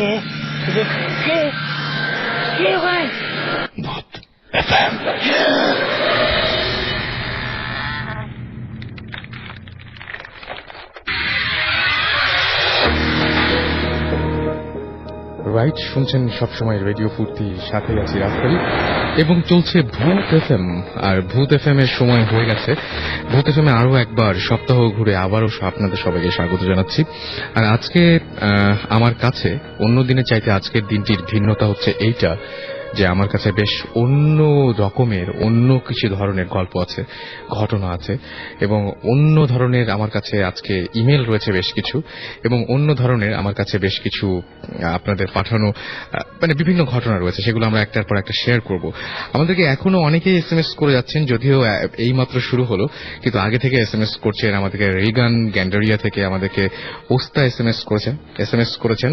¿Qué, güey? Not FM. Right, শুনছেন সবসময় radio ফুর্তি, সাথে আছি রাফেল, এবং চলছে ভূত এফএম। আর ভূত এফএম এর সময় হয়ে গেছে। ভূত এফএম এ আরো একবার সপ্তাহ ঘুরে আবারও আপনাদের সবাইকে স্বাগত জানাচ্ছি। আর আজকে আমার কাছে অন্য দিনের চাইতে আজকের দিনটির ভিন্নতা হচ্ছে এইটা যে আমার কাছে বেশ অন্য রকমের, অন্য কিছু ধরনের গল্প আছে, ঘটনা আছে, এবং অন্য ধরনের আমার কাছে আজকে ইমেল রয়েছে বেশ কিছু, এবং অন্য ধরনের আমার কাছে বেশ কিছু আপনাদের পাঠানো মানে বিভিন্ন ঘটনা রয়েছে। সেগুলো আমরা একটার পর একটা শেয়ার করব। আমাদেরকে এখনো অনেকেই এসএমএস করে যাচ্ছেন, যদিও এইমাত্র শুরু হলো, কিন্তু আগে থেকে এসএমএস করছেন। আমাদেরকে রিগান গ্যান্ডারিয়া থেকে আমাদেরকে ওস্তা এসএমএস করেছেন,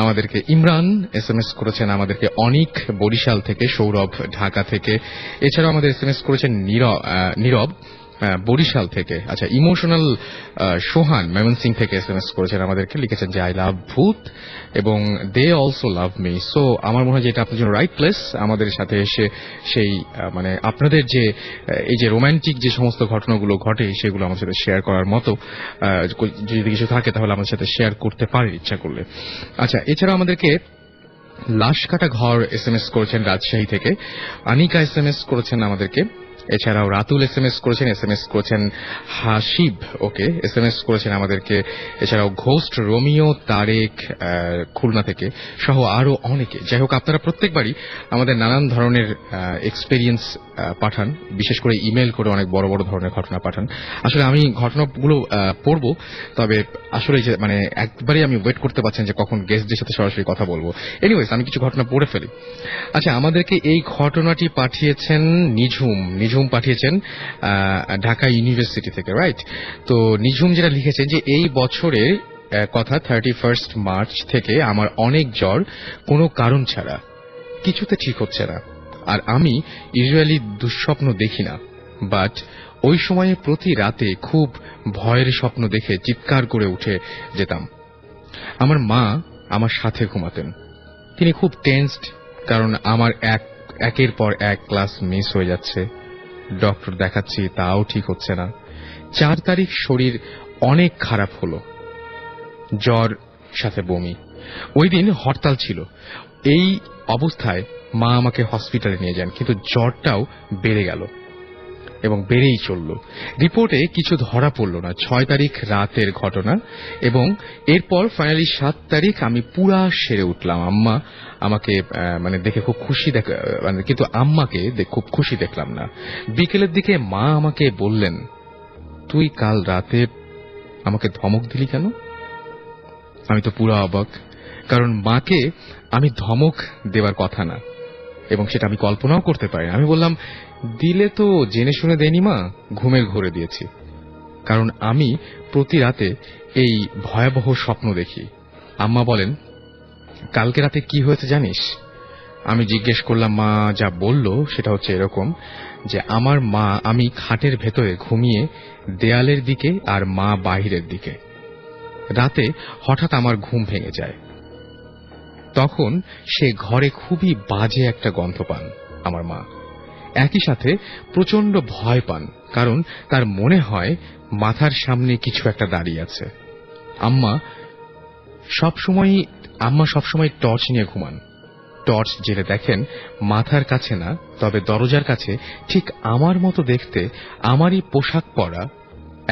আমাদেরকে ইমরান এসএমএস করেছেন, আমাদেরকে অনিক বরিশাল থেকে, সৌরভ ঢাকা থেকে, এছাড়াও আমাদের এসএমএস করেছেন নীরব বরিশাল থেকে। আচ্ছা, ইমোশনাল সোহান ময়মনসিং থেকে এসএমএস করেছেন আমাদেরকে, লিখেছেন যে আই লাভ ভূত এবং they also love me. So আমার মনে হয় যে এটা আপনার জন্য রাইট প্লেস, আমাদের সাথে এসে সেই মানে আপনাদের যে এই যে রোমান্টিক যে সমস্ত ঘটনাগুলো ঘটে সেগুলো আমার সাথে শেয়ার করার মতো যদি কিছু থাকে তাহলে আমার সাথে শেয়ার করতে পারে ইচ্ছা করলে। আচ্ছা, এছাড়াও আমাদেরকে লাশ কাটা ঘর এসএমএস করেছেন রাজশাহী থেকে, আনিকা এসএমএস করেছেন আমাদেরকে, এছাড়াও রাতুল এসএমএস করেছেন হাসিব ওকে এসএমএস করেছেন আমাদেরকে, এছাড়াও ঘোস্ট রোমিও তারেক খুলনা থেকে সহ আরো অনেকে। যাই হোক, আপনারা প্রত্যেকবারই আমাদের নানান ধরনের এক্সপেরিয়েন্স পাঠান, বিশেষ করে ইমেল করে অনেক বড় বড় ধরনের ঘটনা পাঠান। আসলে আমি ঘটনাগুলো পড়ব, তবে আসলে মানে একবারই আমি ওয়েট করতে পারছেন যে কখন গেস্টদের সাথে সরাসরি কথা বলবো। এনিওয়েজ, আমি কিছু ঘটনা পড়ে ফেলি। আচ্ছা, আমাদেরকে এই ঘটনাটি পাঠিয়েছেন নিঝুম পাঠিয়েছেন ঢাকা ইউনিভার্সিটি থেকে, রাইট? তো নিঝুম যেটা লিখেছেন যে এই বছরের কথা 31 মার্চ থেকে আমার অনেক জ্বর, কোনো কারণ ছাড়া, কিছুতে ঠিক হচ্ছে না। আর আমি ইউজুয়ালি দুঃস্বপ্ন দেখি না, বাট ওই সময়ে প্রতি রাতে খুব ভয়ের স্বপ্ন দেখে চিৎকার করে উঠে যেতাম। আমার মা আমার সাথে ঘুমাতেন। তিনি খুব টেন্সড, কারণ আমার একের পর এক ক্লাস মিস হয়ে যাচ্ছে, ডক্টর দেখাচ্ছি তাও ঠিক হচ্ছে না। 4 তারিখ শরীর অনেক খারাপ হলো, জ্বর সাথে বমি। ওই দিন হরতাল ছিল। এই অবস্থায় মা আমাকে হসপিটালে নিয়ে যান, কিন্তু জ্বরটাও বেড়ে গেল এবং বেড়েই চলল। রিপোর্টে কিছু ধরা পড়ল না। 6 তারিখ রাতের ঘটনা, এবং এরপর ফাইনালি 7 তারিখ আমি পুরা সেরে উঠলাম। আম্মা আমাকে মানে দেখে খুব খুশি, কিন্তু আম্মাকে খুব খুশি দেখলাম না। বিকেলের দিকে মা আমাকে বললেন, তুই কাল রাতে আমাকে ধমক দিলি কেন? আমি তো পুরো অবাক, কারণ মাকে আমি ধমক দেওয়ার কথা না, এবং সেটা আমি কল্পনাও করতে পারি না। আমি বললাম, দিলে তো জেনে শুনে দেয়নি মা, ঘুমের ঘোরে দিয়েছি। কারণ আমি প্রতি রাতে এই ভয়াবহ স্বপ্ন দেখি। আম্মা বলেন, কালকে রাতে কি হয়েছে জানিস? আমি জিজ্ঞেস করলাম। মা যা বলল সেটা হচ্ছে এরকম যে আমার মা, আমি খাটের ভেতরে ঘুমিয়ে দেয়ালের দিকে আর মা বাহিরের দিকে। রাতে হঠাৎ আমার ঘুম ভেঙে যায়। তখন সে ঘরে খুবই বাজে একটা গন্ধ পান আমার মা। একই সাথে প্রচন্ড ভয় পান, কারণ তার মনে হয় মাথার সামনে কিছু একটা দাঁড়িয়ে আছে। আম্মা সবসময় টর্চ নিয়ে ঘুমান। টর্চ জেলে দেখেন মাথার কাছে না, তবে দরজার কাছে ঠিক আমার মতো দেখতে, আমারই পোশাক পরা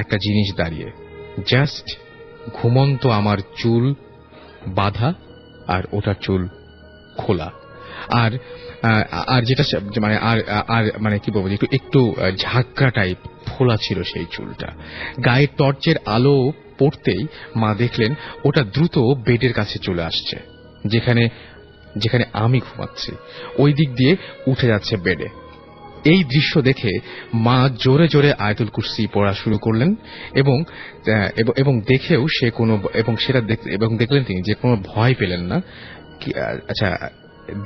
একটা জিনিস দাঁড়িয়ে, জাস্ট ঘুমন্ত আমার চুল বাঁধা আর ওটার চুল খোলা। আর আর যেটা মানে আর মানে কি বলবো, একটু ঝাঁকড়া টাইপ ফোলা ছিল সেই চুলটা। গায়ে টর্চের আলো পড়তেই মা দেখলেন ওটা দ্রুত বেডের কাছে চলে আসছে, যেখানে আমি ঘুমাচ্ছি, ওই দিক দিয়ে উঠে যাচ্ছে বেডে। এই দৃশ্য দেখে মা জোরে জোরে আয়াতুল কুরসি পড়া শুরু করলেন, এবং দেখেও সে কোনো, এবং সেটা এবং দেখলেন তিনি যে কোনো ভয় পেলেন না। আচ্ছা,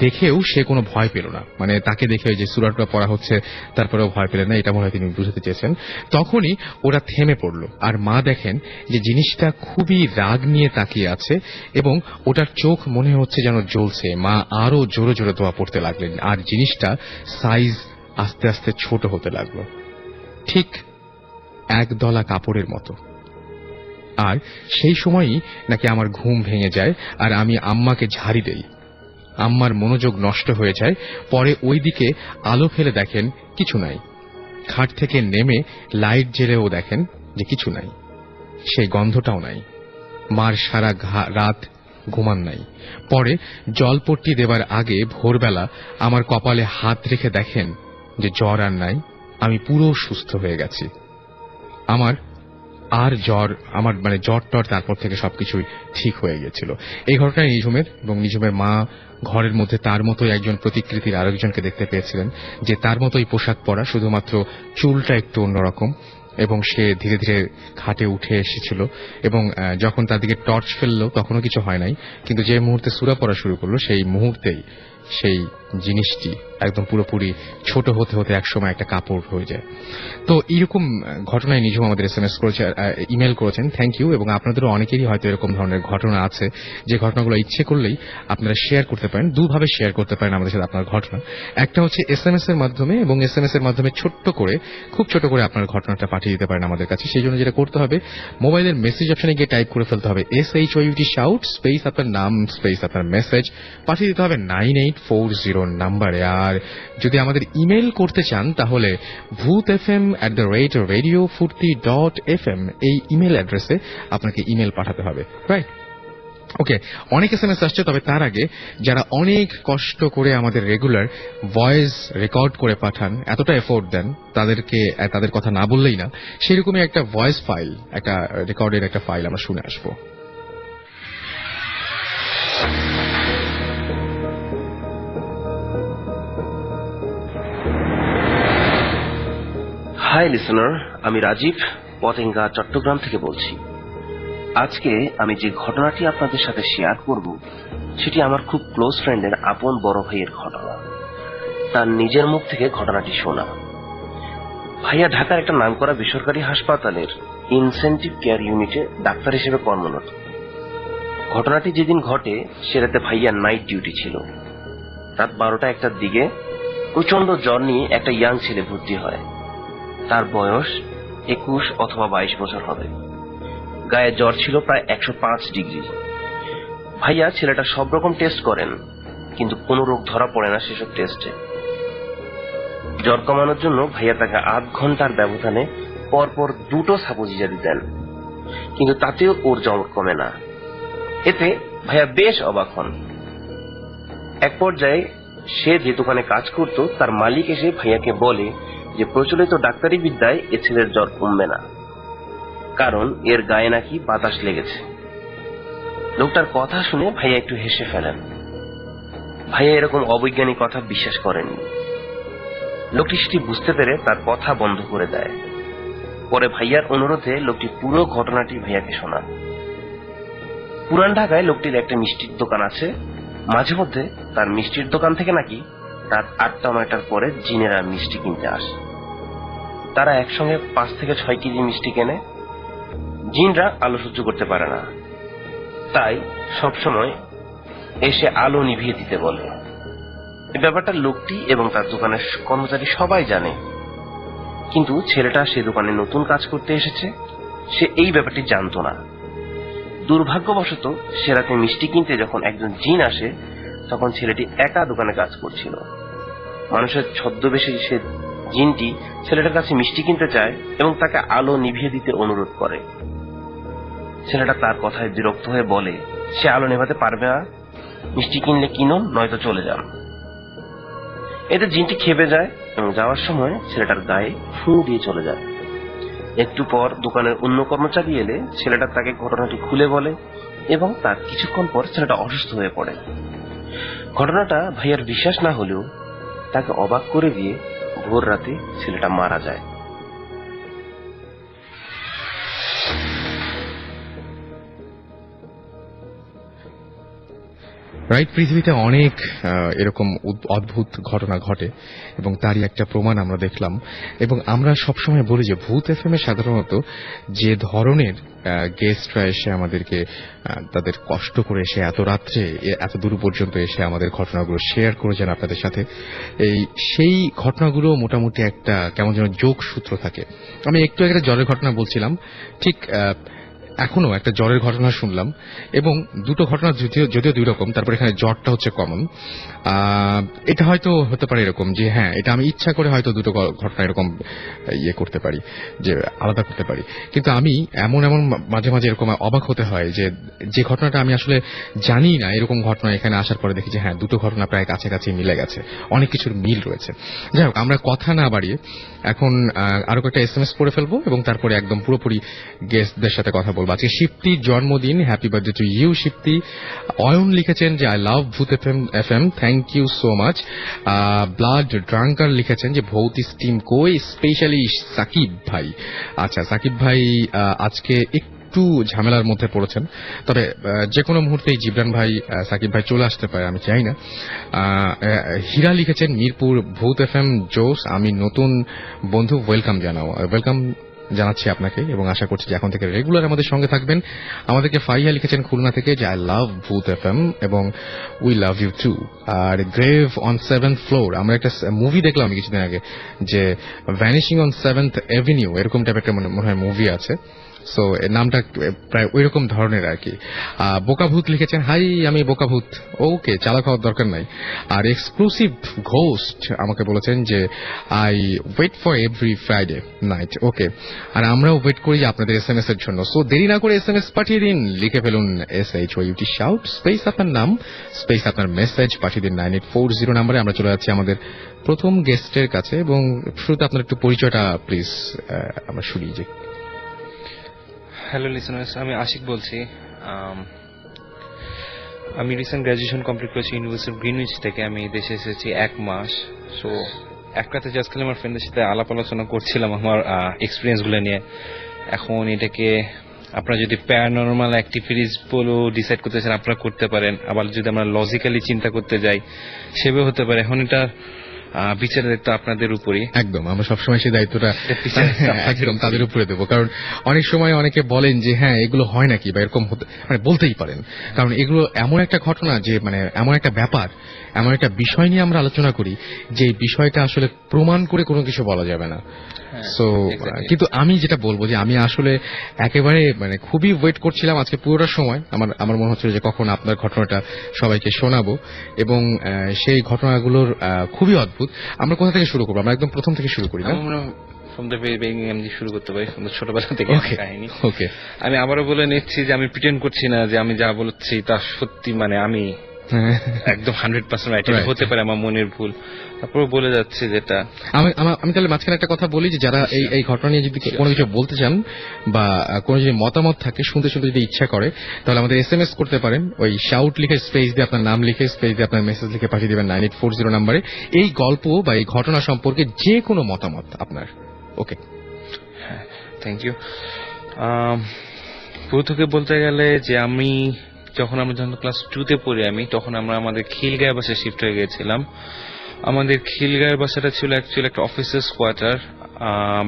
দেখেও সে কোনো ভয় পেল না, মানে তাকে দেখে যে সূরাটা পড়া হচ্ছে তারপরেও ভয় পেলেন না, এটা মনে হয় তিনি বুঝাতে চেয়েছেন। তখনই ওরা থেমে পড়ল, আর মা দেখেন যে জিনিসটা খুবই রাগ নিয়ে তাকিয়ে আছে এবং ওটার চোখ মনে হচ্ছে যেন জ্বলছে। মা আরো জোরে জোরে দোয়া পড়তে লাগলেন, আর জিনিসটা সাইজ আস্তে আস্তে ছোট হতে লাগলো, ঠিক একদলা কাপড়ের মতো। আর সেই সময়ই নাকি আমার ঘুম ভেঙে যায়, আর আমি আম্মাকে ঝাড়ি দেই। আম্মার মনোযোগ নষ্ট হয়ে যায়। পরে ওই দিকে আলো ফেলে দেখেন কিছু নাই। খাট থেকে নেমে লাইট জেলেও দেখেন যে কিছু নাই, সেই গন্ধটাও নাই। মার সারা রাত ঘুমান নাই। পরে জলপট্টি দেবার আগে ভোরবেলা আমার কপালে হাত রেখে দেখেন যে জ্বর আর নাই, আমি পুরো সুস্থ হয়ে গেছি। আমার জ্বর টর তারপর থেকে সবকিছুই ঠিক হয়ে গেছিল। এই ঘটনায় নিঝুমের এবং নিঝুমের মা ঘরের মধ্যে তার মতোই একজন প্রতিকৃতির আরেকজনকে দেখতে পেয়েছিলেন, যে তার মতোই পোশাক পরা, শুধুমাত্র চুলটা একটু অন্যরকম, এবং সে ধীরে ধীরে খাটে উঠে এসেছিল এবং যখন তার দিকে টর্চ ফেললো তখনও কিছু হয় নাই, কিন্তু যে মুহূর্তে সূরা পড়া শুরু করলো সেই মুহূর্তেই সেই জিনিসটি একদম পুরোপুরি ছোট হতে হতে একসময় একটা কাপড় হয়ে যায়। তো এইরকম ঘটনায় নিজেও আমাদের SMS করেছে, ইমেল করেছেন, থ্যাংক ইউ। এবং আপনাদেরও অনেকেরই হয়তো এরকম ধরনের ঘটনা আছে, যে ঘটনাগুলো ইচ্ছে করলেই আপনারা শেয়ার করতে পারেন। দুভাবে শেয়ার করতে পারেন আমাদের সাথে আপনার ঘটনা। একটা হচ্ছে SMS এর মাধ্যমে, এবং SMS এর মাধ্যমে খুব ছোট করে আপনার ঘটনাটা পাঠিয়ে দিতে পারেন আমাদের কাছে। সেই জন্য যেটা করতে হবে, মোবাইলের মেসেজ অপশনে গিয়ে টাইপ করে ফেলতে হবে SHOUT শাউট স্পেস আপনার নাম স্পেস আপনার মেসেজ, পাঠিয়ে দিতে হবে 9840 নাম্বারে। আর যদি আমাদের ইমেল করতে চান তাহলে bhutfm@radiofurti.fm এই ইমেল অ্যাড্রেসে আপনাকে ইমেল পাঠাতে হবে, রাইট? ওকে, অনেক SMS আসছে, তবে তার আগে যারা অনেক কষ্ট করে আমাদের রেগুলার ভয়েস রেকর্ড করে পাঠান, এতটা এফোর্ট দেন, তাদের কথা না বললেই না, সেরকমই একটা ভয়েস ফাইল, একটা রেকর্ডের একটা ফাইল আমরা শুনে আসবো। হাই লিসনার, আমি রাজীব পতেঙ্গা চট্টগ্রাম থেকে বলছি। আজকে আমি যে ঘটনাটি আপনাদের সাথে শেয়ার করব সেটি আমার খুব ক্লোজ ফ্রেন্ডের আপন বড় ভাইয়ের ঘটনা। তার নিজের মুখ থেকে ঘটনাটি শোনা। ভাইয়া ঢাকার একটা নামকরা বেসরকারি হাসপাতালের ইনসেন্টিভ কেয়ার ইউনিটে ডাক্তার হিসেবে কর্মরত। ঘটনাটি যেদিন ঘটে সে রাতে ভাইয়ার নাইট ডিউটি ছিল। রাত 12টা-1টার দিকে প্রচন্ড জ্বর নিয়ে একটা ইয়াং ছেলে ভর্তি হয়। তার বয়স 21 অথবা 22 বছর হবে। গায়ে জ্বর ছিল প্রায় 105 ডিগ্রি। ভাইয়া ছেলেটা সব রকম টেস্ট করেন, কিন্তু কোনো রোগ ধরা পড়ে না সেসব টেস্টে। জ্বর কমানোর জন্য ভাইয়া তাকে 8 ঘন্টার ব্যবধানে পরপর 2টো সাপোজিটারি দেন, কিন্তু তাতেও ওর জ্বর কমে না। এতে ভাইয়া বেশ অবাক হন। এক পর্যায়ে সে যে দোকানে কাজ করত তার মালিক এসে ভাইয়াকে বলে যে প্রচলিত ডাক্তারি বিদ্যায় এ ছেলের জ্বর কমবে না, কারণ এর গায়ে নাকি বাতাস লেগেছে। লোকটার কথা শুনে ভাইয়া একটু হেসে ফেলেন। ভাইয়া এরকম অবৈজ্ঞানিক কথা বিশ্বাস করেননি। লোকটি সেটি বুঝতে পেরে তার কথা বন্ধ করে দেয়। পরে ভাইয়ার অনুরোধে লোকটি পুরো ঘটনাটি ভাইয়াকে শোনান। পুরান ঢাকায় লোকটির একটা মিষ্টির দোকান আছে। মাঝে মধ্যে তার মিষ্টির দোকান থেকে নাকি রাত 8টা-9টার পরে জিনেরা মিষ্টি কিনতে আসে। তারা একসঙ্গে 5 থেকে 6 কেজি মিষ্টি কেনে। জিনরা আলো সহ্য করতে পারে না, তাই সবসময় এসে আলো নিভিয়ে দিতে বলে। এই ব্যাপারটা লোকটি এবং তার দোকানের কর্মচারী সবাই জানে, কিন্তু ছেলেটা সে দোকানে নতুন কাজ করতে এসেছে, সে এই ব্যাপারটি জানতো না। দুর্ভাগ্যবশত সে রাতে মিষ্টি কিনতে যখন একজন জিন আসে তখন ছেলেটি একা দোকানে কাজ করছিল। মানুষের ছদ্মবেশে সে জিনটি ছেলেটার কাছে মিষ্টি কিনতে চায় এবং তাকে আলো নিভিয়ে দিতে অনুরোধ করে। ছেলেটা তার কথায় বিরক্ত হয়ে বলে সে আলো নেভাতে পারবে না, মিষ্টি কিনলে কিনুন, নয়তো চলে যান। এতে জিনটি খেপে যায় এবং যাওয়ার সময় ছেলেটার গায়ে ফু দিয়ে চলে যায়। একটু পর দোকানের অন্য কর্মচারী এলে ছেলেটা তাকে ঘটনাটি খুলে বলে এবং তার কিছুক্ষণ পর ছেলেটা অসুস্থ হয়ে পড়ে। ঘটনাটা ভাইয়ার বিশ্বাস না হলেও তাকে অবাক করে দিয়ে ভোর রাতে ছেলেটা মারা যায়। রাইট, পৃথিবীতে অনেক এরকম অদ্ভুত ঘটনা ঘটে এবং তারই একটা প্রমাণ আমরা দেখলাম। এবং আমরা সবসময় বলি যে ভূত এফএম এ সাধারণত যে ধরনের গেস্টরা এসে আমাদেরকে তাদের কষ্ট করে এসে এত রাত্রে এত দূর পর্যন্ত এসে আমাদের ঘটনাগুলো শেয়ার করেছেন আপনাদের সাথে, সেই ঘটনাগুলো মোটামুটি একটা কেমন যেন যোগসূত্র থাকে। আমি একটু আগে একটা জ্বরের ঘটনা বলছিলাম, ঠিক এখনো একটা জ্বরের ঘটনা শুনলাম এবং দুটো ঘটনা যদিও দুই রকম, তারপর এখানে জ্বরটা হচ্ছে কমন। এটা হয়তো হতে পারে এরকম যে হ্যাঁ, এটা আমি ইচ্ছা করে হয়তো দুটো ঘটনা এরকম ইয়ে করতে পারি, যে আলাদা করতে পারি। কিন্তু আমি এমন মাঝে মাঝে এরকম অবাক হতে হয় যে ঘটনাটা আমি আসলে জানি না, এরকম ঘটনা এখানে আসার পরে দেখি যে হ্যাঁ, দুটো ঘটনা প্রায় কাছাকাছি মিলে গেছে, অনেক কিছুর মিল রয়েছে। যাই হোক, আমরা কথা না বাড়িয়ে এখন আরো কয়েকটা SMS পড়ে ফেলবো এবং তারপরে একদম পুরোপুরি গেস্টদের সাথে কথা বলবো। আজকে শিপ্তির জন্মদিন, happy birthday to you Shipti. Ayan লিখেছেন যে I love Bhoot FM, thank you so much. Blood drinker লিখেছেন যে ভৌত স্টিম কই, স্পেশালি সাকিব ভাই। আচ্ছা, সাকিব ভাই আজকে একটু ঝামেলার মধ্যে পড়েছেন, তবে যে কোনো মুহূর্তেই জিবরান ভাই, সাকিব ভাই চলে আসতে পারে, আমি চাই না। হীরা লিখেছেন মিরপুর, ভূত এফএম জোস, আমি নতুন বন্ধু, ওয়েলকাম জানাচ্ছি আপনাকে এবং আশা করছি যে এখন থেকে রেগুলার আমাদের সঙ্গে থাকবেন। আমাদেরকে ফাইয়া লিখেছেন খুলনা থেকে যে আই লাভ ভূত এফএম এবং উই লাভ ইউ টু। আর গ্রেভ অন 7th ফ্লোর, আমরা একটা মুভি দেখলাম কিছুদিন আগে যে ভ্যানিশিং অন 7th এভিনিউ, এরকম টাইপের একটা মনে হয় মুভি আছে। সো নামটা প্রায় ওই রকম ধরনের আর কি। বোকাভূত লিখেছেন হাই, আমি বোকাভূত, ওকে, চালাক হওয়ার দরকার নাই। আর এক্সক্লুসিভ ঘোস্ট আমাকে বলেছেন যে I wait for every Friday night, okay. আর আমরাও ওয়েট করি যে আপনাদের SMS এর জন্য। সো দেরি না করে SMS পাঠিয়ে দিন, লিখে ফেলুন SHOUT শাউট, স্পেস আপনার নাম, স্পেস আপনার মেসেজ, পাঠিয়ে দিন 9840 নাম্বারে। আমরা চলে যাচ্ছি আমাদের প্রথম গেস্টের কাছে এবং শুরুতে আপনার একটু পরিচয়টা প্লিজ আমরা শুনি। যে হ্যালো লিসনার্স, আমি আশিক বলছি। আমি রিসেন্ট গ্র্যাজুয়েশন কমপ্লিট করেছি ইউনিভার্সিটি অফ গ্রিনউইচ থেকে। আমি দেশে এসেছি 1 মাস। সো এক রাতে জাস্ট খালি আমার ফ্রেন্ডের সাথে আলাপ আলোচনা করছিলাম আমার এক্সপিরিয়েন্সগুলো নিয়ে। এখন এটাকে আপনারা যদি প্যারানরমাল অ্যাক্টিভিটিস বলে ডিসাইড করতে চান আপনারা করতে পারেন, আবার যদি আমরা লজিক্যালি চিন্তা করতে যাই সেভাবে হতে পারে। এখন এটা বিচারের দায়িত্ব আপনাদের উপরই। একদম, আমরা সবসময় সেই দায়িত্বটা একদম তাদের উপরে দেবো, কারণ অনেক সময় অনেকে বলেন যে হ্যাঁ এগুলো হয় নাকি বা এরকম মানে বলতেই পারেন, কারণ এগুলো এমন একটা ঘটনা যে মানে এমন একটা ব্যাপার, এমন একটা বিষয় নিয়ে আমরা আলোচনা করি যে বিষয়টা আসলে প্রমাণ করে কোনো কিছু বলা যাবে না। সো কিন্তু আমি যেটা বলবো যে আমি আসলে একেবারে মানে খুবই ওয়েট করছিলাম আজকে পুরোটা সময়। আমার মনে হচ্ছিল যে কখন আপনার ঘটনাটা সবাইকে শোনাবো এবং সেই ঘটনাগুলোর খুবই অদ্ভুত। আমরা কোথা থেকে শুরু করবো? আমরা একদম প্রথম থেকে শুরু করি না? শুরু করতে পারি ছোটবেলা থেকে কাহিনী। ওকে, আমি আবারও বলে নিচ্ছি যে আমি প্রিটেন্ড করছি না যে আমি যা বলছি তা সত্যি, মানে আমি একদম 100% রাইট। হতে পারে আমার মনের ভুল, তারপরে বলে যাচ্ছে যেটা আমি তাহলে মাঝখানে একটা কথা বলি যে যারা এই ঘটনা নিয়ে যদি কোনো কিছু বলতে চান বা কোনো যদি মতামত থাকে, শুনতে যদি ইচ্ছা করে, তাহলে আমাদের SMS করতে পারেন। ওই শাউট লিখে স্পেস দিয়ে আপনার নাম লিখে স্পেস দিয়ে আপনার মেসেজ লিখে পাঠিয়ে দেবেন 9840 নাম্বারে এই গল্প বা এই ঘটনা সম্পর্কে যে কোনো মতামত আপনার। ওকে, হ্যাঁ, থ্যাংক ইউ। প্রথমে বলতে গেলে যে যখন ক্লাস 2তে পড়ি তখন আমরা আমাদের খিলগাঁয়ের বাসায় শিফট হয়ে গেছিলাম। আমাদের খিলগাঁয়ের বাসাটা ছিল অ্যাকচুয়ালি একটা অফিসার্স কোয়ার্টার,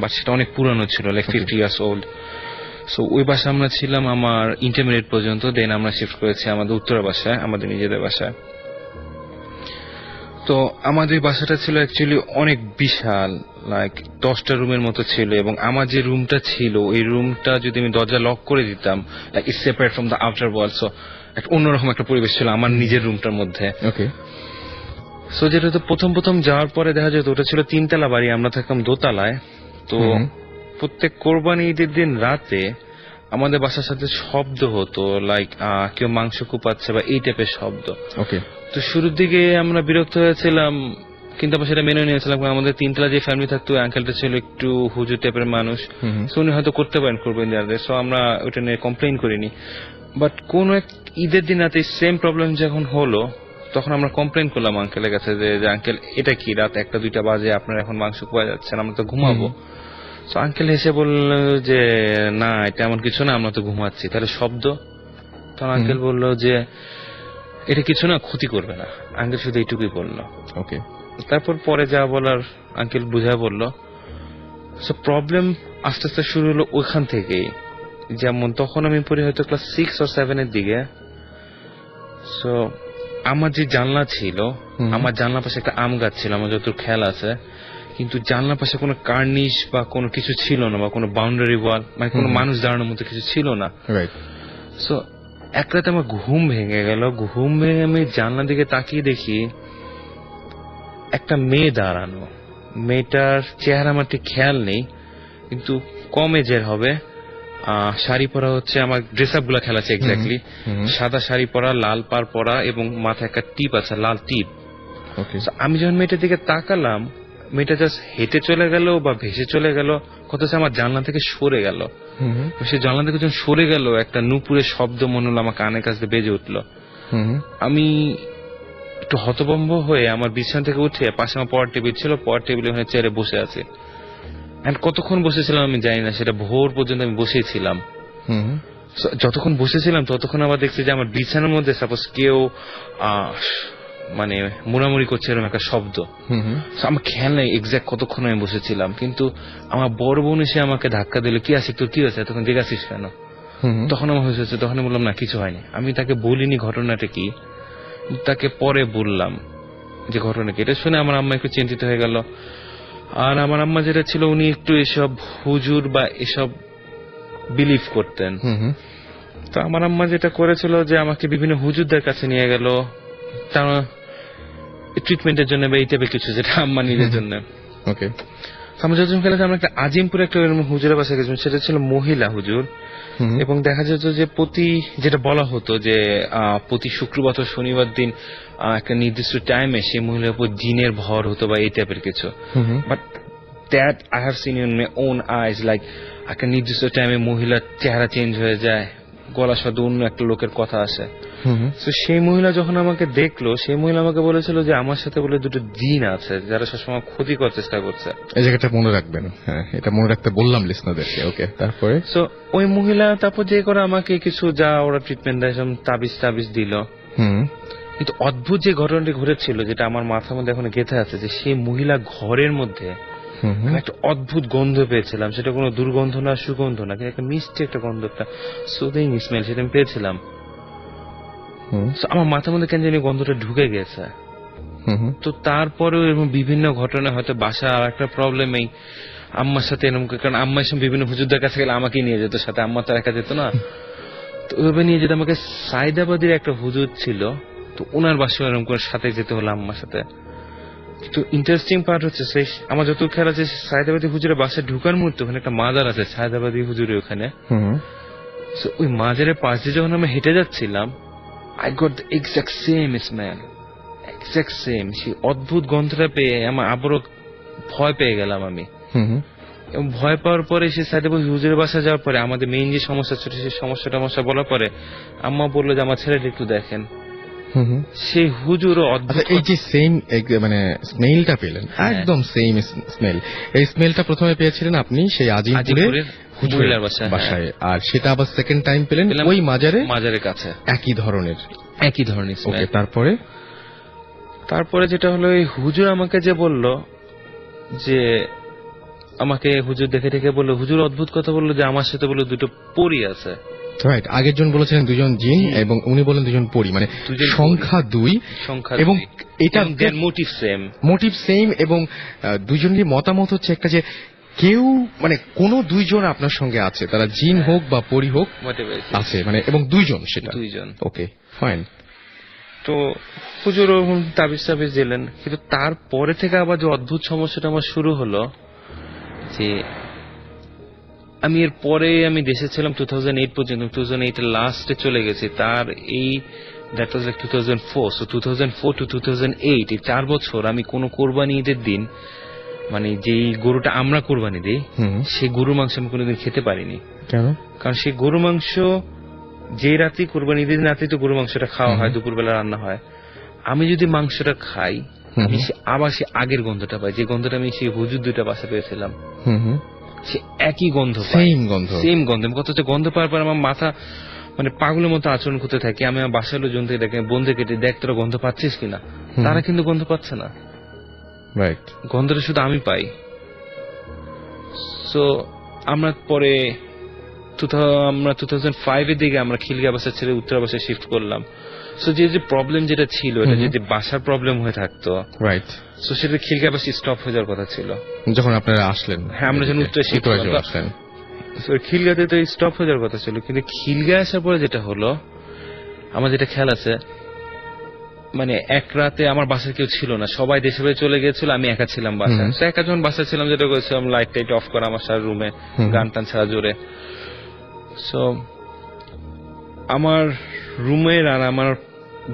বাট সেটা অনেক পুরানো ছিল, লাইক 50 ইয়ার্স ওল্ড। সো ওই বাসা আমরা ছিলাম আমার ইন্টারমিডিয়েট পর্যন্ত। দেন আমরা শিফট করেছি আমাদের উত্তরা বাসায়, আমাদের নিজেদের বাসায়। তো আমাদের বাসাটা ছিল অ্যাকচুয়ালি অনেক বিশাল, লাইক 10টা রুমের মতো ছিল। এবং আমার যে রুমটা ছিল ওই রুমটা যদি আমি দরজা লক করে দিতাম, like it's separate from the outer world. So একটা অন্যরকম একটা পরিবেশ ছিল আমার নিজের রুমটার মধ্যে। ওকে। সো যেটা তো প্রথম যাওয়ার পরে দেখা যেত ওটা ছিল 3তলা বাড়ি, আমরা থাকতাম দোতলায়। তো প্রত্যেক কোরবানি ঈদের দিন রাতে আমাদের বাসার সাথে শব্দ হতো, লাইক কেউ মাংস কুপাচ্ছে বা এই টাইপের শব্দ। ওকে। তো শুরুর দিকে আমরা বিরক্ত হয়েছিলাম, কিন্তু আমরা সেটা মেনে নিয়েছিলাম। আমাদের 3তলা যে ফ্যামিলি থাকতো ওই আঙ্কেলটা ছিল একটু হুজুর টাইপের মানুষ, সো উনি হয়তো করতে পারেন কোরবানি ঈদের। সো আমরা ওটা নিয়ে কমপ্লেইন করিনি। বাট কোন এক ঈদের দিন রাতে সেম প্রবলেম যখন হলো তখন আমরা কমপ্লেইন করলাম আঙ্কেলের কাছে যে আঙ্কেল এটা কি রাত 1টা-2টা বাজে, আপনার এখন মাংস কুয়া যাচ্ছেন, আমরা তো ঘুমাবো। তো আঙ্কেল হেসে বলল যে না এটা এমন কিছু না, আমরা তো ঘুমাচ্ছি, তাহলে শব্দ? তখন আঙ্কেল বলল যে এটা কিছু না, ক্ষতি করবে না। আঙ্কেল শুধু এইটুকুই বললো। ওকে। তারপর পরে যা বলার আঙ্কেল বুঝা বললো। সো প্রবলেম আস্তে আস্তে শুরু হলো ওইখান থেকেই। যেমন তখন আমি পড়ি হয়তো ক্লাস 6 or 7 এর দিকে। সো আমার যে জানলা ছিল, আমার জানলার পাশে একটা আম গাছ ছিল, আমার যতটুকু খেয়াল আছে, কিন্তু জানলার পাশে কোনো কার্নিশ বা কোনো কিছু ছিল না, বা কোনো বাউন্ডারি ওয়াল, মানে কোনো মানুষ দাঁড়ানোর মতো কিছু ছিল না। রাইট। সো এক রাতে আমার ঘুম ভেঙে গেল। ঘুম ভেঙে আমি জানলার দিকে তাকিয়ে দেখি একটা মেয়ে দাঁড়ানো। মেয়েটার চেহারা আমার ঠিক খেয়াল নেই, কিন্তু কম এজের হবে। শাড়ি পরা হচ্ছে, আমার ড্রেস আপ গুলা খেলা আছে এক্স্যাক্টলি, সাদা শাড়ি পরা, লাল পার পরা, এবং মাথায় একটা টিপ আছে, লাল টিপ। আমি যখন মেয়েটার দিকে তাকালাম, মেয়েটা জাস্ট হেঁটে চলে গেল বা ভেসে চলে গেল, কত আমার জানলা থেকে সরে গেল। সে জানলা থেকে যখন সরে গেল, একটা নুপুরের শব্দ মনে হলো আমার কানের কাছে বেজে উঠলো। আমি একটু হতভম্ব হয়ে আমার বিছানা থেকে উঠে, পাশে আমার পড়ার টেবিল ছিল, পড়ার টেবিলে ওখানে চেয়ারে বসে আছে। কতক্ষণ বসেছিলাম আমি জানি না, সেটা ভোর পর্যন্ত আমি বসেছিলাম। যতক্ষণ বসেছিলাম ততক্ষণ আবার দেখছি যে আমার বিছানার মধ্যে সাপোজ কেউ মানে মোড়ামুড়ি করছে, এরকম একটা শব্দ। আমার খেয়াল নেই এক্সাক্ট কতক্ষণ আমি বসেছিলাম, কিন্তু আমার বড় বোন এসে আমাকে ধাক্কা দিল, কি আছে তোর, কি হয়েছে, তখন দেখেছিস কেন? তখন আমার হয়েছে, তখন বললাম না কিছু হয়নি। আমি তাকে বলিনি ঘটনাটা কি, তাকে পরে বললাম যে ঘটনা কি। এটা শুনে আমার আম্মা একটু চিন্তিত হয়ে গেল। আর আমার আম্মা যেটা ছিল, উনি একটু এসব হুজুর বা এসব বিলিভ করতেন। তো আমার আম্মা যেটা করেছিল যে আমাকে বিভিন্ন হুজুরদের কাছে নিয়ে গেল, তার ট্রিটমেন্টের জন্য বা এই টাইপের কিছু, যেটা আম্মা নিজের জন্য। ওকে। আমরা যখন খেলে আমরা একটা আজিমপুরে একটা হুজুরের বাসায় গেছিলাম, সেটা ছিল মহিলা হুজুর। এবং দেখা যেত যে যেটা বলা হতো যে প্রতি শুক্রবার ও শনিবার দিন একটা নির্দিষ্ট টাইমে সেই মহিলার উপর জিনের ভর হতো বা এই টাইপের কিছু। But that I have seen in my own eyes, like একটা নির্দিষ্ট টাইমে মহিলার চেহারা চেঞ্জ হয়ে যায়, গলা শব্দ অন্য একটা লোকের কথা আসে। তো সেই মহিলা যখন আমাকে দেখলো, সেই মহিলা আমাকে বলেছিল যে আমার সাথে বলে দুটো জিন আছে যারা সবসময় ক্ষতি করার চেষ্টা করছে। এই জায়গাটা মনে রাখবেন। হ্যাঁ, এটা মনে রাখতে বললাম লিসনারদেরকে। ওকে, তারপরে সো ওই মহিলা তারপর যে করে আমাকে কিছু যা ওরা ট্রিটমেন্ট দেয়, তাবিজ দিল। কিন্তু অদ্ভুত যে ঘটনাটি ঘটেছিল, যেটা আমার মাথার মধ্যে এখন গেঁথে আছে, যে সেই মহিলা ঘরের মধ্যে একটা অদ্ভুত গন্ধ পেয়েছিলাম। সেটা কোনো দুর্গন্ধ না, সুগন্ধ না, কিন্তু একটা মিষ্টি একটা গন্ধ, একটা সুদিং স্মেল, সেটা আমি পেয়েছিলাম। আমার মাথার মধ্যে কেন জানি গন্ধটা ঢুকে গেছে। তো তারপরেও এরকম বিভিন্ন ঘটনা, হয়তো বাসা আর একটা প্রবলেম, এই আম্মার সাথে এরকম, কারণ আম্মা এসব বিভিন্ন হুজুরদের কাছে গেলে আমাকে নিয়ে যেত সাথে, আম্মা তো একা যেত না। তো ওইভাবে নিয়ে যেত আমাকে। সাইদাবাদের একটা হুজুর ছিল, তো ওনার বাসায় এরকম করে সাথে যেতে হলো আম্মার সাথে। তো ইন্টারেস্টিং পার্ট হচ্ছে, সেই আমার যত খেয়াল আছে, সাইদাবাদী হুজুরের বাসায় ঢুকার মুহূর্তে ওখানে একটা মাজার আছে, সাইদাবাদী হুজুরের ওখানে। ওই মাজারের পাশ দিয়ে যখন আমি হেঁটে যাচ্ছিলাম, I got the exact same smell, exact same. সেই অদ্ভুত গন্ধটা পেয়ে আমার আবারও ভয় পেয়ে গেলাম আমি। এবং ভয় পাওয়ার পরে সে সাইডে হুজুরের বাসা যাওয়ার পরে আমাদের মেইন যে সমস্যা ছিল, সেই সমস্যাটা বলার পরে আম্মা বললো যে আমার ছেলেটা একটু দেখেন। সেই হুজুরও অদ্ভুত। এই যে সেম মানে স্মেলটা পেলেন, একদম সেম স্মেল। এই স্মেলটা প্রথমে পেয়েছিলেন আপনি সেই আজিমপুরের হুজুরের বাসায়, আর সেটা আবার সেকেন্ড টাইম পেলেন ওই মাজারের কাছে, একই ধরনের স্মেল। তারপরে যেটা হলো, এই হুজুর আমাকে যে বলল, যে আমাকে হুজুর দেখে দেখে বললো, হুজুর অদ্ভুত কথা বললো যে আমার সাথে বললো দুটো পরী আছে। রাইট, আগের জন বলেছিলেন দুজন জিন এবং উনি বলেন দুজন পরী, মানে সংখ্যা 2, এবং এটা মোটিভ সেম, এবং দুজনেরই মতামত হচ্ছে একটা, যে কেউ মানে কোন দুইজন আপনার সঙ্গে আছে, তারা জিন হোক বা পরী হোক আছে, মানে এবং দুইজন, সেটা দুইজন। ওকে, ফাইন। তো হুজুর তাবিজ দিলেন, কিন্তু তারপরে থেকে আবার যে অদ্ভুত সমস্যাটা আমার শুরু হলো, যে আমি এর পরে আমি দেশে ছিলাম 2008 পর্যন্ত, 2008 এর লাস্টে চলে গেছি। তার এই that was like 2004, so 2004 to 2008 এই 4 বছর আমি কোনো কোরবানি ঈদের দিন, মানে যেই গরুটা আমরা কোরবানি দিই, সেই গরু মাংস আমি কোনোদিন খেতে পারিনি। কেন? কারণ সেই গরু মাংস যে রাতে কোরবানি ঈদের রাতে তো গরু মাংসটা খাওয়া হয়, দুপুরবেলা রান্না হয়। আমি যদি মাংসটা খাই, আমি আবার সে আগের গন্ধটা পাই, যে গন্ধটা আমি সেই হুজুর দুইটা বাসা পেয়েছিলাম, সে একই গন্ধ, সেম গন্ধ। কত গন্ধ পাওয়ার পর আমার মানে পাগলের মতো আচরণ করতে থাকি। আমি আমার বাসার লোকজন থেকে দেখে বন্ধু কেটে দেখ তোরা গন্ধ পাচ্ছিস কিনা, তারা কিন্তু গন্ধ পাচ্ছে না, রাইট। গন্ধটা শুধু আমি পাই। সো আমরা পরে 2005 এর দিকে আমরা খিলগা বাসা ছেড়ে উত্তরা বাসায় শিফট করলাম। সো যে প্রবলেম যেটা ছিল, এটা যদি বাসার প্রবলেম হয়ে থাকতো, রাইট, সো সেটা খিলগা বাসে স্টপ হয়ে যাওয়ার কথা ছিল। যখন আপনারা আসলেন, হ্যাঁ, আমরা যখন উত্তরা শিফট করলাম, আসলেন, খিলগাতে তো স্টপ হয়ে যাওয়ার কথা ছিল। কিন্তু খিলগা আসার পরে যেটা হলো, আমার যেটা খেয়াল আছে, মানে এক রাতে আমার বাসায় কেউ ছিল না, সবাই দেশে বাইরে চলে গিয়েছিল, আমি একা ছিলাম বাসায়। তো একা যখন বাসায় ছিলাম, যেটা করেছিলাম লাইট টাইট অফ করা আমার সারা রুমে, গান টান ছাড়া জোরে। সো আমার রুমের আর আমার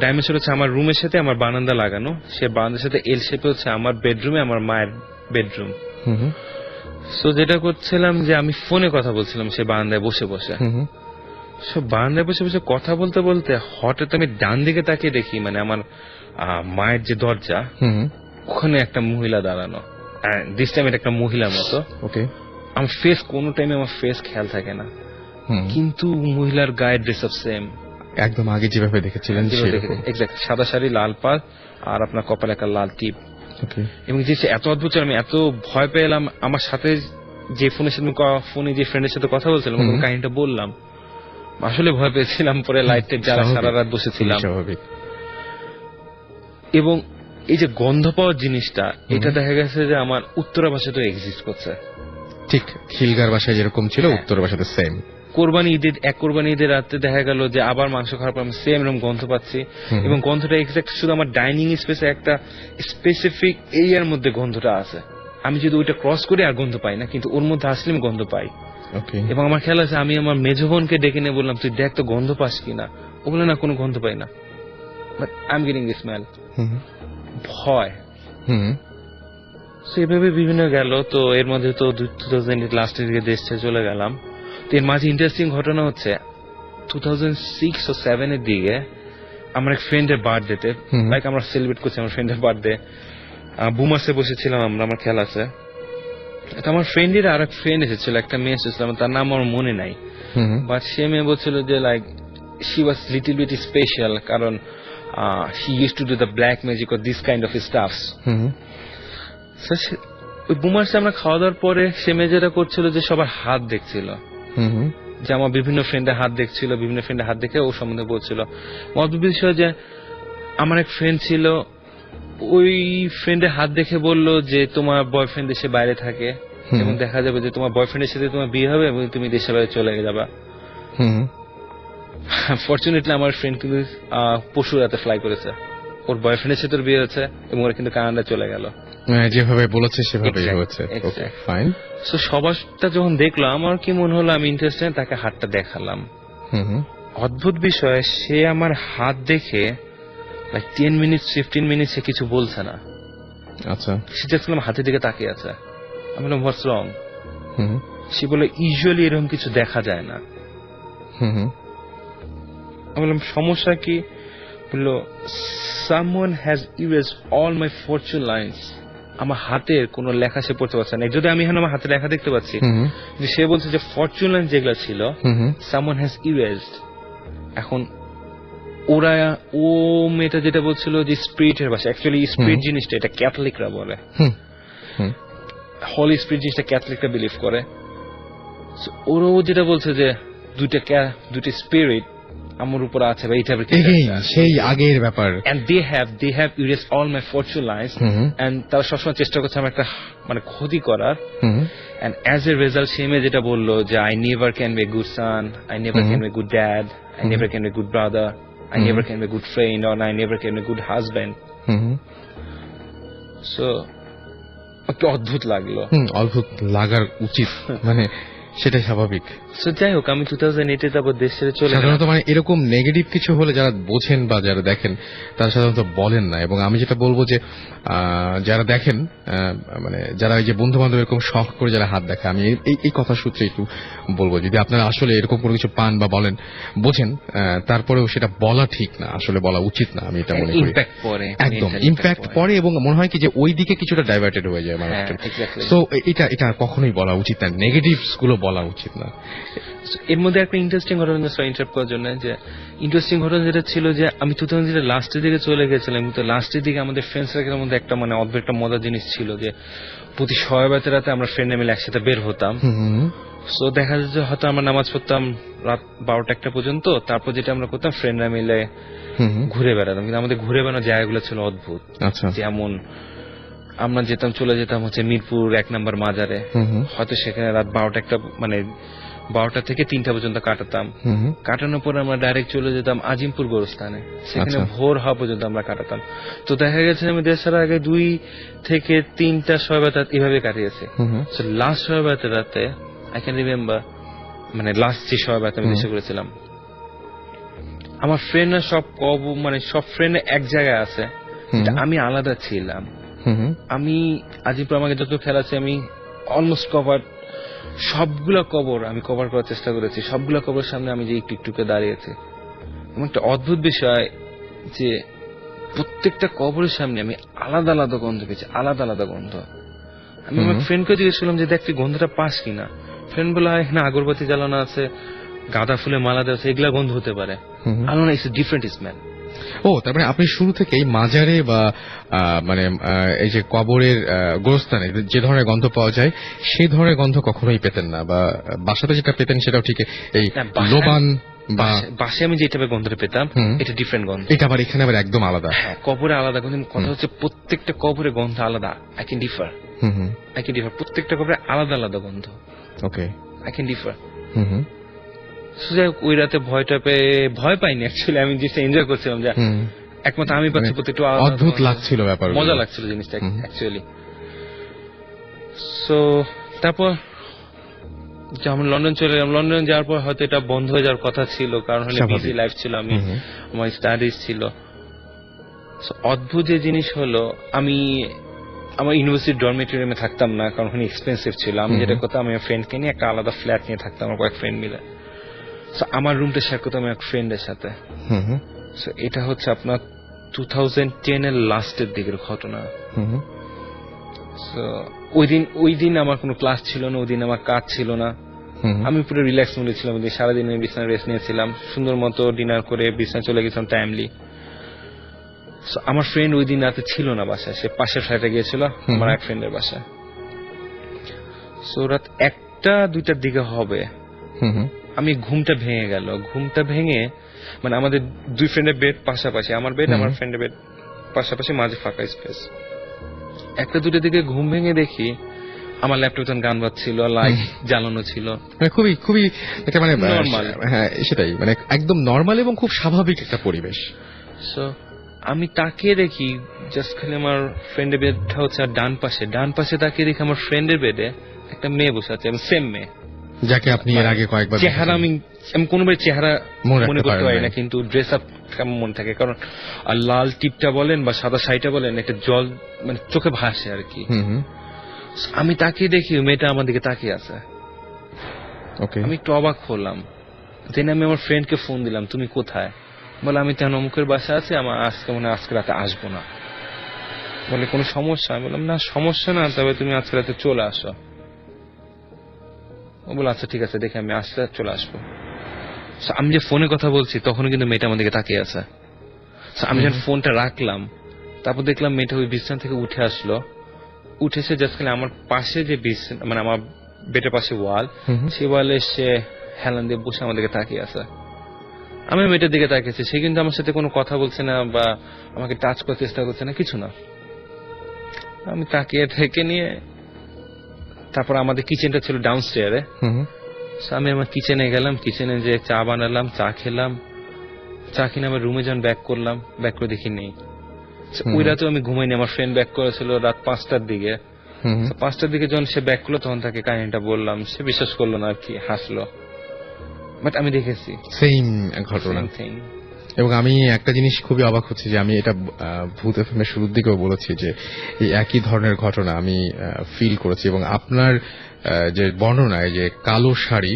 ডাইমেনশন হচ্ছে আমার রুমের সাথে আমার বারান্দা লাগানো, সে বারান্দার সাথে এল শেপে হচ্ছে আমার বেডরুমে আমার মায়ের বেডরুম। সো যেটা করছিলাম যে আমি ফোনে কথা বলছিলাম সে বারান্দায় বসে বসে। সো বারান্দায় বসে বসে কথা বলতে বলতে হঠাৎ আমি ডান দিকে তাকিয়ে দেখি, মানে আমার মায়ের যে দরজা, ওখানে একটা মহিলা দাঁড়ানো। দিস টাইম এটা একটা মহিলার মতো। ওকে। আমার ফেস, কোনো টাইমে আমার ফেস খেয়াল থাকে না, কিন্তু মহিলার গায়ের ড্রেস আপ সেম, একদম আগে যেভাবে দেখেছিলেন এক্স্যাক্ট, সাদা শাড়ি, লাল পাড়, আর আপনার কপালে একটা লাল টিপ। এবং যে এত অদ্ভুত ছিল, আমি এত ভয় পেলাম। আমার সাথে যে ফোনে যে ফ্রেন্ডের সাথে কথা বলছিলাম, কাহিনীটা বললাম, আসলে ভয় পেয়েছিলাম। পরে লাইটে যারা সারা রাত বসেছিলাম। এবং এই যে গন্ধ পাওয়ার জিনিসটা, এটা দেখা গেছে যে আমার উত্তরা ভাষাতে এক্সিস্ট করছে। ঠিক খিলগার বাসায় যেরকম ছিল, উত্তর বাসাতে সেম। কোরবানি ঈদের রাতে দেখা গেল যে আবার মাংস খাওয়ার পর আমি সেম এরকম গন্ধ পাচ্ছি। এবং গন্ধটা এক্সাক্ট শুধু আমার ডাইনিং স্পেসে একটা স্পেসিফিক এরিয়ার মধ্যে গন্ধটা আছে। আমি যদি ওইটা ক্রস করি আর গন্ধ পাই না, কিন্তু ওর মধ্যে আসলে আমি গন্ধ পাই। এবং আমার খেয়াল আছে, আমি আমার মেজো বোনকে ডেকে নিয়ে বললাম, তুই দেখ তো গন্ধ পাস কিনা। ও বলে না, কোনো গন্ধ পাই না, but I am getting the smell. ভয় সেভাবে বিভিন্ন গেল। তো এর মধ্যে তো 2008 লাস্টের দিকে দেশ ছেড়ে চলে গেলাম। তো এর মাঝে ইন্টারেস্টিং ঘটনা হচ্ছে, 2006 ও 2007 এর দিকে আমার এক ফ্রেন্ডের বার্থডেতে, লাইক আমরা সেলিব্রেট করছি আমার ফ্রেন্ডের বার্থডে, বুমার্সে বসেছিলাম আমরা, আমার খেয়াল আছে। আমার ফ্রেন্ডের আর এক ফ্রেন্ড এসেছিল, একটা মেয়ে এসেছিল, তার নাম আমার মনে নাই, বাট সে মেয়ে বলছিল যে like she was little bit special, কারণ she use to do the black magic or this kind of stuffs. ওই বুমার্সে আমরা খাওয়া দাওয়ার পরে সে মেয়ে যেটা করছিল যে সবার হাত দেখছিল, যে আমার বিভিন্ন ফ্রেন্ডের হাত দেখছিল, বিভিন্ন ফ্রেন্ডের হাত দেখে ও সম্বন্ধে বলছিল। অদ্ভুত বিষয় যে আমার এক ফ্রেন্ড ছিল, ওই ফ্রেন্ডের হাত দেখে বলল যে তোমার বয়ফ্রেন্ড দেশে বাইরে থাকে, এবং দেখা যাবে যে তোমার বয়ফ্রেন্ডের সাথে তোমার বিয়ে হবে এবং তুমি দেশে বাইরে চলে যাবা। ফরচুনেটলি আমার ফ্রেন্ড কিন্তু পরশু রাতে ফ্লাই করেছে, ওর বয়ফ্রেন্ডের সাথে বিয়ে হয়েছে এবং ওরা কিন্তু কানাডা চলে গেল। যেভাবে বলেছে সেভাবেই হয়েছে। ফাইন। সো সবারটা যখন দেখলো, আমার কি মনে হলো আমি ইন্টারেস্টেড, তাকে হাতটা দেখালাম। অদ্ভুত বিষয়, সে আমার হাত দেখে 10 মিনিট 15 মিনিট সে কিছু বলছে না। আচ্ছা। সে জাস্ট আমার হাতের দিকে তাকিয়ে আছে। আমি বললাম হোয়াটস রং। সে বলে ইউজুয়ালি এরকম কিছু দেখা যায় না। আমি বললাম সমস্যা কি? বললো someone has erased all my fortune lines. আমার হাতের কোন লেখা সে পড়তে পারছে না, যদি আমি এখন আমার হাতে লেখা দেখতে পাচ্ছি, সে বলছে যে ফরচুন লাইন যেগুলো ছিল someone has erased। এখন ওরা, ও মেয়েটা যেটা বলছিল যে স্পিরিটের ভাষা, অ্যাকচুয়ালি স্পিরিট জিনিসটা এটা ক্যাথলিকরা বলে, হলি স্পিরিট জিনিসটা ক্যাথলিকরা বিলিভ করে। ওরাও যেটা বলছে যে দুইটা স্পিরিট আমার উপর আছে, বা এইটা সেই আগের ব্যাপার। and they have erased all my fortune lines, and তারা সবসময় চেষ্টা করছে আমার একটা মানে ক্ষতি করার। and as a result সে মেয়ে যেটা বললো যে I never can be a good son, I never can be a good dad, I never can be a good brother, I never can be a good friend, or I never can be a good husband. So একটু অদ্ভুত লাগলো। অদ্ভুত লাগার উচিত, মানে সেটাই স্বাভাবিক। যাই হোক, আমি 2008 তারপর দেশ ছেড়ে চলে সাধারণত মানে এরকম নেগেটিভ কিছু হলে যারা বোঝেন বা যারা দেখেন তারা সাধারণত বলেন না। এবং আমি যেটা বলবো যে যারা দেখেন, মানে যারা এই যে বন্ধু বান্ধব এরকম শখ করে যারা হাত দেখে, আমি এই কথা সূত্রে একটু বলবো, যদি আপনারা আসলে এরকম কোনো কিছু পান বা বলেন, বোঝেন, তারপরেও সেটা বলা ঠিক না, আসলে বলা উচিত না। আমি এটা মনে করি একদম ইম্প্যাক্ট পড়ে, এবং মনে হয় কি যে ওই দিকে কিছুটা ডাইভার্টেড হয়ে যায় মানুষজন। তো এটা কখনোই বলা উচিত না, নেগেটিভস গুলো বলা উচিত না। এর মধ্যে একটা ইন্টারেস্টিং ঘটনা ইন্টারাপ্ট করার জন্য, যে ইন্টারেস্টিং ঘটনা যেটা ছিল যে আমি 2000 লাস্টের দিকে চলে গেছিলাম, কিন্তু লাস্টের দিকে আমাদের ফ্রেন্ড সার্কেলের মধ্যে একটা মানে অদ্ভুত একটা মজার জিনিস ছিল যে প্রতি শবে রাতে আমরা ফ্রেন্ডরা মিলে একসাথে বের হতাম। সো দেখা যাচ্ছে হয়তো আমরা নামাজ পড়তাম রাত 12টা-1টা পর্যন্ত, তারপর যেটা আমরা করতাম ফ্রেন্ডরা মিলে ঘুরে বেড়াতাম, কিন্তু আমাদের ঘুরে বেড়ানোর জায়গাগুলো ছিল অদ্ভুত। যেমন আমরা চলে যেতাম হচ্ছে মিরপুর 1 নম্বর মাজারে, হয়তো সেখানে রাত 12টা মানে 12টা থেকে 3টা পর্যন্ত কাটাতাম। কাটানোর পর আমরা ডাইরেক্ট চলে যেতাম আজিমপুর গোরস্থানে, সেখানে ভোর হওয়া পর্যন্ত আমরা কাটাতাম। তো দেখা গেছে আমি দেশের আগে 2 থেকে 3টা শবে রাত এভাবে কাটিয়েছি। লাস্ট শবে রাতে আই ক্যান রিমেম্বার, মানে লাস্ট যে শবে রাতে আমি দেশে করেছিলাম, আমার ফ্রেন্ডরা সব মানে সব ফ্রেন্ড এক জায়গায় আছে, আমি আলাদা ছিলাম। আমি আজিমপুর আমাকে যত খেলা আছে আমি অলমোস্ট কভার, সবগুলা কবর আমি কভার করার চেষ্টা করেছি। সবগুলা কবর সামনে আমি যে একটু একটুকে দাঁড়িয়েছি, এবং একটা অদ্ভুত বিষয় যে প্রত্যেকটা কবরের সামনে আমি আলাদা আলাদা গন্ধ পেয়েছি, আলাদা আলাদা গন্ধ। আমি আমার ফ্রেন্ডকে জিজ্ঞেস করলাম যে দেখ তুই গন্ধটা পাস কিনা। ফ্রেন্ড বলে এখানে আগরবাতি জ্বালানো আছে, গাঁদা ফুলে মালা দেওয়া আছে, এগুলা গন্ধ হতে পারে। আলো না, ইটস ডিফারেন্ট স্মেল। ও, তার মানে আপনি শুরু থেকেই মাজারে বা মানে এই যে কবরের গোরস্থানে যে ধরনের গন্ধ পাওয়া যায় সেই ধরনের গন্ধ কখনোই পেতেন না, বা বাসাতে যেটা পেতেন সেটাও ঠিক এই লোবান বা বাসে আমি যে টাইপের গন্ধটা পেতাম এটা ডিফারেন্ট গন্ধ, এটা আবার এখানে আবার একদম আলাদা। হ্যাঁ, কবরে আলাদা গন্ধ। কথা হচ্ছে প্রত্যেকটা কবরে গন্ধ আলাদা। আই ক্যান ডিফার, প্রত্যেকটা কবরে আলাদা আলাদা গন্ধ। ওকে, আই ক্যান ডিফার। ওই রাতে ভয় পাইনি অ্যাকচুয়ালি, আমি জিনিসটা এনজয় করছিলাম, যে একমাত্র আমি পাচ্ছি প্রত্যেকটা অদ্ভুত লাগছিল, ব্যাপার মজা লাগছিল জিনিসটা অ্যাকচুয়ালি। সো তারপর যেমন লন্ডন চলে গেলাম। লন্ডন যাওয়ার পর হয়তো এটা বন্ধ হয়ে যাওয়ার কথা ছিল, কারণ বিজি লাইফ ছিল, আমি আমার স্টাডিজ ছিল। অদ্ভুত যে জিনিস হলো, আমি আমার ইউনিভার্সিটি ডরমিটরিয়ামে থাকতাম না, কারণ ওখানে এক্সপেন্সিভ ছিল। আমি যেটা করতাম, আমি আমার ফ্রেন্ডকে নিয়ে একটা আলাদা ফ্ল্যাট নিয়ে থাকতাম, আমার কয়েক ফ্রেন্ড মিলে। আমার রুমটা শেয়ার করতাম আমি এক ফ্রেন্ডের সাথে। এটা হচ্ছে আপনার 2010 লাস্টের দিকের ঘটনা। ওই দিন আমার কোনো ক্লাস ছিল না, ওই দিন আমার কাজ ছিল না, আমি পুরো রিল্যাক্স মুডে ছিলাম। সারাদিন আমি বিছানায় রেস্ট নিয়েছিলাম, সুন্দর মতো ডিনার করে বিছানায় চলে গেছিলাম টাইমলি। আমার ফ্রেন্ড ওই দিন রাতে ছিল না বাসায়, সে পাশের ফ্ল্যাটে গিয়েছিল আমার এক ফ্রেন্ডের বাসায়। রাত 1টা-2টার দিকে হবে, আমি ঘুমটা ভেঙে গেল। ঘুমটা ভেঙে মানে আমাদের 2 ফ্রেন্ডের বেড পাশাপাশি, আমার বেড আমার ফ্রেন্ডের বেড পাশাপাশি, মাঝে ফাঁকা স্পেস। 1টা-2টার দিকে ঘুম ভেঙে দেখি আমার ল্যাপটপে গান বাজছিল, লাইট জ্বালানো ছিল, খুবই খুবই এটা মানে নরমাল। হ্যাঁ, সেটাই, মানে একদম নরমাল এবং খুব স্বাভাবিক একটা পরিবেশ। সো আমি তাকিয়ে দেখি জাস্ট খালি আমার ফ্রেন্ডের বেডটা হচ্ছে, আর ডান পাশে তাকিয়ে দেখি আমার ফ্রেন্ডের বেডে একটা মেয়ে বসে আছে, সেম মেয়ে যাকে আপনি এর আগে কয়েকবার চেহারা আমি কোনোবার চেহারা মনে করতে পারি না, কিন্তু ড্রেস আপ কেমন মনে থাকে, কারণ লাল টিপটা বলেন বা সাদা শাড়িটা বলেন, একটা জল মানে চোখে ভাসে আর কি। আমি তাকিয়ে দেখি মেয়েটা আমার দিকে তাকিয়ে আছে। আমি একটু অবাক হলাম। দেন আমি আমার ফ্রেন্ডকে ফোন দিলাম, তুমি কোথায়? বলে আমি তেমন অমুকের বাসা আছে, আমার আজকে রাতে আসবো না। বলে কোনো সমস্যা? আমি বললাম না সমস্যা না, তবে তুমি আজকে রাতে চলে আসো। ও বলে আচ্ছা ঠিক আছে, দেখে আমি আসতে চলে আসবো। আমি যে ফোনে কথা বলছি তখন কিন্তু মেয়েটা আমার দিকে তাকিয়ে আছে। আমি যখন ফোনটা রাখলাম, তারপর দেখলাম মেয়েটা ওই বিছানা থেকে উঠে আসলো, উঠেছে জাস্ট খালি আমার পাশে যে বিছানা, মানে আমার বেডের পাশে ওয়াল, সেই ওয়ালে সে হেলান দিয়ে বসে আমার দিকে তাকিয়ে আছে। আমি মেয়েটার দিকে তাকিয়েছি, সে কিন্তু আমার সাথে কোনো কথা বলছে না বা আমাকে টাচ করার চেষ্টা করছে না, কিছু না। আমি তাকিয়ে থেকে নিয়ে তারপর আমাদের কিচেনটা ছিল ডাউনস্টেয়ারে, আমি আমার কিচেনে গেলাম, কিচেনে যে চা বানালাম, চা খেলাম, চা কিনে আমার রুমে যখন ব্যাক করলাম, ব্যাক করে দেখি নেই। ওই রাতেও আমি ঘুমাইনি। আমার ফ্রেন্ড ব্যাক করেছিল রাত 5টার দিকে। 5টার দিকে যখন সে ব্যাক করলো তখন তাকে কাহিনীটা বললাম, সে বিশ্বাস করলো না আর কি, হাসলো। বাট আমি দেখেছি সেম ঘটনা। এবং আমি একটা জিনিস খুবই অবাক হচ্ছে যে আমি এটা ভূত এফএম এর শুরুর দিকেও বলেছি যে এই একই ধরনের ঘটনা আমি ফিল করেছি। এবং আপনার যে বর্ণনায় যে কালো শাড়ি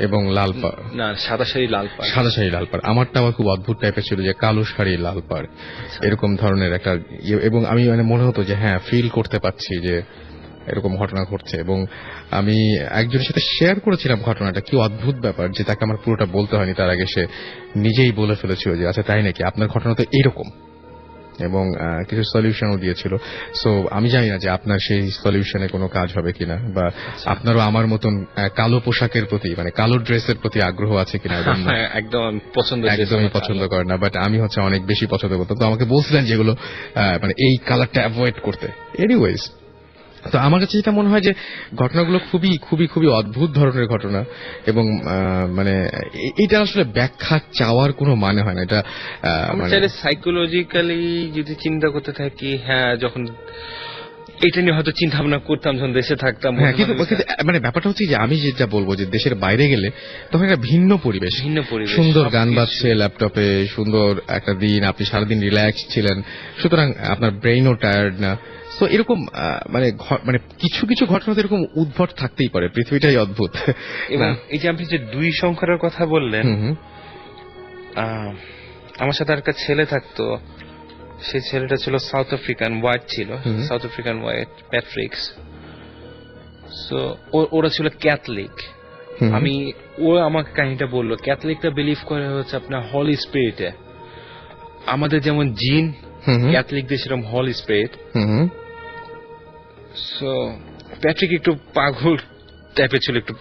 এবং লাল পাড়, না সাদা শাড়ি লাল পাড়, আমারটা আমার খুব অদ্ভুত টাইপের ছিল যে কালো শাড়ি লাল পাড়, এরকম ধরনের একটা। এবং আমি মানে মনে হতো যে হ্যাঁ ফিল করতে পারছি যে এরকম ঘটনা ঘটছে, এবং আমি একজনের সাথে শেয়ার করেছিলাম ঘটনাটা। কি অদ্ভুত ব্যাপার যে তাকে আমার পুরোটা বলতে হয়নি, তার আগে সে নিজেই বলে ফেলেছিল যে আচ্ছা তাই নাকি, আপনার ঘটনা তো এইরকম, এবং কিছু সলিউশনও দিয়েছিল। সো আমি জানি না যে আপনার সেই সলিউশনে কোনো কাজ হবে কিনা, বা আপনারও আমার মতন কালো পোশাকের প্রতি, মানে কালো ড্রেসের প্রতি আগ্রহ আছে কিনা। একদম একদমই পছন্দ করে না, বাট আমি হচ্ছে অনেক বেশি পছন্দ করতাম। তো আমাকে বলছিলেন যেগুলো মানে এই কালারটা অ্যাভয়েড করতে। এনিওয়েজ, তো আমার কাছে যেটা মনে হয় যে ঘটনাগুলো খুবই খুবই খুবই অদ্ভুত ধরনের ঘটনা, এবং মানে এটা আসলে ব্যাখ্যা চাওয়ার কোনো মানে হয় না। এটা মানে সাইকোলজিক্যালি যদি চিন্তা করতে থাকি, হ্যাঁ, যখন এটা নিয়ে হয়তো চিন্তা ভাবনা করতাম যখন দেশে থাকতাম, হ্যাঁ, কিন্তু মানে ব্যাপারটা হচ্ছে যে আমি যেটা বলবো যে দেশের বাইরে গেলে তখন একটা ভিন্ন পরিবেশ, সুন্দর গান বাজছে ল্যাপটপে, সুন্দর একটা দিন, আপনি সারাদিন রিল্যাক্স ছিলেন, সুতরাং আপনার ব্রেইনও টায়ার্ড না। তো এরকম মানে কিছু কিছু ঘটনা তো এরকম উদ্ভট থাকতেই পারে, পৃথিবীটাই অদ্ভুত। এবং এই যে আপনি যে 2 সংখ্যার কথা বললেন, আমার সাথে একটা ছেলে থাকতো, সেই ছেলেটা ছিল সাউথ আফ্রিকান হোয়াইট, ছিল south African white, Patrick's. So ওরা ছিল ক্যাথলিক। ও আমাকে কাহিনীটা বললো, ক্যাথলিকরা বিলিভ করে হচ্ছে আপনার হলি স্পিরিটে। আমাদের যেমন জিন, ক্যাথলিকদের সেরকম হলি স্পিরিট। সো প্যাট্রিক একটু পাগল টাইপের ছিল, একটু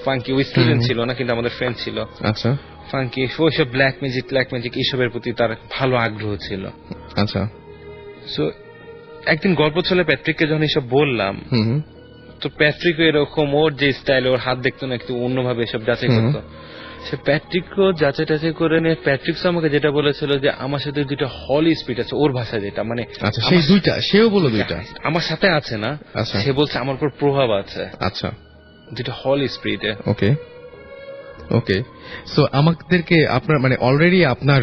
ফাঙ্কি। ওই স্টুডেন্ট ছিল না, কিন্তু আমাদের ফ্রেন্ড ছিল। আচ্ছা, ফাঙ্কি, ওইসব ব্ল্যাক ম্যাজিক এইসবের প্রতি তার ভালো আগ্রহ ছিল। আচ্ছা। সো একদিন গল্প চলে প্যাট্রিককে যখন এসব বললাম, তো প্যাট্রিক এরকম, ওর যে স্টাইল, ওর হাত দেখতো না, একটু অন্যভাবে এসব যাচাই করতো। সে প্যাট্রিকও যাচাই টাচাই করে নিয়ে প্যাট্রিক্স আমাকে যেটা বলেছিল যে আমার সাথে 2টা হলি স্পিরিট আছে, ওর ভাষায় যেটা, মানে আচ্ছা সেই 2টা, সেও বলল 2টা আমার সাথে আছে না, সে বলছে আমার উপর প্রভাব আছে। আচ্ছা, 2টা হলি স্পিরিট। ওকে ওকে। সো আমাদেরকে আপনার মানে অলরেডি আপনার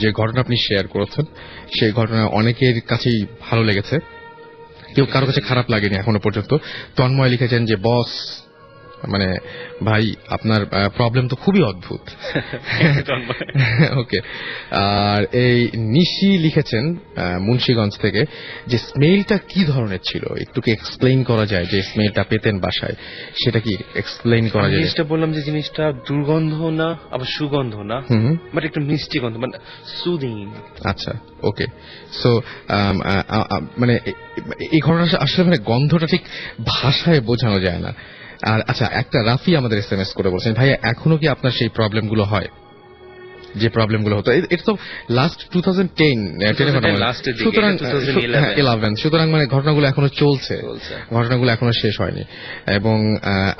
যে ঘটনা আপনি শেয়ার করেছেন, সেই ঘটনা অনেকের কাছেই ভালো লেগেছে, কেউ কারো কাছে খারাপ লাগেনি এখনো পর্যন্ত। তন্ময় লিখেছেন যে বস, মানে ভাই আপনার প্রবলেম তো খুবই অদ্ভুত। ওকে। আর এই নিশি লিখেছেন মুন্সিগঞ্জ থেকে যে স্মেলটা কি ধরনের ছিল, একটু কি এক্সপ্লেইন করা যায়, যে স্মেলটা পেতেন বাসায়, সেটা কি এক্সপ্লেইন করা যায়? জিনিসটা বললাম যে জিনিসটা দুর্গন্ধ না, আবার সুগন্ধ না, বাট একটু মিষ্টি গন্ধ, মানে সুদিং। আচ্ছা, ওকে। সো মানে এই ঘটনাটা আসলে মানে গন্ধটা ঠিক ভাষায় বোঝানো যায় না। আর আচ্ছা, একটা রাফি আমাদের SMS করে বলছেন, ভাইয়া এখনো কি আপনার সেই প্রবলেমগুলো হয়, যে প্রবলেমগুলো হতো? এটা তো লাস্ট 2010 সুতরাং মানে ঘটনাগুলো এখনো চলছে, ঘটনাগুলো এখনো শেষ হয়নি। এবং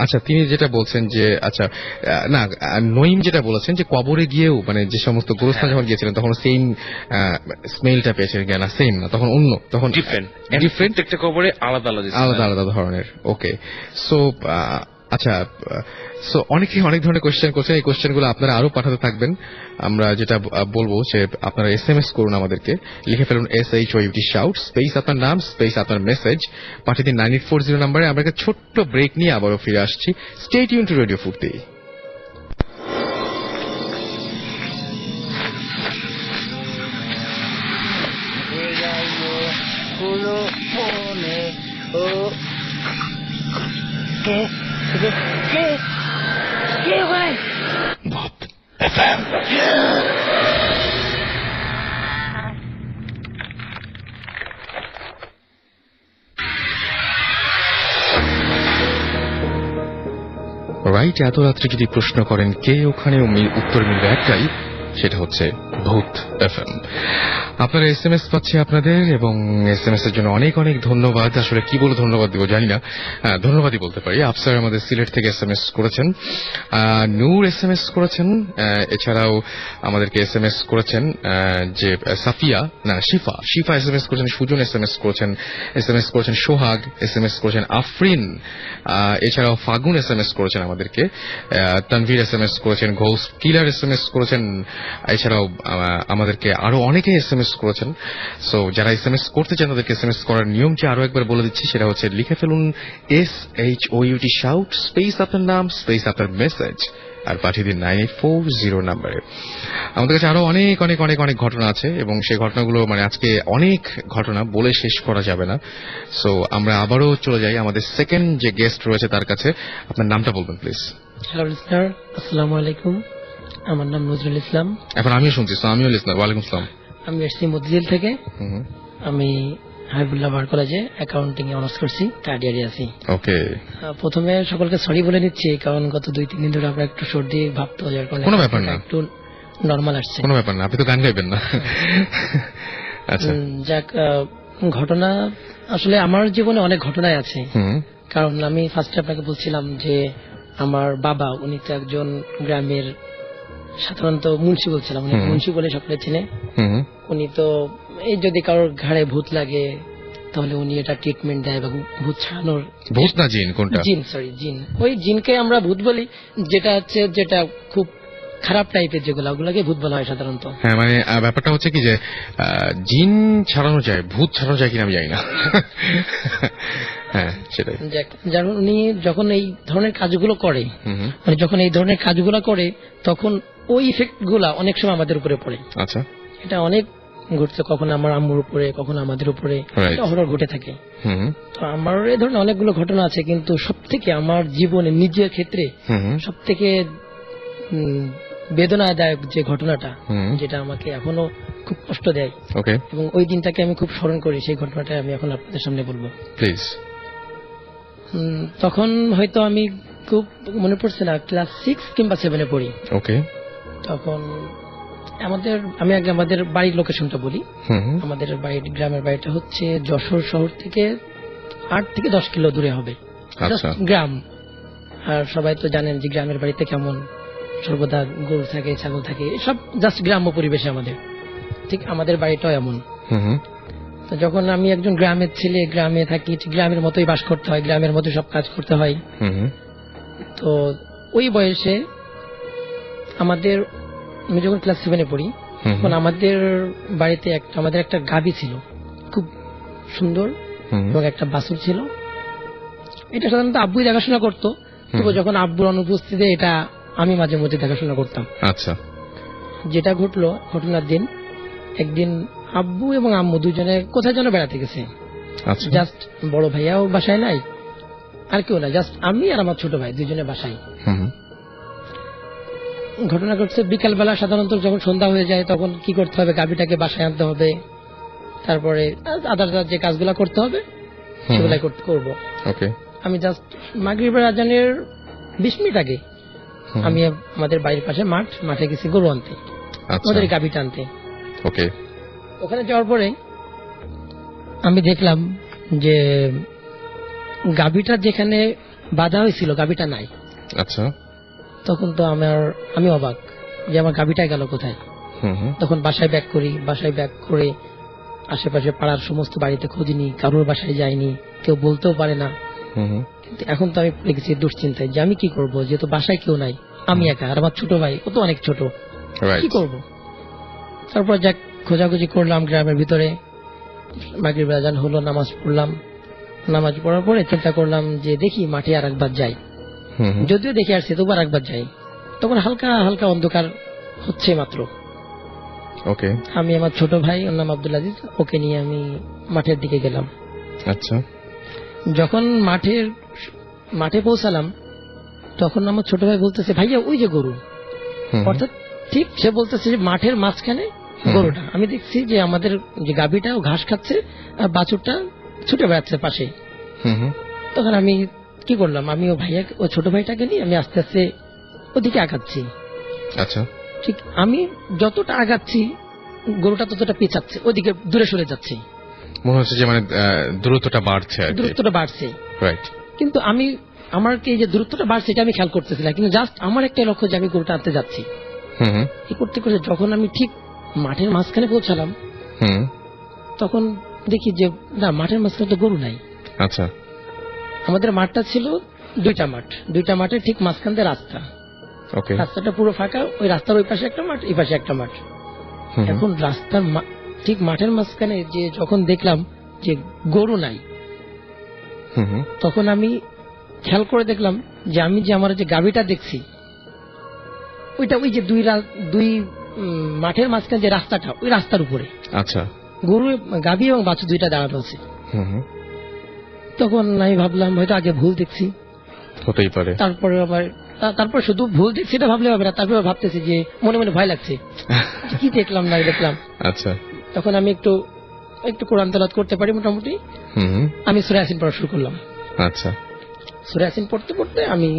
আচ্ছা, তিনি যেটা বলছেন যে আচ্ছা না, নঈম যেটা বলেছেন যে কবরে গিয়েও মানে যে সমস্ত গোরস্থান যখন গিয়েছিলেন তখন সেম স্মেলটা পেয়েছেন না, সেম না, তখন অন্য, তখন ডিফারেন্ট, একটা কবরে আলাদা আলাদা ধরনের। ওকে। সো আচ্ছা, সো অনেকে অনেক ধরনের কোয়েশ্চেন করছেন, এই কোয়েশ্চেনগুলো আপনারা আরো পাঠাতে থাকবেন। আমরা যেটা বলবো যে আপনারা SMS করুন, আমাদেরকে লিখে ফেলুন SHOUT শাউট স্পেস আপনার নাম স্পেস আপনার মেসেজ, পাঠিয়ে দিন 9840 নম্বরে। আমরা একটা ছোট্ট ব্রেক নিয়ে আবারও ফিরে আসছি। স্টে টিউন টু রেডিও ফুর্তি। ¿Qué, güey? Bob FM. Right, এত রাত্রে যদি প্রশ্ন করেন কে ওখানে, উত্তর মিলবে একটাই, সেটা হচ্ছে ভূত FM। আপনারা SMS পাচ্ছি আপনাদের, এবং SMS এর জন্য অনেক অনেক ধন্যবাদ। আসলে কি বলে ধন্যবাদ দিব জানি না, ধন্যবাদই বলতে পারি। আফসার আমাদের সিলেট থেকে SMS করেছেন, নূর SMS করেছেন, এছাড়াও আমাদেরকে SMS করেছেন যে সাফিয়া, না শিফা SMS করেছেন, সুজন SMS করেছেন সোহাগ SMS করেছেন, আফরিন, এছাড়াও ফাগুন SMS করেছেন আমাদেরকে, তানভীর SMS করেছেন, ঘোস্ট কিলার SMS করেছেন, এছাড়াও আমাদেরকে আরো অনেকে SMS করেছেন। সো যারা SMS করতে চান তাদেরকে SMS করার নিয়ম যে আরো একবার বলে দিচ্ছি, সেটা হচ্ছে লিখে ফেলুন SHOUT শাউট স্পেস আপনার নাম স্পেস আপনার মেসেজ, আর পাঠিয়ে দিন 9840 নাম্বারে। আমাদের কাছে আরো অনেক অনেক অনেক অনেক ঘটনা আছে এবং সেই ঘটনাগুলো মানে আজকে অনেক ঘটনা বলে শেষ করা যাবে না। সো আমরা আবারও চলে যাই আমাদের সেকেন্ড যে গেস্ট রয়েছে তার কাছে। আপনার নামটা বলবেন প্লিজ। হ্যালো লিসনার, আসসালামু আলাইকুম। আমার নাম নজরুল ইসলাম। এখন আমিও শুনছি, আমিও লিসনার। ওয়ালাইকুম আসসালাম। আমি এসছি মতিঝিল থেকে। আমি হাবিবুল্লাহ বার কলেজে অ্যাকাউন্টিং এ অনার্স করছি, থার্ড ইয়ারে আছি। ওকে, প্রথমে সকলকে সরি বলে নিচ্ছি, কারণ গত 2-3 দিন ধরে আমরা একটু সর্দি ভাবতে যার কারণে কোনো ব্যাপার না, একটু নরমাল আসছে। কোনো ব্যাপার না, আপনি তো গান গাইবেন না। আচ্ছা, যাক, ঘটনা আসলে আমার জীবনে অনেক ঘটনাই আছে। কারণ আমি ফার্স্টে আপনাকে বলছিলাম যে আমার বাবা, উনি তো একজন গ্রামের সাধারণত মুন্সি বলছিলাম, উনি মুন্সি বলে সকলে চিনে। উনি তো এই যদি কারোর ঘাড়ে ভূত লাগে তাহলে উনি এটা ট্রিটমেন্ট দেয় বা ভূত ছাড়ানোর। ভূত না জিন? কোনটা? জিন, সরি জিন। ওই জিনকে আমরা ভূত বলি, যেটা হচ্ছে যেটা খুব খারাপ টাইপের যেগুলো, ওগুলোকে ভূত বলা হয় সাধারণত। হ্যাঁ, মানে ব্যাপারটা হচ্ছে কি যে জিন ছাড়ানো যায়, ভূত ছাড়ানো যায় কিনা আমি জানি না। হ্যাঁ, সেটাই। যেমন উনি যখন এই ধরনের কাজগুলো করে, মানে যখন এই ধরনের কাজগুলো করে তখন ওই ইফেক্ট গুলা অনেক সময় আমাদের উপরে পড়ে। আচ্ছা, এটা অনেক ঘটছে, কখনো আমার আম্মুর উপরে, কখনো আমাদের উপরে, অহরহ ঘটে থাকে। তো আমার এই ধরনের অনেকগুলো ঘটনা আছে, কিন্তু সব থেকে আমার জীবনে নিজের ক্ষেত্রে সব থেকে বেদনাদায়ক যে ঘটনাটা, যেটা আমাকে এখনো খুব কষ্ট দেয় এবং ওই দিনটাকে আমি খুব স্মরণ করি, সেই ঘটনাটা আমি এখন আপনাদের সামনে বলবো প্লিজ। তখন হয়তো আমি খুব মনে পড়ছে না, ক্লাস 6 কিংবা 7 পড়ি। ওকে, তখন আমি আগে আমাদের বাড়ির লোকেশনটা বলি। আমাদের গ্রামের বাড়িটা হচ্ছে যশোর শহর থেকে 8 থেকে 10 কিলো দূরে হবে, গ্রাম। আর সবাই তো জানেন যে গ্রামের বাড়িতে কেমন, সর্বদা গরু থাকে, ছাগল থাকে, সব জাস্ট গ্রাম্য পরিবেশে আমাদের। ঠিক আমাদের বাড়িটাও এমন। তো যখন আমি একজন গ্রামের ছেলে, গ্রামে থাকি, গ্রামের মতোই বাস করতে হয়, গ্রামের মতো সব কাজ করতে হয়। তো ওই বয়সে আমাদের, আমি যখন ক্লাস 7 পড়ি, তখন আমাদের বাড়িতে আমাদের একটা গাভী ছিল, খুব সুন্দর, এবং একটা বাছুর ছিল। এটা সাধারণত আব্বুই দেখাশোনা করতো, তবে যখন আব্বুর অনুপস্থিতিতে এটা আমি মাঝে মধ্যে দেখাশোনা করতাম। আচ্ছা, যেটা ঘটলো, ঘটনার দিন একদিন আব্বু এবং আম্মু দুজনে কোথায় যেন বেড়াতে গেছে। জাস্ট বড় ভাইয়াও বাসায় নাই, আর কেউ না, জাস্ট আমি আর আমার ছোট ভাই দুজনে বাসায়। ঘটনা ঘটছে বিকাল বেলা। সাধারণত যখন সন্ধ্যা হয়ে যায় তখন কি করতে হবে, গাভীটাকে বাসায় আনতে হবে, তারপরে আদার যে কাজগুলা করতে হবে সেগুলাই করবো। আমি জাস্ট মাগরিবের আজানের 20 মিনিট আগে আমি আমাদের বাড়ির পাশে মাঠে গেছি গরু আনতে, আমাদের গাভীটা আনতে। ওখানে যাওয়ার পরে আমি দেখলাম যে গাভীটা যেখানে বাঁধা হয়েছিল গাভীটা নাই। আচ্ছা, তখন তো আমি অবাক যে আমার গাভীটা গেল কোথায়। তখন বাসায় ব্যাক করি, বাসায় ব্যাক করে আশেপাশে পাড়ার সমস্ত বাড়িতে খুঁজিনি, কারোর বাসায় যাইনি, কেউ বলতেও পারে না। কিন্তু এখন তো আমি পড়ে গেছি দুশ্চিন্তায় যে আমি কি করবো, যেহেতু বাসায় কেউ নাই, আমি একা, আর আমার ছোট ভাই ও তো অনেক ছোট, কি করব। তারপর যাক খোঁজাখুঁজি করলাম গ্রামের ভিতরে, মাগরিব আজান হলো, নামাজ পড়লাম। নামাজ পড়ার পরে চিন্তা করলাম যে দেখি মাঠে আর একবার যাই, যদিও দেখে আসছি তবু আর একবার যাই। তখন হালকা হালকা অন্ধকার হচ্ছে মাত্র। আমি আমার ছোট ভাই, ওর নাম আব্দুল আজিজ, ওকে নিয়ে আমি মাঠের দিকে গেলাম। আচ্ছা, যখন মাঠে পৌঁছালাম তখন আমার ছোট ভাই বলতেছে, ভাইয়া ওই যে গরু। অর্থাৎ ঠিক সে বলতেছে যে মাঠের মাঝখানে গরুটা। আমি দেখছি যে আমাদের যে গাভীটা ও ঘাস খাচ্ছে আর বাছুরটা ছুটে বেড়াচ্ছে পাশে। তখন আমি কি করলাম, আমি ও ছোট ভাইটাকে নিয়ে আমি আস্তে আস্তে ওদিকে আগাচ্ছি। আচ্ছা, ঠিক আমি যতটা আগাচ্ছি গরুটা ততটা পিছাচ্ছে, ওদিকে দূরে সরে যাচ্ছে। মনে হচ্ছে যে মানে দূরত্বটা বাড়ছে। কিন্তু আমার কি যে দূরত্বটা বাড়ছে এটা আমি খেয়াল করতেছি না, কিন্তু জাস্ট আমার একটা লক্ষ্য যে আমি গরুটা আনতে যাচ্ছি। এই করতে করতে যখন আমি ঠিক মাঠের মাঝখানে পৌঁছালাম তখন দেখি যে না, মাঠের মাঝখানে তো গরু নাই। আচ্ছা, আমাদের মাঠটা ছিল 2টা মাঠ, 2টা মাঠের ঠিক মাঝখান দিয়ে রাস্তা। রাস্তাটা পুরো ফাঁকা, ওই রাস্তার ওই পাশে একটা মাঠ, এই পাশে একটা মাঠ। এখন রাস্তার ঠিক মাঠের মাঝখানে যে যখন দেখলাম যে গরু নাই, তখন আমি খেয়াল করে দেখলাম যে আমি যে আমার যে গাভীটা দেখছি ওইটা ওই যে দুই মাঠের মাঝখানে যে রাস্তাটা, ওই রাস্তার উপরে আচ্ছা। গরু, গাভী এবং বাছুর দুইটা দাঁড়ানো আছে। হুম হুম। তখন আমি ভাবলাম হয়তো আগে ভুল দেখছি, হতেই পারে। তারপরে আবার তারপর শুধু ভুল দেখছি এটা ভাবলে হবে না, তারপরে ভাবতেছি যে মনে মনে ভয় লাগছে কি দেখলাম না দেখলাম। আচ্ছা। তখন আমি একটু কোরআন তেলাওয়াত করতে পারি মোটামুটি। হুম। আমি সূরা ইয়াসিন পড়া শুরু করলাম। আচ্ছা। সূরা ইয়াসিন পড়তে পড়তে আমি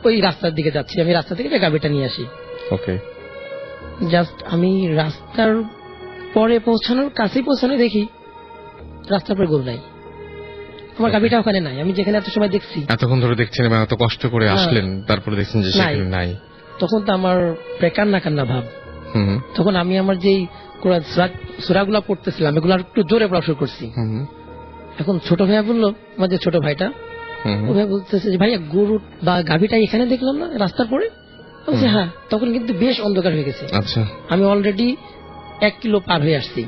ওই রাস্তার দিকে যাচ্ছি, আমি রাস্তা থেকে গাবিটা নিয়ে আসি। ওকে। জাস্ট আমি রাস্তার পরে কাছেই পৌঁছানো দেখি রাস্তার পরে গরু নাই, আমার গাবিটা ওখানে নাই। আমি যেখানে এত সময় দেখছি, এতক্ষণ ধরে দেখছেন এবং এত কষ্ট করে আসলেন, তারপরে দেখছেন যে সেখানে নাই। তখন তো আমার প্রায় কান্না ভাব। হুম। তখন আমি আমার যেই সূরাগুলা পড়তেছিলাম এগুলো একটু জোরে পড়া শুরু করছি। হুম। এখন ছোট ভাইয়া বললো, আমার যে ছোট ভাইটা, ও ভাই বলতেছে যে ভাইয়া গরু বা গাভীটা এখানে দেখলাম না রাস্তার পরে। বলছে হ্যাঁ। তখন কিন্তু বেশ অন্ধকার হয়ে গেছে। আচ্ছা। আমি অলরেডি 1 কিলো পার হয়ে আসছি।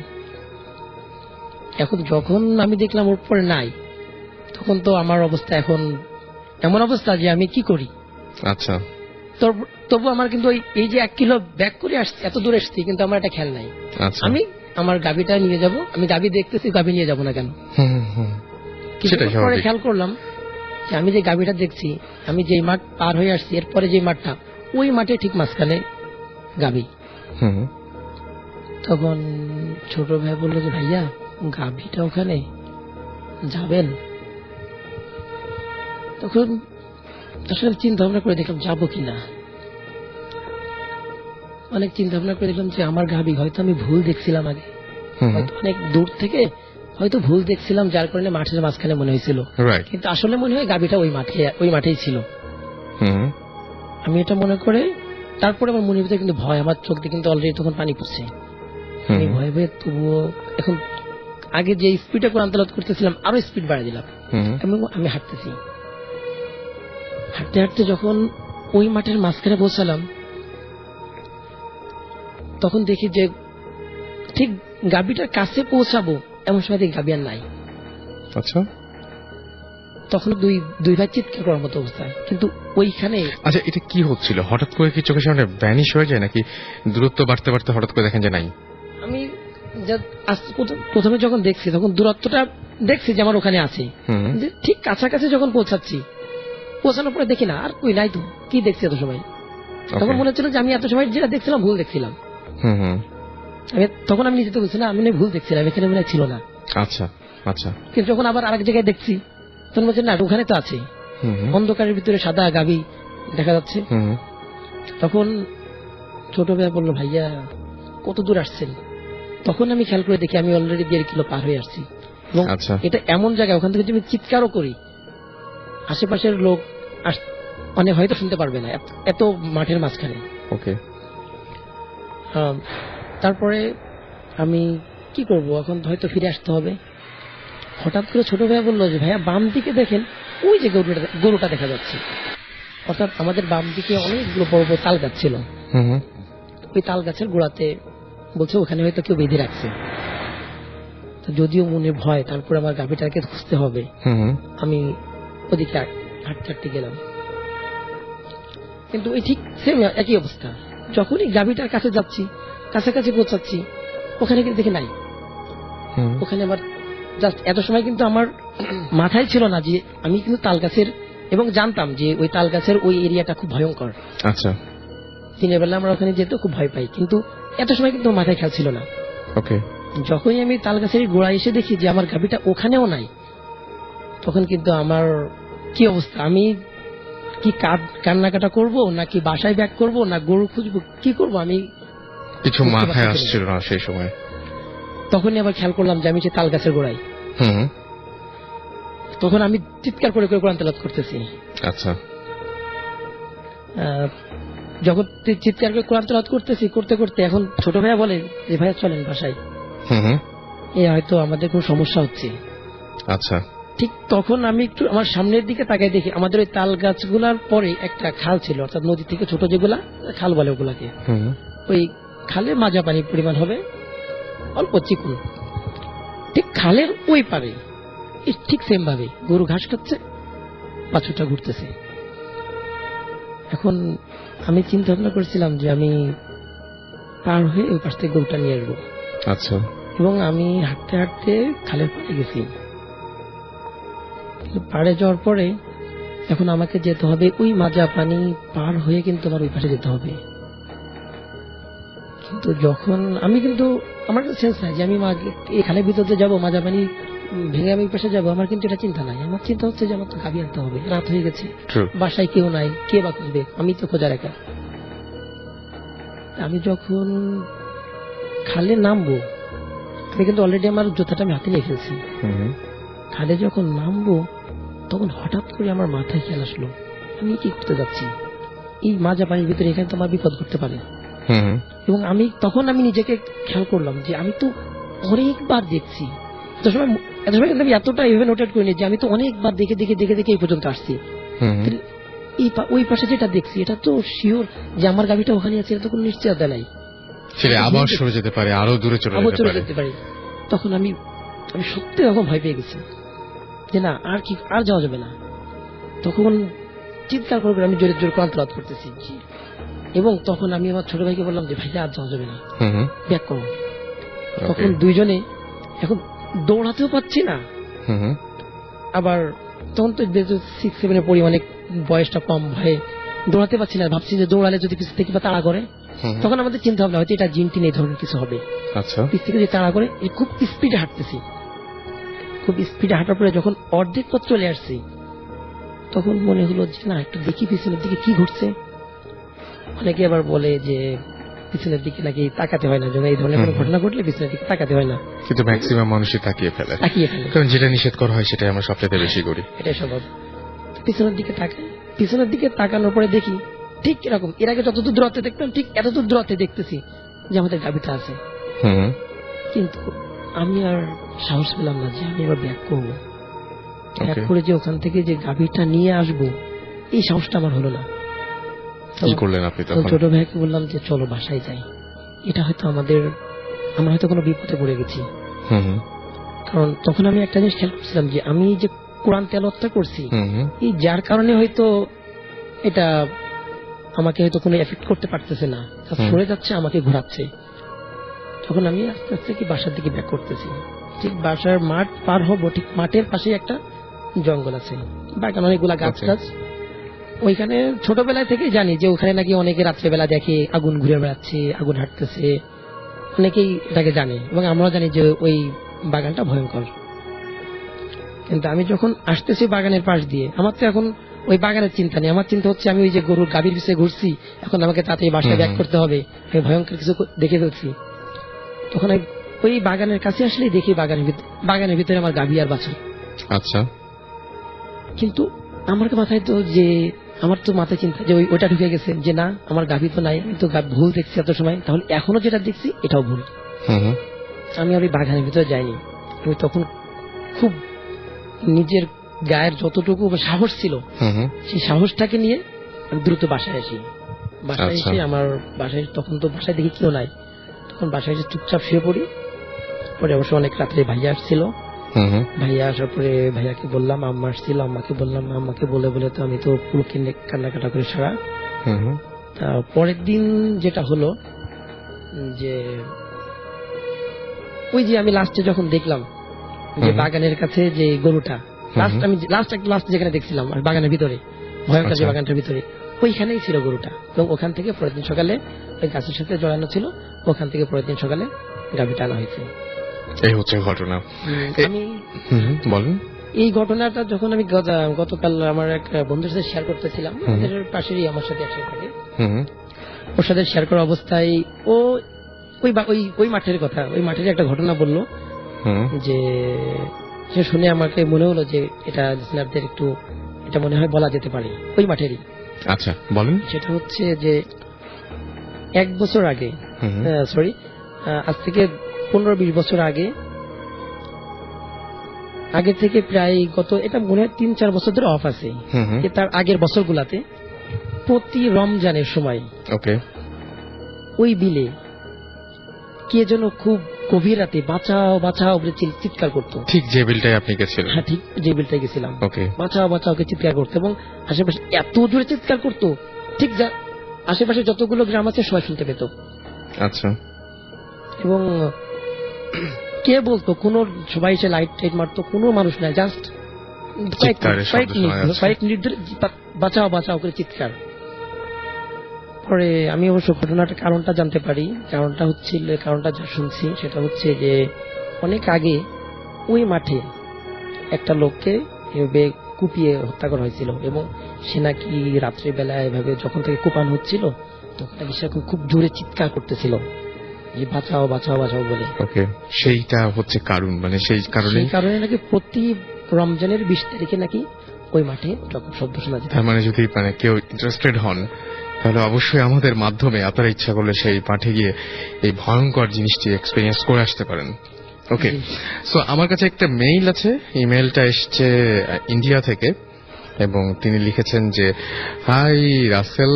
এখন যখন আমি দেখলাম ওর পরে নাই, তখন তো আমার অবস্থা এখন এমন অবস্থা যে আমি কি করি। আচ্ছা। তবু আমার কিন্তু এই যে 1 কিলো ব্যাক করে আসছি, এত দূর এসছি, কিন্তু আমার এটা খেয়াল নাই। আচ্ছা। আমি আমার গাভীটা নিয়ে যাব, আমি গাভী দেখতেছি, গাভী নিয়ে যাব না কেন। সেটাই পরে স্বাভাবিক। খেয়াল করলাম যে আমি যে গাভীটা দেখছি, আমি যে মাঠ পার হয়ে আসছি, এরপরে যে মাঠটা, ওই মাঠে ঠিক মাঝখানে গাভী। তখন ছোট ভাই বললো যে ভাইয়া গাভীটা ওখানে যাবেন। তখন আসলে চিন্তা ভাবনা করে দেখলাম যাবো কিনা। অনেক চিন্তা ভাবনা করে দেখলাম যে আমার গাভী হয়তো আমি ভুল দেখছিলাম আগে, হয়তো অনেক দূর থেকে হয়তো ভুল দেখছিলাম, যার কারণে মাঠের মাঝখানে মনে হয়েছিল, কিন্তু আসলে মনে হয় গাভীটা ওই মাঠেই ছিল। আমি এটা মনে করে তারপরে আমার মনের ভিতরে কিন্তু ভয়, আমার চোখ দিয়ে কিন্তু অলরেডি তখন পানি পড়ছে। আমি ভয় তবুও এখন আগে যে স্পিডে কোরআন তেলাওয়াত করতেছিলাম আরো স্পিড বাড়িয়ে দিলাম এবং আমি হাঁটতেছি। হাঁটতে হাঁটতে যখন ওই মাঠের মাঝখানে পৌঁছালাম, তখন দেখি যে ঠিক গাভীটার কাছে পৌঁছাবো এমন সময় দেখি গাভী আর নাই। আচ্ছা। তখন দুই ভাই চিৎকার করার মতো অবস্থা, কিন্তু ওইখানে। আচ্ছা, এটা কি হচ্ছিল? হঠাৎ করে কি চোখের সামনে ভ্যানিশ হয়ে যায়, নাকি দূরত্ব বাড়তে বাড়তে হঠাৎ করে দেখেন যে নাই? আমি প্রথমে যখন দেখছি তখন দূরত্বটা দেখছি যে আমার ওখানে আছে, যে ঠিক কাছাকাছি যখন পৌঁছানোর পরে দেখি না, আর কই নাই তো, কি দেখছি এত সময়। তখন মনে হচ্ছিল যে আমি এত সময় যেটা দেখছিলাম ভুল দেখছিলাম। তখন আমি নিজে তো বলছি না, আমি ভুল দেখছিলাম, এখানে মনে ছিল না। আচ্ছা আচ্ছা। কিন্তু যখন আবার আরেক জায়গায় দেখছি তখন বলছি না, ওখানে তো আছে, অন্ধকারের ভিতরে সাদা গাভী দেখা যাচ্ছে। তখন ছোট ভাই বললো ভাইয়া কত দূর আসছেন? তখন আমি খেয়াল করে দেখি আমি অলরেডি 1.5 কিলো পার হয়ে আসছি, এবং এটা এমন জায়গা ওখান থেকে আমি চিৎকারও করি, আশেপাশের লোক অনেক হয়তো শুনতে পারবে না, এত মাঠের মাঝখানে। ওকে। তারপরে আমি কি করব, এখন হয়তো ফিরে আসতে হবে। হঠাৎ করে ছোট ভাইয়া বললো যে ভাইয়া বাম দিকে দেখেন, ওই যে গরুটা দেখা যাচ্ছে। অর্থাৎ আমাদের বাম দিকে অনেকগুলো বড় বড় তাল গাছ ছিল, ওই তাল গাছের গোড়াতে বলছে ওখানে হয়তো কেউ বেঁধে রাখছে। যদিও মনে ভয়, তারপর আমার গাভীটাকে খুঁজতে হবে। আমি ওদিকে হাঁটতে হাঁটতে গেলাম, কিন্তু ওই ঠিক সেম একই অবস্থা। যখনই গাভীটার কাছে যাচ্ছি, কাছাকাছি পৌঁছাচ্ছি, ওখানে কিন্তু দেখি নাই। ওখানে আবার জাস্ট এত সময় কিন্তু আমার মাথায় ছিল না যে আমি কিন্তু তাল গাছের, এবং জানতাম যে ওই তাল গাছের ওই এরিয়াটা খুব ভয়ঙ্কর। আচ্ছা। দিনের বেলা আমরা ওখানে যেতে খুব ভয় পাই, কিন্তু এত সময় কিন্তু মাথায় খেয়াল ছিল না। ওকে। যখনই আমি তাল গাছের গোড়ায় এসে দেখি যে আমার গাভীটা ওখানেও নাই, তখন কিন্তু আমার কি অবস্থা, আমি কি কান্নাকাটা করব, নাকি বাসায় ব্যাক করব, না গরু খুঁজবো, কি করব আমি কিছু মাথায় আসছিল না সেই সময়। তখনই আবার খেয়াল করলাম যে আমি যে তাল গাছের গোড়ায়। তখন আমি চিৎকার করে করে কোরআন তেলাওয়াত করতেছি। আচ্ছা। যখন চিৎকার করে কোরআন তেলাওয়াত করতেছি, করতে করতে এখন ছোট ভাইয়া বলে যে ভাইয়া চলেন বাসায়, হয়তো আমাদের কোনো সমস্যা হচ্ছে। আচ্ছা। ঠিক তখন আমি একটু আমার সামনের দিকে তাকাই দেখি আমাদের ওই তাল গাছগুলার পরে একটা খাল ছিল, অর্থাৎ নদী থেকে ছোট যেগুলা খাল বলে ওগুলাকে, ওই খালে মাজা পানির পরিমাণ হবে, অল্প চিকুন। ঠিক খালের ওই পারে ঠিক সেম ভাবে গরু ঘাস খাচ্ছে, বাছুরটা ঘুরতেছে। এখন আমি চিন্তা ভাবনা করেছিলাম যে আমি পার হয়ে ওই পাশ থেকে গরুটা নিয়ে আসবো। আচ্ছা। এবং আমি হাঁটতে হাঁটতে খালের পাড়ে গেছি। পাড়ে যাওয়ার পরে এখন আমাকে যেতে হবে ওই মাজা পানি পার হয়ে, কিন্তু আমার ওই পাশে যেতে হবে। কিন্তু যখন আমি কিন্তু আমার কাছে সেন্স নাই যে আমি এই খালের ভিতর দিয়ে যাবো, মাজা পানি ভেঙে আমি ওই পাশে যাবো, আমার কিন্তু এটা চিন্তা নাই। আমার চিন্তা হচ্ছে যে আমার তো গাভী আনতে হবে, রাত হয়ে গেছে, বাসায় কেউ নাই, কে বা খুঁজবে, আমি তো খোঁজার একা। আমি যখন খালে নামবো, আমি কিন্তু অলরেডি আমার জুতাটা আমি হাতে নিয়ে ফেলছি। খালে যখন নামবো তখন হঠাৎ করে আমার মাথায় খেয়াল আসলো আমি কি করতে যাচ্ছি, এই মাজা পানির ভিতরে, এখানে তো আমার বিপদ করতে পারে। এবং আমি তখন নিজেকে খেয়াল করলাম যে আমি তো অনেকবার দেখছি, এত সময় কিন্তু আমি এতটা ইভেন নোটেট করিনি যে আমি তো অনেকবার দেখে দেখে দেখে দেখে এই পর্যন্ত আসছি। ওই পাশে যেটা দেখছি এটা তো শিওর যে আমার গাড়িটা ওখানে আছে, এটা তো কোনো নিশ্চয়তা নাই, সেটা আবার সরে যেতে পারে, আরো দূরে চলে যেতে পারে। তখন আমি সত্যি রকম ভয় পেয়ে গেছি যে না, আর যাওয়া যাবে না। তখন চিৎকার করে আমি জোরে জোরে ক্লান্ত করতেছি। এবং তখন আমি আমার ছোট ভাইকে বললাম যে ভাইয়া আর যাওয়া যাবে না, ব্যাক করো। তখন দুইজনে, এখন দৌড়াতেও পাচ্ছি না, আবার তখন তো 6-7 পড়ি, অনেক বয়সটা কম, ভয়ে দৌড়াতে পারছি না। ভাবছি যে দৌড়ালে যদি পিছন থেকে তাড়া করে, তখন আমাদের চিন্তা ভাবনা হয়তো এটা জিন টিন এই ধরনের কিছু হবে। পিছ থেকে যে তাড়া করে, খুব স্পিডে হাঁটতেছি। খুব স্পিডে হাঁটার পরে যখন অর্ধেক পথ চলে আসছি, তখন মনে হলো যে না, একটু দেখি পিছনের দিকে কি ঘটছে। অনেকে আবার বলে যে পিছনের দিকে নাকি তাকাতে হয় না, যখন এই ধরনের কোনো ঘটনা ঘটলে পিছনের দিকে তাকাতে হয় না, কিন্তু ম্যাক্সিমাম মানুষই তাকিয়ে ফেলে। কারণ যেটা নিষেধ করা হয় সেটাই আমরা সবচেয়ে বেশি করি, এটাই স্বভাব। পিছনের দিকে তাকাই, পিছনের দিকে তাকানোর পরে দেখি ঠিক এরকম, এর আগে যতদূর দূরত্বে দেখতাম ঠিক এতদূর দূরত্বে দেখতেছি যে আমাদের গাভীটা আছে। কিন্তু আমি আর সাহস পেলাম না যে আমি এবার ব্যাক করবো, ব্যাক করে যে ওখান থেকে যে গাভীটা নিয়ে আসবো, এই সাহসটা আমার হলো না। কি করলেন আপনি তখন? ছোট ভাইকে বললাম যে চলো বাসায় যাই, এটা হয়তো আমরা হয়তো কোনো বিপদে পড়ে গেছি। কারণ তখন আমি একটা জিনিস খেয়াল করছিলাম যে আমি যে কোরআন তেলাওয়াতটা করছি, এই যার কারণে হয়তো এটা আমাকে হয়তো কোনো এফেক্ট করতে পারতেছে না, সরে যাচ্ছে, আমাকে ঘোরাচ্ছে। তখন আমি আস্তে আস্তে কি বাসার দিকে ব্যাক করতেছি। ঠিক বাসার মাঠ পার হবো, ঠিক মাঠের পাশে একটা জঙ্গল আছে, বাগান, অনেকগুলা গাছ গাছ। ওইখানে ছোটবেলায় থেকে জানি যে ওখানে নাকি অনেকে রাত্রেবেলা দেখে আগুন ঘুরে বেড়াচ্ছে, আগুন হাঁটতেছে, অনেকেই এটাকে জানে। এবং আমরাও জানি যে ওই বাগানটা ভয়ঙ্কর। কিন্তু আমি যখন আসতেছি বাগানের পাশ দিয়ে, আমার তো এখন ওই বাগানের চিন্তা নেই, আমার চিন্তা হচ্ছে আমি ওই যে গরুর গাভীর পিছিয়ে ঘুরছি, এখন আমাকে তাড়াতাড়ি বাসায় ব্যাক করতে হবে, আমি ভয়ঙ্কর কিছু দেখে ফেলছি। তখন ওই বাগানের কাছে আসলেই দেখি বাগানের ভিতরে আমার গাভী আর বাছুর। আচ্ছা। কিন্তু আমার মাথায় তো আমার তো মাথায় চিন্তা যে ওইটা ঢুকে গেছে যে না, আমার গাভী তো নাই, আমি তো ভুল দেখছি এত সময়, তাহলে এখনো যেটা দেখছি এটাও ভুল। আমি আর ওই বাগানের ভিতরে যাইনি। আমি তখন খুব নিজের গায়ের যতটুকু সাহস ছিল, সেই সাহসটাকে নিয়ে আমি দ্রুত বাসায় আসি। বাসায় এসে আমার বাসায়, তখন তো বাসায় দেখি কেউ নাই, তখন বাসায় এসে চুপচাপ শুয়ে পড়ি। পরে অবশ্য অনেক রাত্রে ভাইয়া আসছিল, ভাইয়া আসার পরে ভাইয়াকে বললাম, আম্মা আসছিল, আম্মাকে বললাম, আম্মাকে বলে বলে তো আমি তো পুরো কান্নাকাটা করে সারা। পরের দিন যেটা হলো যে ওই যে আমি লাস্টে যখন দেখলাম যে বাগানের কাছে যে গরুটা, লাস্ট যেখানে দেখছিলাম বাগানের ভিতরে, ভয়ঙ্কর যে বাগানটার ভিতরে, ওইখানেই ছিল গরুটা। এবং ওখান থেকে পরের দিন সকালে ওই গাছের সাথে জড়ানো ছিল, ওখান থেকে পরের দিন সকালে গাভীটা আনা হয়েছে। এই হচ্ছে ঘটনা। আমি বলেন, এই ঘটনাটা যখন আমি গতকাল আমার এক বন্ধুর সাথে শেয়ার করতেছিলাম, আমাদের পাশেরই আমার সাথে একসাথে থাকে, ওর সাথে শেয়ার করা অবস্থায় ও ওই মাঠের কথা, ওই মাঠের একটা ঘটনা বললো যে সে শুনে আমাকে মনে হলো যে এটা লিসনারদের একটু এটা মনে হয় বলা যেতে পারে, ওই মাঠেরই। আচ্ছা বলেন। সেটা হচ্ছে যে 1 বছর আগে, আজ থেকে 15-20 বছর আগে থেকে প্রায় এটা মনে হয় 3-4 বছর ধরে অফ আছে। তার আগের বছরগুলাতে প্রতি রমজানের সময় ওই বিলে কে যেন খুব গভীর রাতে বাঁচাও বাঁচাও বলে চিৎকার করতো। ঠিক যে বিলটাই আপনি গেছিলেন? হ্যাঁ, ঠিক যে বিলটাই গেছিলাম। বাঁচাও বাঁচাও কে চিৎকার করতো, এবং আশেপাশে এত জোরে চিৎকার করতো, ঠিক আশেপাশে যতগুলো গ্রাম আছে সবাই শুনতে পেত। আচ্ছা। এবং কে বলতো, কোন সবাই এসে লাইট টাইট মারতো, কোনো মানুষ নাই, জাস্ট কয়েক মিনিট ধরে বাঁচাও বাঁচাও করে চিৎকার। পরে আমি অবশ্য ঘটনাটা কারণটা জানতে পারি। কারণটা যা শুনছি সেটা হচ্ছে যে অনেক আগে ওই মাঠে একটা লোককে এভাবে কুপিয়ে হত্যা করা হয়েছিল, এবং সে নাকি রাত্রিবেলায় এভাবে যখন থেকে কুপানো হচ্ছিল তখন নাকি সে খুব জোরে চিৎকার করতেছিল যে বাঁচাও বাঁচাও বাঁচাও বলে। ওকে, সেইটা হচ্ছে কারণ, মানে সেই কারণে নাকি প্রতি রমজানের 20 তারিখে নাকি ওই মাঠে যখন শব্দ শোনা যায়। তার মানে যদি কেউ ইন্টারেস্টেড হন তাহলে অবশ্যই আমাদের মাধ্যমে আপনারা ইচ্ছা করলে সেই মাঠে গিয়ে এই ভয়ঙ্কর জিনিসটি এক্সপেরিয়েন্স করে আসতে পারেন। ওকে, সো আমার কাছে একটা মেইল আছে। ইমেলটা এসছে ইন্ডিয়া থেকে, এবং তিনি লিখেছেন যে, হাই রাসেল,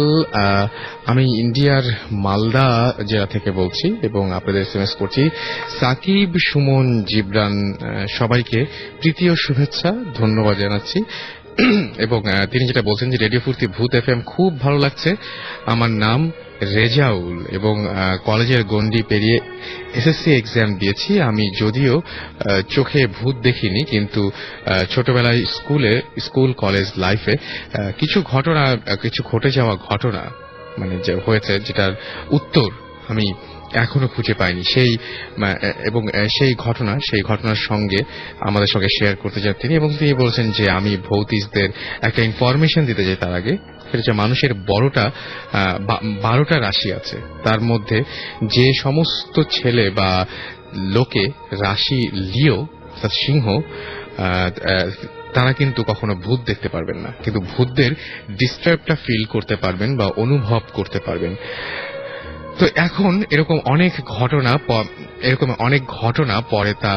আমি ইন্ডিয়ার মালদা জেলা থেকে বলছি এবং আপনাদের এসএমএস করছি। সাকিব, সুমন, জিবরান সবাইকে প্রীতি ও শুভেচ্ছা, ধন্যবাদ জানাচ্ছি। এবং তিনি যেটা বলছেন যে রেডিও ফুর্তি ভূত এফএম খুব ভালো লাগছে। আমার নাম রেজাউল এবং কলেজের গণ্ডি পেরিয়ে এসএসসি এক্সাম দিয়েছি। আমি যদিও চোখে ভূত দেখিনি, কিন্তু ছোটবেলায় স্কুল কলেজ লাইফে কিছু ঘটে যাওয়া ঘটনা মানে যে হয়েছে, যেটার উত্তর আমি এখনো খুঁজে পাইনি। সেই ঘটনার সঙ্গে আমাদের সঙ্গে শেয়ার করতে চান তিনি, এবং তিনি বলছেন যে আমি ভৌতিকদের একটা ইনফরমেশন দিতে চাই তার আগে। সেটা হচ্ছে মানুষের 12টা রাশি আছে, তার মধ্যে যে সমস্ত ছেলে বা লোকে রাশি লিও অর্থাৎ সিংহ, তারা কিন্তু কখনো ভূত দেখতে পারবেন না, কিন্তু ভূতদের ডিস্টার্বটা ফিল করতে পারবেন বা অনুভব করতে পারবেন। তো এখন এরকম অনেক ঘটনা পরে তা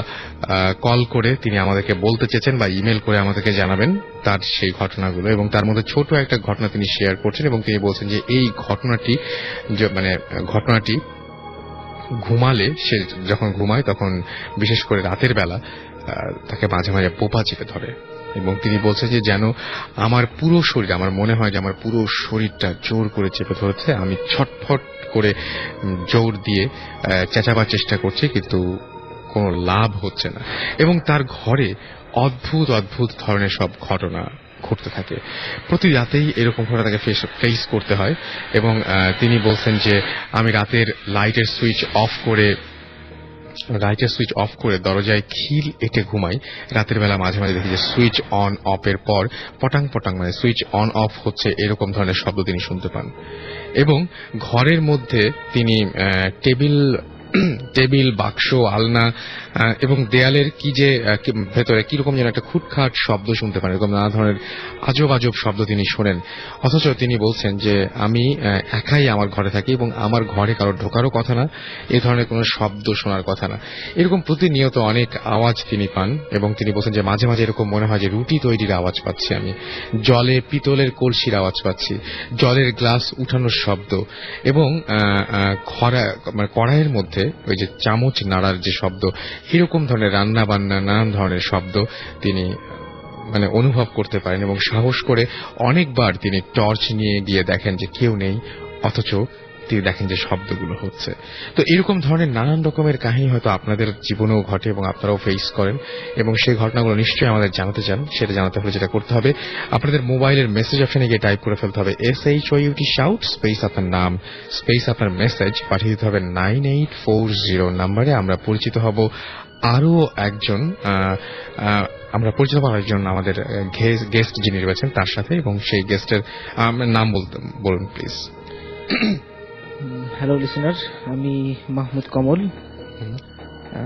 কল করে তিনি আমাদেরকে বলতে চেয়েছেন বা ইমেল করে আমাদেরকে জানাবেন তার সেই ঘটনাগুলো, এবং তার মধ্যে ছোট একটা ঘটনা তিনি শেয়ার করছেন, এবং তিনি বলছেন যে এই ঘটনাটি ঘুমালে, সে যখন ঘুমায় তখন বিশেষ করে রাতের বেলা তাকে মাঝে মাঝে পোপা চেপে ধরে, এবং তিনি বলছেন যে যেন আমার মনে হয় যে আমার পুরো শরীরটা জোর করে চেপে ধরেছে। আমি ছটফট করে জোর দিয়ে চেঁচাবার চেষ্টা করছি, কিন্তু কোনো লাভ হচ্ছে না, এবং তার ঘরে অদ্ভুত ধরনের সব ঘটনা ঘটতে থাকে। প্রতি রাতেই এরকম ঘটনা তাকে ফেস করতে হয়, এবং তিনি বলছেন যে আমি রাতের লাইটের সুইচ অফ করে দরজায় খিল এঁটে ঘুমাই। রাতের বেলা মাঝে মাঝে দেখি যে সুইচ অন অফের পর পটাং পটাং, মানে সুইচ অন অফ হচ্ছে এরকম ধরনের শব্দ তিনি শুনতে পান, এবং ঘরের মধ্যে তিনি টেবিল, বাক্স, আলনা এবং দেয়ালের ভেতরে কিরকম যেন একটা খুটখাট শব্দ শুনতে পান। এরকম নানা ধরনের আজব শব্দ তিনি শোনেন। অথচ তিনি বলছেন যে আমি একাই আমার ঘরে থাকি এবং আমার ঘরে কারোর ঢোকারও কথা না, এ ধরনের কোনো শব্দ শোনার কথা না। এরকম প্রতিনিয়ত অনেক আওয়াজ তিনি পান, এবং তিনি বলছেন যে মাঝে মাঝে এরকম মনে হয় যে রুটি তৈরির আওয়াজ পাচ্ছি, আমি জলে পিতলের কলসির আওয়াজ পাচ্ছি, জলের গ্লাস উঠানোর শব্দ, এবং কড়াইয়ের মধ্যে ওই যে চামচ নাড়ার যে শব্দ, এরকম ধরনের রান্না বান্না নানান ধরনের শব্দ তিনি অনুভব করতে পারেন, এবং সাহস করে অনেকবার তিনি টর্চ নিয়ে গিয়ে দেখেন যে কেউ নেই, অথচ তিনি দেখেন যে শব্দগুলো হচ্ছে। তো এরকম ধরনের নানান রকমের কাহিনী হয়তো আপনাদের জীবনেও ঘটে এবং আপনারাও ফেস করেন, এবং সেই ঘটনাগুলো নিশ্চয়ই আমাদের জানাতে চান। সেটা জানাতে হলে যেটা করতে হবে, আপনাদের মোবাইলের মেসেজ অপশনে গিয়ে টাইপ করে ফেলতে হবে SHOUT শাউট স্পেস আপনার নাম স্পেস আপনার মেসেজ, পাঠিয়ে দিতে হবে 9840 নম্বরে। আমরা পরিচিত হব আরো একজন আমাদের গেস্ট যিনি রয়েছেন তার সাথে, এবং সেই গেস্টের নাম বলুন প্লিজ। হ্যালো লিসেনার, আমি মাহমুদ কমল,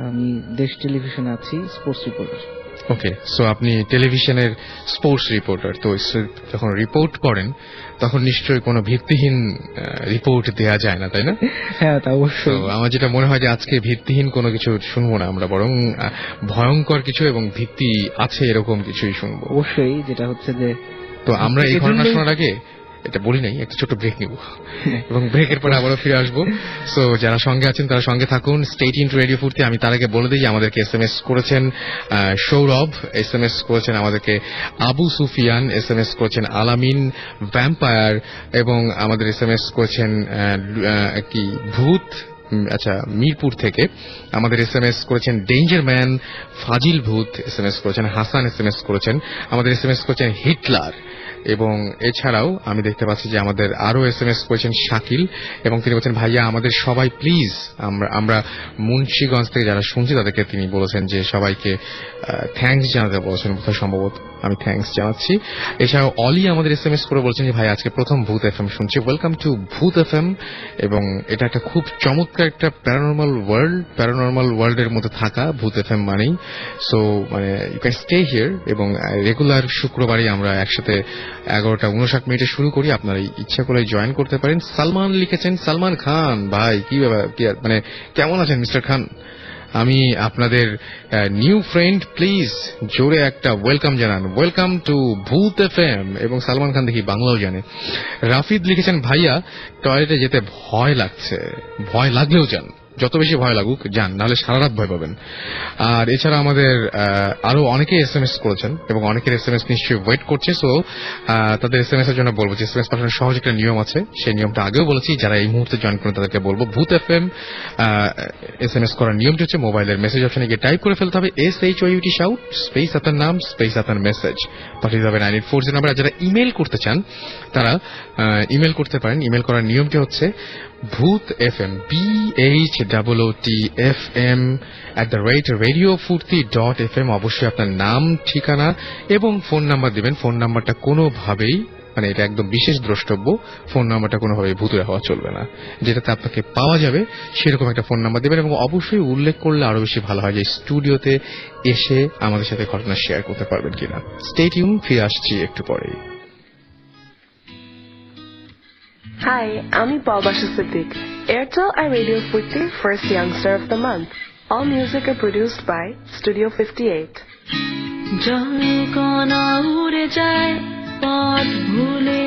আমি দেশ টেলিভিশনে আছি, স্পোর্টস রিপোর্টার। ওকে, সো আপনি টেলিভিশনের স্পোর্টস রিপোর্টার, তো যখন রিপোর্ট করেন তখন নিশ্চয়ই কোনো ভিত্তিহীন রিপোর্ট দেয়া যায় না, তাই না? হ্যাঁ, তা অবশ্যই। আমার যেটা মনে হয় যে আজকে ভিত্তিহীন কোনো কিছু শুনবো না আমরা, বরং ভয়ঙ্কর কিছু এবং ভিত্তি আছে এরকম কিছুই শুনবো। অবশ্যই, যেটা হচ্ছে যে তো আমরা এই ঘটনা শোনার আগে এটা বলি নাই, একটা ছোট ব্রেক নিব এবং ব্রেকের পরে আবারও ফিরে আসবো। সো যারা সঙ্গে আছেন তারা সঙ্গে থাকুন, স্টেট ইন টু রেডিও ফুর্তি। আমি তার আগে বলে দিই যে আমাদেরকে SMS করেছেন সৌরভ, SMS করেছেন আমাদেরকে আবু সুফিয়ান, SMS করেছেন আলামিন ভ্যাম্পায়ার, এবং আমাদের SMS করেছেন কি ভূত, আচ্ছা মিরপুর থেকে আমাদের SMS করেছেন ডেঞ্জার ম্যান, ফাজিল ভূত SMS করেছেন, হাসান SMS করেছেন, আমাদের SMS করেছেন হিটলার, এবং এছাড়াও আমি দেখতে পাচ্ছি যে আমাদের আরো SMS করেছেন শাকিল, এবং তিনি বলছেন ভাইয়া আমাদের সবাই প্লিজ, আমরা মুন্সিগঞ্জ থেকে যারা শুনছি তাদেরকে তিনি বলেছেন যে সবাইকে থ্যাঙ্কস জানাতে বলেছেন, বোধহয় সম্ভবত আমি থ্যাঙ্কস জানাচ্ছি। এছাড়াও অলি আমাদের SMS করে বলছেন যে ভাই আজকে প্রথম ভূত FM শুনছি, ওয়েলকাম টু ভূত FM, এবং এটা একটা খুব চমৎকার একটা প্যারানর্মাল ওয়ার্ল্ডের মধ্যে থাকা ভূত FM মানেই। সো মানে ইউ ক্যান স্টে হিয়ার, এবং রেগুলার শুক্রবারই আমরা একসাথে 11:59 শুরু করি, আপনারা ইচ্ছা করে জয়েন করতে পারেন। সালমান লিখেছেন, সালমান খান ভাই কি ব্যাপার, মানে কেমন আছেন মিস্টার খান? আমি আপনাদের নিউ ফ্রেন্ড, প্লিজ জোরে একটা ওয়েলকাম জানান, ওয়েলকাম টু ভূত FM। এবং সালমান খান দেখি বাংলাও জানে। রাফিদ লিখেছেন ভাইয়া টয়লেটে যেতে ভয় লাগছে, ভয় লাগলেও যান, যত বেশি ভয় লাগুক যান, নাহলে সারা রাত ভয় পাবেন। আর এছাড়া আমাদের আরো অনেকে SMS করেছেন এবং অনেকের SMS নিশ্চয়ই ওয়েট করছে। সো তাদের SMS এর জন্য বলবো যে SMS পাঠানোর সহজ একটা নিয়ম আছে, সেই নিয়মটা আগেও বলেছি, যারা এই মুহূর্তে জয়েন করেন তাদেরকে বলবো ভূত FM SMS করার নিয়মটি হচ্ছে মোবাইলের মেসেজ অপশনে গিয়ে টাইপ করে ফেলতে হবে SHOUT শাউট স্পেস আপনার নাম স্পেস আপনার মেসেজ, পাঠিয়ে যাবে 9840 নাম্বার। আর যারা ইমেল করতে চান তারা ইমেল করতে পারেন। ইমেল করার নিয়মটি হচ্ছে ভূত FM BHOOTFM @radiofurti.fm। অবশ্যই আপনার নাম, ঠিকানা এবং ফোন নাম্বার দিবেন। ফোন নাম্বারটা কোনোভাবেই, মানে এটা একদম বিশেষ দ্রষ্টব্য, ফোন নাম্বারটা কোনোভাবেই ভুতুড়ে হওয়া চলবে না, যেটাতে আপনাকে পাওয়া যাবে সেরকম একটা ফোন নাম্বার দিবেন। এবং অবশ্যই উল্লেখ করলে আরো বেশি ভালো হয় যে স্টুডিওতে এসে আমাদের সাথে ঘটনা শেয়ার করতে পারবেন কিনা। স্টে টিউন, ফিরে আসছি একটু পরেই। Hi, আমি Balbasha Siddiq. Airtel iRadio Furti First Youngster of the Month. All music are produced by Studio 58. জলকণা উড়ে যায় পথ ভুলে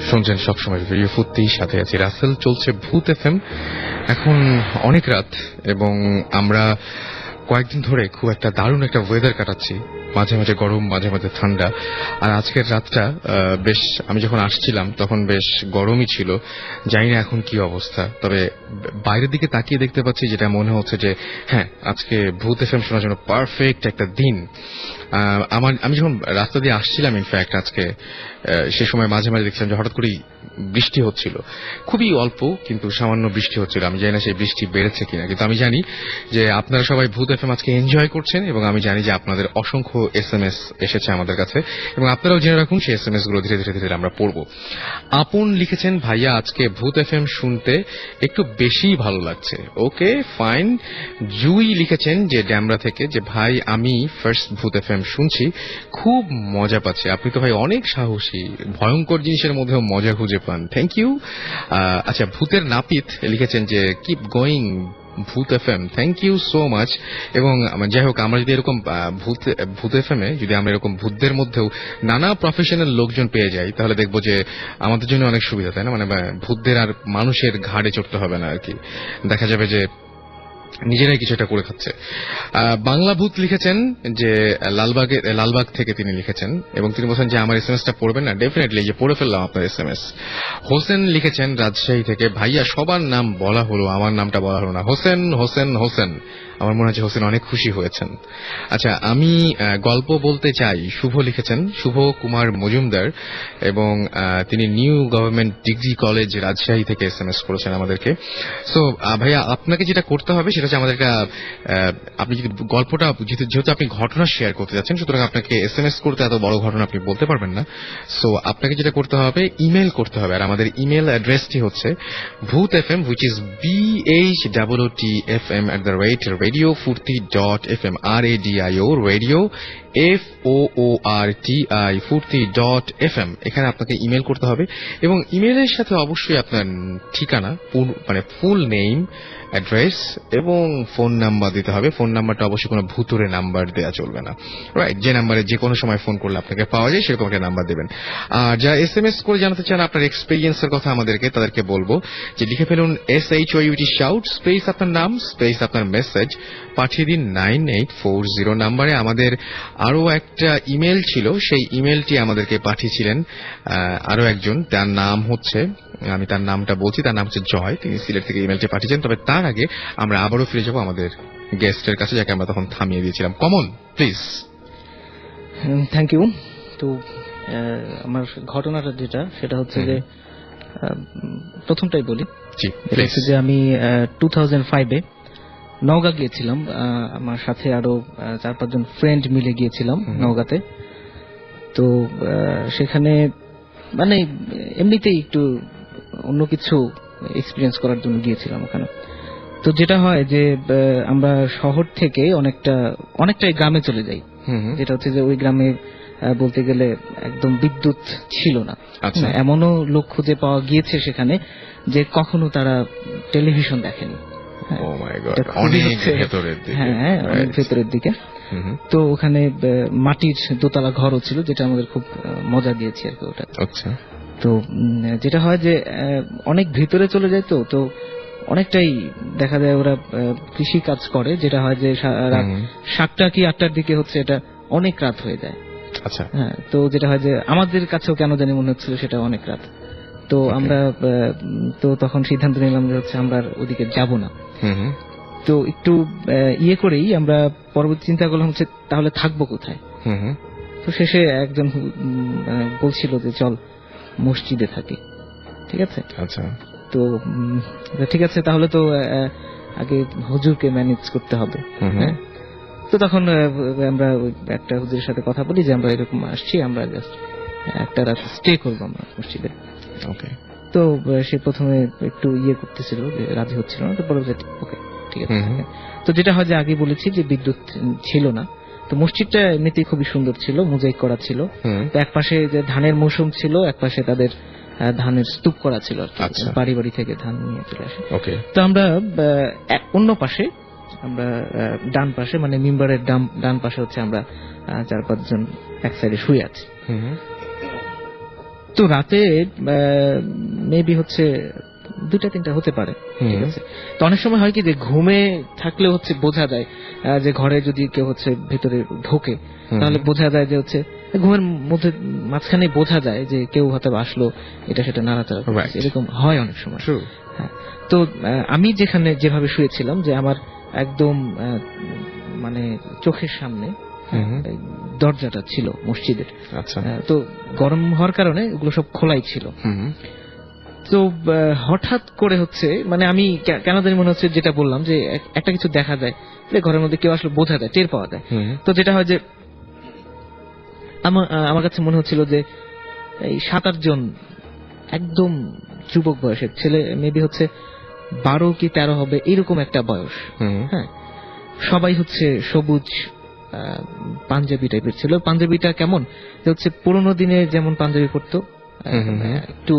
শুনছেন সবসময় রেডিও ফুর্তি, সাথে আছি রাসেল। চলছে ভূত FM। এখন অনেক রাত এবং আমরা কয়েকদিন ধরে খুব একটা দারুণ একটা ওয়েদার কাটাচ্ছি, মাঝে মাঝে গরম, মাঝে মাঝে ঠান্ডা। আর আজকের রাতটা বেশ, আমি যখন আসছিলাম তখন বেশ গরমই ছিল, জানি না এখন কি অবস্থা। তবে বাইরের দিকে তাকিয়ে দেখতে পাচ্ছি যেটা মনে হচ্ছে যে হ্যাঁ, আজকে ভূত FM শোনার জন্য পারফেক্ট একটা দিন। আমি যখন রাস্তা দিয়ে আসছিলাম ইনফ্যাক্ট আজকে, সে সময় মাঝে মাঝে দেখছিলাম যে হঠাৎ করেই বৃষ্টি হচ্ছিল, খুবই অল্প কিন্তু সামান্য বৃষ্টি হচ্ছিল। আমি জানি না সেই বৃষ্টি বেড়েছে কিনা, কিন্তু আমি জানি যে আপনারা সবাই ভূত FM আজকে এনজয় করছেন এবং আমি জানি যে আপনাদের অসংখ্য SMS এসেছে আমাদের কাছে এবং আপনারাও জেনে রাখুন সেই SMS গুলো ধীরে ধীরে ধীরে আমরা পড়ব। আপন লিখেছেন ভাইয়া আজকে ভূত FM শুনতে একটু বেশি ভালো লাগছে। Okay fine. জুই লিখেছেন যে ড্যামরা থেকে যে ভাই আমি ফার্স্ট ভূত FM শুনছি, খুব মজা পাচ্ছি। আপনি তো ভাই অনেক সাহসী, ভয়ঙ্কর জিনিসের মধ্যেও মজা খুঁজে পান। Thank you. আচ্ছা, ভূতের নাপিত লিখেছেন যে keep going Bhoot FM, thank you so much. এবং যাই হোক, আমরা যদি এরকম ভূত FM এ যদি আমরা এরকম ভূতদের মধ্যেও নানা প্রফেশনাল লোকজন পেয়ে যাই তাহলে দেখবো যে আমাদের জন্য অনেক সুবিধা, তাই না? মানে ভূতদের আর মানুষের ঘাড়ে চড়তে হবে না আর কি, দেখা যাবে যে নিজেরাই কিছু একটা করে খাচ্ছে। বাংলা ভূত লিখেছেন যে লালবাগ থেকে তিনি লিখেছেন এবং তিনি বলছেন যে আমার SMS-টা পড়বেন না। ডেফিনেটলি, যে পড়ে ফেললাম আপনার SMS। হোসেন লিখেছেন রাজশাহী থেকে, ভাইয়া সবার নাম বলা হলো, আমার নামটা বলা হলো না। হোসেন হোসেন হোসেন, আমার মনে হচ্ছে হোসেন অনেক খুশি হয়েছেন। আচ্ছা, আমি গল্প বলতে চাই। শুভ লিখেছেন, শুভ কুমার মজুমদার, এবং তিনি new government degree college Rajshahi থেকে SMS করেছেন আমাদেরকে। সো ভাইয়া আপনাকে যেটা করতে হবে সেটা হচ্ছে আমাদের আপনি যদি গল্পটা, যেহেতু আপনি ঘটনা শেয়ার করতে যাচ্ছেন, সুতরাং আপনাকে SMS করতে এত বড় ঘটনা আপনি বলতে পারবেন না। সো আপনাকে যেটা করতে হবে, ইমেল করতে হবে। আর আমাদের ইমেল অ্যাড্রেসটি হচ্ছে ভূত FM, which is BHOOTFM @ radiofurti.fm, RADIO, radio FOORTI furti.fm। এখানে আপনাকে ইমেল করতে হবে এবং ইমেলের সাথে অবশ্যই আপনার ঠিকানা, মানে ফুল নেম, অ্যাড্রেস এবং ফোন নাম্বার দিতে হবে। ফোন নাম্বারটা অবশ্যই কোনো ভুতুরে নাম্বার দেওয়া চলবে না, রাইট? যে নাম্বারে যে কোনো সময় ফোন করলে আপনাকে পাওয়া যায় সেরকম একটা নাম্বার দেবেন। আর যারা SMS করে জানাতে চান আপনার এক্সপিরিয়েন্সের কথা আমাদেরকে, তাদেরকে বলবো যে লিখে ফেলুন SHOUT শাউট স্পেস আপনার নাম স্পেস আপনার মেসেজ, পাঠিয়ে দিন 9840 নাম্বারে। আমাদের আরো একটা ইমেল ছিল, সেই ইমেলটি আমাদেরকে পাঠিয়েছিলেন আরো একজন, তার নাম হচ্ছে, আমি তার নামটা বলছি, তার নাম হচ্ছে জয়। তিনি সিলেট থেকে ইমেলটি পাঠিয়েছেন। তবে তার আগে আমরা আবারও ফিরে যাব আমাদের গেস্টের কাছে, যাকে আমরা তখন থামিয়ে দিয়েছিলাম। কমল, প্লিজ। Thank you. তো আমার ঘটনাটা যেটা, সেটা হচ্ছে যে প্রথমটাই বলি। জি, এটা হচ্ছে যে আমি 2005-এ নওগাঁ গিয়েছিলাম। আমার সাথে আরো 4-5 জন ফ্রেন্ড মিলে গিয়েছিলাম নওগাঁতে। তো সেখানে মানে এমনিতেই একটু অন্য কিছু এক্সপিরিয়েন্স করার জন্য গিয়েছিলাম ওখানে। তো যেটা হয় যে আমরা শহর থেকে অনেকটাই গ্রামে চলে যাই, যেটা হচ্ছে যে ওই গ্রামে বলতে গেলে একদম বিদ্যুৎ ছিল না। এমনও লোক খুঁজে পাওয়া গিয়েছে সেখানে যে কখনো তারা টেলিভিশন দেখেনি। হ্যাঁ, অনেক ভেতরের দিকে। তো ওখানে মাটির দোতলা ঘরও ছিল, যেটা আমাদের খুব মজা দিয়েছে আর কি ওটা। আচ্ছা। তো যেটা হয় যে অনেক ভিতরে চলে যায়, তো অনেকটাই দেখা যায় ওরা কৃষি কাজ করে, যেটা হয় যে 7টা কি 8টার দিকে হচ্ছে এটা অনেক রাত হয়ে যায়। আচ্ছা। হ্যাঁ, তো যেটা হয় যে আমাদের কাছেও কেন জানি মনে হচ্ছিল সেটা অনেক রাত। তো আমরা তো তখন সিদ্ধান্ত নিলাম যে হচ্ছে আমরা ওদিকে যাব না। তো একটু ইয়ে করেই আমরা পরবর্তী চিন্তা করলাম হচ্ছে তাহলে থাকবো কোথায়। তো শেষে একজন বলছিল যে চল মসজিদে থাকি। ঠিক আছে। আচ্ছা। তো ঠিক আছে, তাহলে তো আগে হুজুরকে ম্যানেজ করতে হবে। হ্যাঁ, তো তখন আমরা একটা হুজুরের সাথে কথা বলি যে আমরা এরকম আসছি, আমরা জাস্ট একটা রাত স্টে করবো আমরা মসজিদে। ওকে। তো সে প্রথমে একটু ইয়ে করতেছিল, যে রাজি হচ্ছিল না। তো বলে ওকে ঠিক আছে। তো যেটা হয় যে আগে বলেছি যে বিদ্যুৎ ছিল না, তো মসজিদটা এমনিতেই খুবই সুন্দর ছিল, মোজাইক করা ছিল। তো এক পাশে যে ধানের মৌসুম ছিল, এক পাশে তাদের ধানের স্তূপ করা ছিল, বাড়ি বাড়ি থেকে ধান নিয়ে চলে আসে। তো আমরা অন্য পাশে, আমরা ডান পাশে মানে মিম্বারের ডান পাশে হচ্ছে আমরা 4-5 জন এক সাইডে শুয়ে আছি। তো রাতে মেবি হচ্ছে 2টা-3টা হতে পারে। ঠিক আছে। তো অনেক সময় হয় কি যে ঘুমে থাকলে হচ্ছে বোঝা যায় যে ঘরে যদি কেউ হচ্ছে ভেতরে ঢোকে, তাহলে বোঝা যায় যে হচ্ছে ঘুমের মধ্যে মাঝখানে বোঝা যায় যে কেউ হয়তো আসলো, এটা সেটা নাড়াচাড়া করছে, এরকম হয় অনেক সময়। হ্যাঁ। তো আমি যেভাবে শুয়েছিলাম, যে আমার একদম মানে চোখের সামনে দরজাটা ছিল মসজিদের। তো গরম হওয়ার কারণে ওগুলো সব খোলাই ছিল। তো হঠাৎ করে হচ্ছে মানে আমি কেন জানি মনে হচ্ছে, যেটা বললাম যে একটা কিছু দেখা যায়, ঘরের মধ্যে কেউ আসলে বোঝা যায়, টের পাওয়া যায়। তো যেটা হয় যে আমার কাছে মনে হচ্ছিল যে এই 7-8 জন একদম যুবক বয়সের ছেলে, মেবি হচ্ছে 12 কি 13 হবে, এরকম একটা বয়স। হ্যাঁ, সবাই হচ্ছে সবুজ পাঞ্জাবি টাইপের ছিল। পাঞ্জাবিটা কেমন যে হচ্ছে পুরোনো দিনে যেমন পাঞ্জাবি পরতো, একটু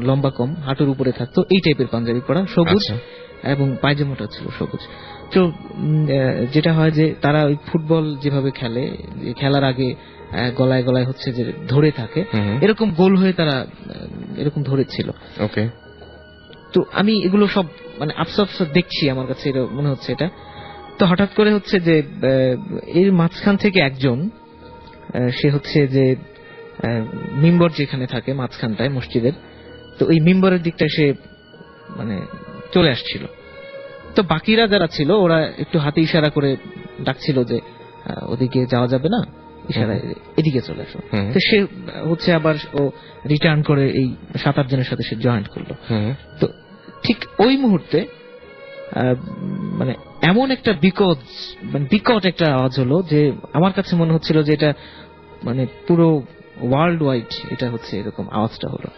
লম্বা কম, হাঁটুর উপরে থাকতো, এই টাইপের পাঞ্জাবি পরা, সবুজ, এবং পায়জামাটা ছিল সবুজ। তো যেটা হয় যে তারা ওই ফুটবল যেভাবে খেলে, খেলার আগে গলায় গলায় হচ্ছে যে ধরে থাকে, এরকম গোল হয়ে তারা এরকম ধরেছিল। ওকে। তো আমি এগুলো সব মানে আফসোস আফসোস দেখছি, আমার কাছে এটা মনে হচ্ছে এটা। তো হঠাৎ করে হচ্ছে যে এর মাঝখান থেকে একজন, সে হচ্ছে যে মিম্বর যেখানে থাকে মাঝখানটায় মসজিদের, তো ওই মিম্বরের দিকটা সে মানে চলে আসছিল। তো বাকিরা যারা ছিল ওরা একটু হাতে ইশারা করে ডাকছিল যে ওদিকে যাওয়া যাবে না, ইশারায় এদিকে চলে আসো। তো সে হচ্ছে আবার ও রিটার্ন করে এই 7-8 জনের সাথে সে জয়েন্ট করলো। তো ঠিক ওই মুহূর্তে মানে এমন একটা বিকট একটা আওয়াজ হলো যে আমার কাছে মনে হচ্ছিল যে এটা মানে পুরো ওয়ার্ল্ড ওয়াইড এটা হচ্ছে এরকম আওয়াজটা হলো।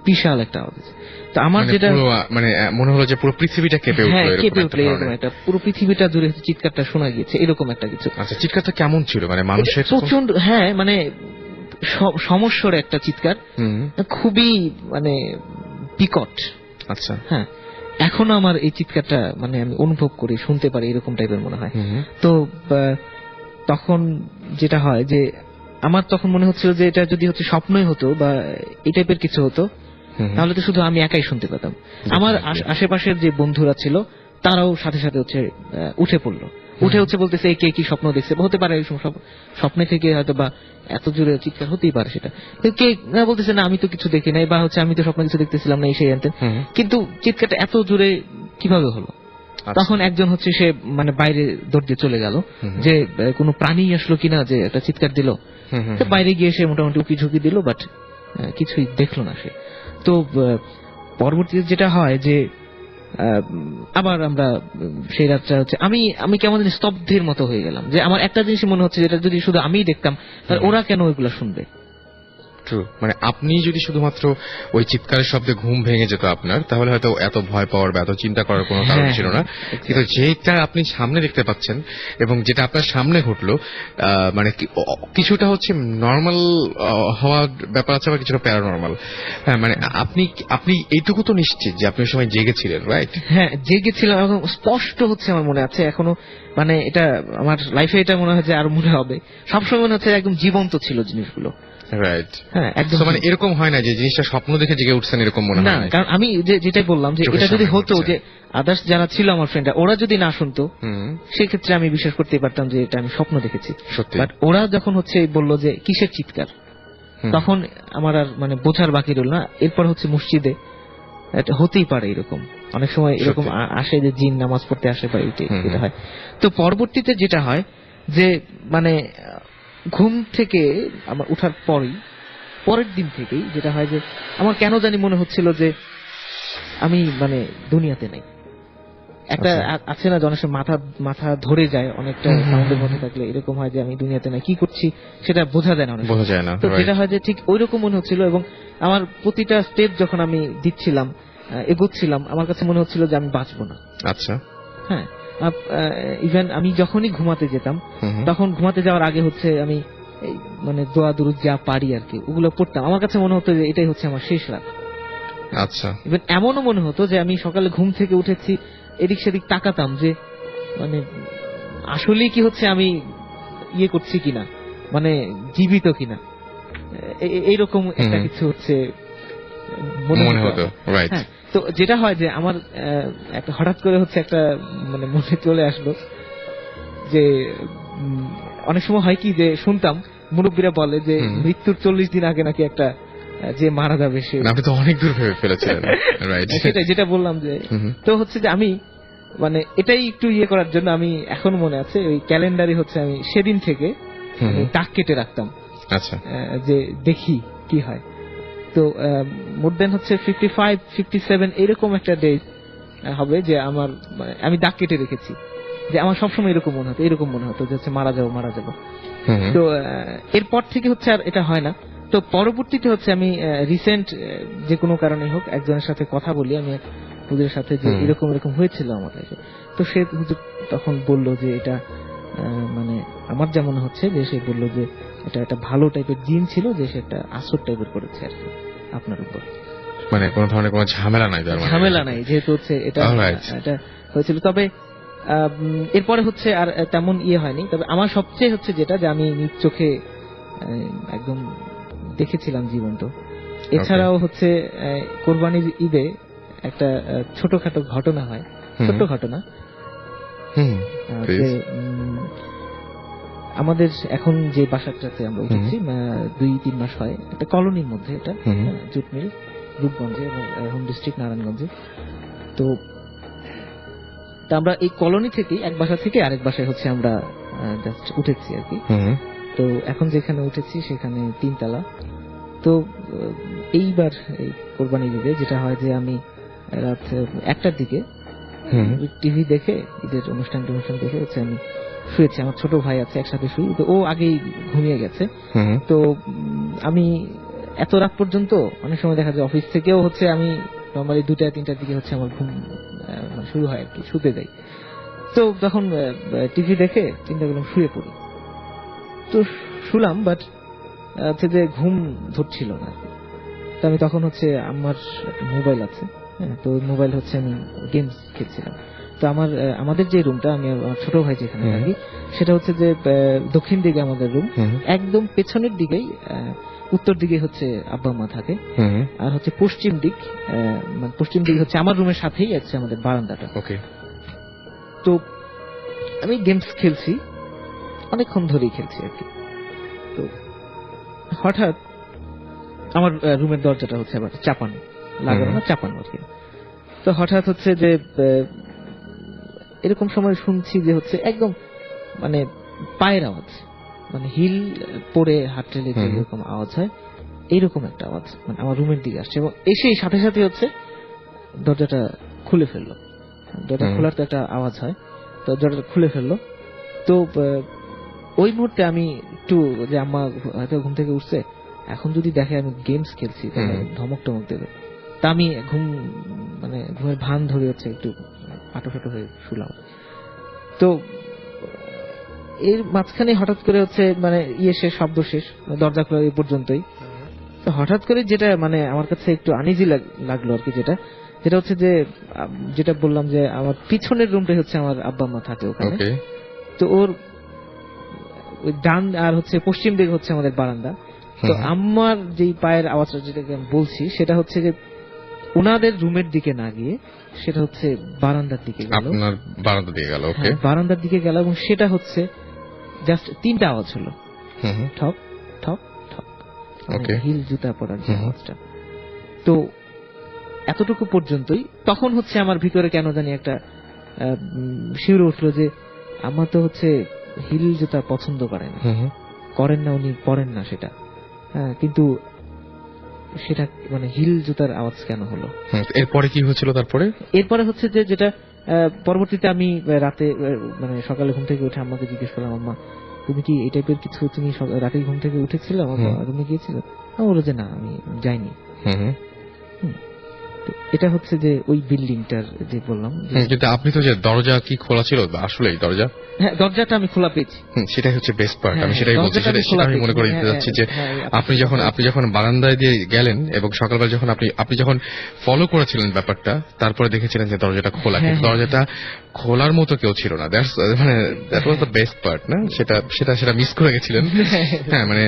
বিশাল একটা আওয়াজ হয়েছে। তো আমার মানে যেটা পুরো, মানে মনে হলো যে পুরো পৃথিবীটা কেঁপে উঠলো, হ্যাঁ এরকম কেঁপে একটা উঠলো, এরকম ধরনের। একটা পুরো পৃথিবীটা জুড়ে চিৎকারটা শোনা গিয়েছে, এরকম একটা কিছু। আচ্ছা, চিৎকারটা কেমন ছিল, মানে মানুষের প্রচন্ড, হ্যাঁ মানে সমস্যার একটা চিৎকার, হুম, খুবই মানে বিকট। আচ্ছা, হ্যাঁ, এখনো আমার এই চিৎকারটা মানে আমি অনুভব করি, শুনতে পারি, এরকম টাইপের মনে হয়। হুম, তো তখন যেটা হয় যে আমার তখন মনে হচ্ছিল যে এটা যদি হচ্ছে স্বপ্নই হতো বা এই টাইপের কিছু হতো, হুম, তাহলে তো শুধু আমি একাই শুনতে পেতাম। আমার আশেপাশের যে বন্ধুরা ছিল তারাও সাথে সাথে হচ্ছে উঠে পড়লো, উঠে হচ্ছে বলতেছে এই কে কি স্বপ্ন দেখছে, বা হতে পারে এই স্বপ্নে থেকে হয়তো বা এত জোরে চিৎকার হতেই পারে সেটা। কে বলতেছে না আমি তো কিছু দেখি নাই, বা হচ্ছে আমি তো স্বপ্নে কিছু দেখতেছিলাম না, এই সেই আনতেন। হুম, কিন্তু চিৎকারটা এত জোরে কিভাবে হলো? তখন একজন হচ্ছে সে মানে বাইরে দৌড় দিয়ে চলে গেল যে কোনো প্রাণী আসলো কিনা যে একটা চিৎকার দিল। হুম, হুম, তো বাইরে গিয়ে সে মোটামুটি উকি ঝুঁকি দিল, বাট কিছুই দেখলো না সে। তো পরবর্তীতে যেটা হয় যে আবার আমরা সেই রাতটা হচ্ছে আমি কেমন জানি স্তব্ধের মতো হয়ে গেলাম, যে আমার একটা জিনিস মনে হচ্ছে যেটা যদি শুধু আমিই দেখতাম তাহলে ওরা কেন ওইগুলো শুনবে। ট্রু, মানে আপনি যদি শুধুমাত্র ওই চিৎকারের শব্দে ঘুম ভেঙে যেত আপনার, তাহলে হয়তো এত ভয় পাওয়ার বা এত চিন্তা করার কোনো কারণ হ্যাঁ, ছিল না। কিন্তু যেটা আপনি সামনে দেখতে পাচ্ছেন এবং যেটা আপনার সামনে ঘটলো, মানে কিছুটা হচ্ছে নর্মাল হওয়ার ব্যাপার আছে, বা কিছুটা প্যারানর্মাল। হ্যাঁ, মানে আপনি এইটুকু তো নিশ্চিত যে আপনি ওই সময় জেগেছিলেন, রাইট? হ্যাঁ, জেগেছিলাম, এখন স্পষ্ট হচ্ছে আমার মনে আছে এখনো, মানে এটা আমার লাইফে এটা মনে হয় যে আরো মনে হবে, সবসময় মনে হচ্ছে একদম জীবন্ত ছিল জিনিসগুলো। রাইট, হ্যাঁ একদম। মানে এরকম হয় না যে জিনিসটা স্বপ্ন দেখে জেগে উঠছেন, এরকম মনে হয় না, কারণ আমি যেটাই বললাম যে চোখের এটা যদি সামনে হতো ঘটছে। যে আদার্স যারা ছিল আমার ফ্রেন্ডরা, ওরা যদি না শুনতো হুম, সেক্ষেত্রে আমি বিশ্বাস করতে পারতাম যে এটা আমি স্বপ্ন দেখেছি। সত্যি। বাট ওরা যখন হচ্ছে বললো যে কিসের চিৎকার, হুম, তখন আমার আর মানে বোঝার বাকি রইল না। এরপর হচ্ছে মসজিদে এটা হতেই পারে, এরকম অনেক সময় এরকম সত্যি। আসে যে জিন নামাজ পড়তে আসে বা হুম, এটা হয়। তো পরবর্তীতে যেটা হয় যে মানে ঘুম থেকে আমার উঠার পরের দিন থেকেই যেটা হয় যে আমার কেন জানি মনে হচ্ছিল যে আমি মানে দুনিয়াতে নাই। একটা আছে না, অনেক সময় মাথা ধরে যায় অনেকটা সাউন্ডের মধ্যে থাকলে, এরকম হয় যে আমি দুনিয়াতে নাই, কি করছি সেটা বোঝা যায় না, অনেক বোঝা যায় না। তো যেটা হয় যে ঠিক ওই রকম মনে হচ্ছিল। এবং আমার প্রতিটা স্টেপ যখন আমি দিচ্ছিলাম, এগোচ্ছিলাম, আমার কাছে মনে হচ্ছিল যে আমি বাঁচবো না। আচ্ছা, হ্যাঁ, ইভেন আমি যখনই ঘুমাতে যেতাম, তখন ঘুমাতে যাওয়ার আগে হচ্ছে আমি এই মানে দোয়া দুরুদ যা পারি আর কি ওগুলো পড়তাম। আমার কাছে মনে হতো যে এটাই হচ্ছে আমার শেষ রাত। আচ্ছা, ইভেন এমনও মনে হতো যে আমি সকালে ঘুম থেকে উঠেছি, এদিক সেদিক তাকাতাম যে মানে আসলেই কি হচ্ছে, আমি ইয়ে করছি কিনা, মানে জীবিত কিনা, এইরকম একটা কিছু হচ্ছে মনে হতো, রাইট। হ্যাঁ, তো যেটা হয় যে আমার একটা হঠাৎ করে হচ্ছে একটা মানে মনে চলে আসলো যে অনেক সময় হয় কি যে শুনতাম মুরব্বীরা বলে যে মৃত্যুর 40 দিন আগে নাকি একটা যে মারা যাবে সে, আপনি তো অনেক দূর ভেবে ফেলেছিলেন, রাইট। সেটাই যেটা বললাম যে তো হচ্ছে যে আমি মানে এটাই একটু ইয়ে করার জন্য আমি এখন মনে আছে ওই ক্যালেন্ডারে হচ্ছে আমি সেদিন থেকে দাগ কেটে রাখতাম। আচ্ছা, যে দেখি কি হয়। তো মোর দেন হচ্ছে 55-57 এরকম একটা ডে হবে যে আমার মানে আমি দাগ কেটে রেখেছি, যে আমার সবসময় এরকম মনে হতো যে হচ্ছে মারা যাবো। তো এরপর থেকে হচ্ছে আর এটা হয় না। তো পরবর্তীতে হচ্ছে আমি রিসেন্ট যে কোনো কারণে হোক একজনের সাথে কথা বলি আমি হুজুরের সাথে, যে এরকম হয়েছিল আমার লাইফে। তো সে হুজুর তখন বললো যে এটা মানে আমার যেমন হচ্ছে যে সে বললো যে এটা একটা ভালো টাইপের জিন ছিল, যে সে একটা আসর টাইপের করেছে আর কি আপনার উপর, মানে কোন ধরনের কোনো ঝামেলা নাই, তার মানে ঝামেলা নাই, যেহেতু হচ্ছে এটা হয়েছিল। তবে এরপরে হচ্ছে আর তেমন ইয়ে হয়নি। তবে আমার সবচেয়ে হচ্ছে যেটা যে আমি নিজ চোখে একদম দেখেছিলাম জীবন্ত। এছাড়াও হচ্ছে কোরবানির ঈদে একটা ছোটখাটো ঘটনা হয়, ছোট্ট ঘটনা। আমাদের এখন যে বাসাটাতে আমরা উঠেছি 2-3 মাস হয়, একটা কলোনির মধ্যে, এটা জুটমিল রূপগঞ্জে এবং হোম ডিস্ট্রিক্ট নারায়ণগঞ্জে। তো আমরা এই কলোনি থেকে এক বাসা থেকে আরেক বাসায় হচ্ছে আমরা জাস্ট উঠেছি আর কি। তো এখন যেখানে উঠেছি সেখানে 3 তলা। তো এইবার এই কোরবানির ঈদে যেটা হয় যে আমি রাত 1টার দিকে টিভি দেখে ঈদের অনুষ্ঠান দেখে হচ্ছে আমি শুয়েছি, আমার ছোট ভাই আছে একসাথে শুই, তো ও আগেই ঘুমিয়ে গেছে। তো আমি এত রাত পর্যন্ত অনেক সময় দেখা যায় অফিস থেকেও হচ্ছে আমি নর্মালি 2টা-3টার দিকে হচ্ছে আমার ঘুম শুরু হয় আর কি, শুতে যাই। তো তখন টিভি দেখে চিন্তা করলাম শুয়ে পড়ি, তো শুলাম, বাট হচ্ছে যে ঘুম ধরছিল না। তো আমি তখন হচ্ছে আমার মোবাইল আছে, হ্যাঁ, তো মোবাইল হচ্ছে আমি গেমস খেলছিলাম। তো আমাদের যে রুমটা, আমি আমার ছোট ভাই যেখানে থাকি, সেটা হচ্ছে যে দক্ষিণ দিকে আমাদের রুম, একদম পেছনের দিকেই উত্তর দিকে হচ্ছে আব্বা মা থাকে, আর হচ্ছে পশ্চিম দিক হচ্ছে আমার রুমের সাথেই আছে আমাদের বারান্দাটা। তো আমি গেমস খেলছি, অনেকক্ষণ ধরেই খেলছি আর কি। তো হঠাৎ আমার রুমের দরজাটা হচ্ছে আবার চাপানো, লাগানো না, চাপানো আর কি। তো হঠাৎ হচ্ছে যে এরকম সময় শুনছি যে হচ্ছে একদম মানে পায়ের আওয়াজ, মানে হিল পরে হাঁটতে লেগে এরকম আওয়াজ হয়, এইরকম একটা আওয়াজ মানে আমার রুমের দিকে আসছে, এবং এসেই সাথে সাথে হচ্ছে দরজাটা খুলে ফেললো। দরজা খোলার তো একটা আওয়াজ হয়, তো দরজাটা খুলে ফেললো। তো ওই মুহূর্তে আমি একটু, যে আম্মা হয়তো ঘুম থেকে উঠছে, এখন যদি দেখে আমি গেমস খেলছি তাহলে ধমক টমক দেবে। তা আমি ঘুমের ভান ধরে হচ্ছে একটু আটো হয়ে শুলাম। তো এর মাঝখানে হঠাৎ করে হচ্ছে মানে শেষ, শব্দ শেষ, দরজা খোলা এই পর্যন্তই। তো হঠাৎ করে যেটা মানে আমার কাছে একটু আনইজি লাগলো আর কি, যেটা হচ্ছে যে যেটা বললাম যে আমার পিছনের রুমটাই হচ্ছে আমার আব্বা মা থাকে ওখানে। তো ওর ডান আর হচ্ছে পশ্চিম দিকে হচ্ছে আমাদের বারান্দা। তো আমার যেই পায়ের আওয়াজটা যেটাকে আমি বলছি, সেটা হচ্ছে যে ওনাদের রুমের দিকে না গিয়ে সেটা হচ্ছে বারান্দার দিকে গেল, আপনার বারান্দার দিকে গেল। ওকে, বারান্দার দিকে গেল, এবং সেটা হচ্ছে জাস্ট 3টা আওয়াজ হলো, ঠক ঠক ঠক, হিল জুতা পরার যে আওয়াজটা। তো এতটুকু পর্যন্তই। তখন হচ্ছে আমার ভিতরে কেন জানি একটা শিউরে উঠলো যে আমার তো হচ্ছে হিল জুতা পছন্দ করেন না উনি, পরেন না সেটা, হ্যাঁ, কিন্তু সেটা মানে হিল জুতার আওয়াজ কেন হলো? এরপরে কি হয়েছিল? এরপরে হচ্ছে যে যেটা পরবর্তীতে আমি রাতে মানে সকালে ঘুম থেকে উঠে আম্মাকে জিজ্ঞেস করলাম, আম্মা তুমি কি এই টাইপের কিছু, তুমি রাতে ঘুম থেকে উঠেছিলে, আমার রুমে গিয়েছিলে? বললো যে না, আমি যাইনি। এটা হচ্ছে যে ওই বিল্ডিংটার যে বললাম। কিন্তু আপনি তো যে দরজা কি খোলা ছিল, আসলে দরজা, হ্যাঁ, দরজাটা আমি খোলা পেয়েছি, সেটাই হচ্ছে বেস্ট পার্ট। আমি সেটাই বলছি, সেটা আমি মনে করে দিতে যাচ্ছি যে আপনি যখন বারান্দায় দিয়ে গেলেন এবং সকালবেলা যখন আপনি যখন ফলো করেছিলেন ব্যাপারটা, তারপরে দেখেছিলেন যে দরজাটা খোলা, কিন্তু দরজাটা খোলার মতো কেউ ছিল না। That was the best part, না? সেটা মিস করে গেছিলেন। হ্যাঁ, মানে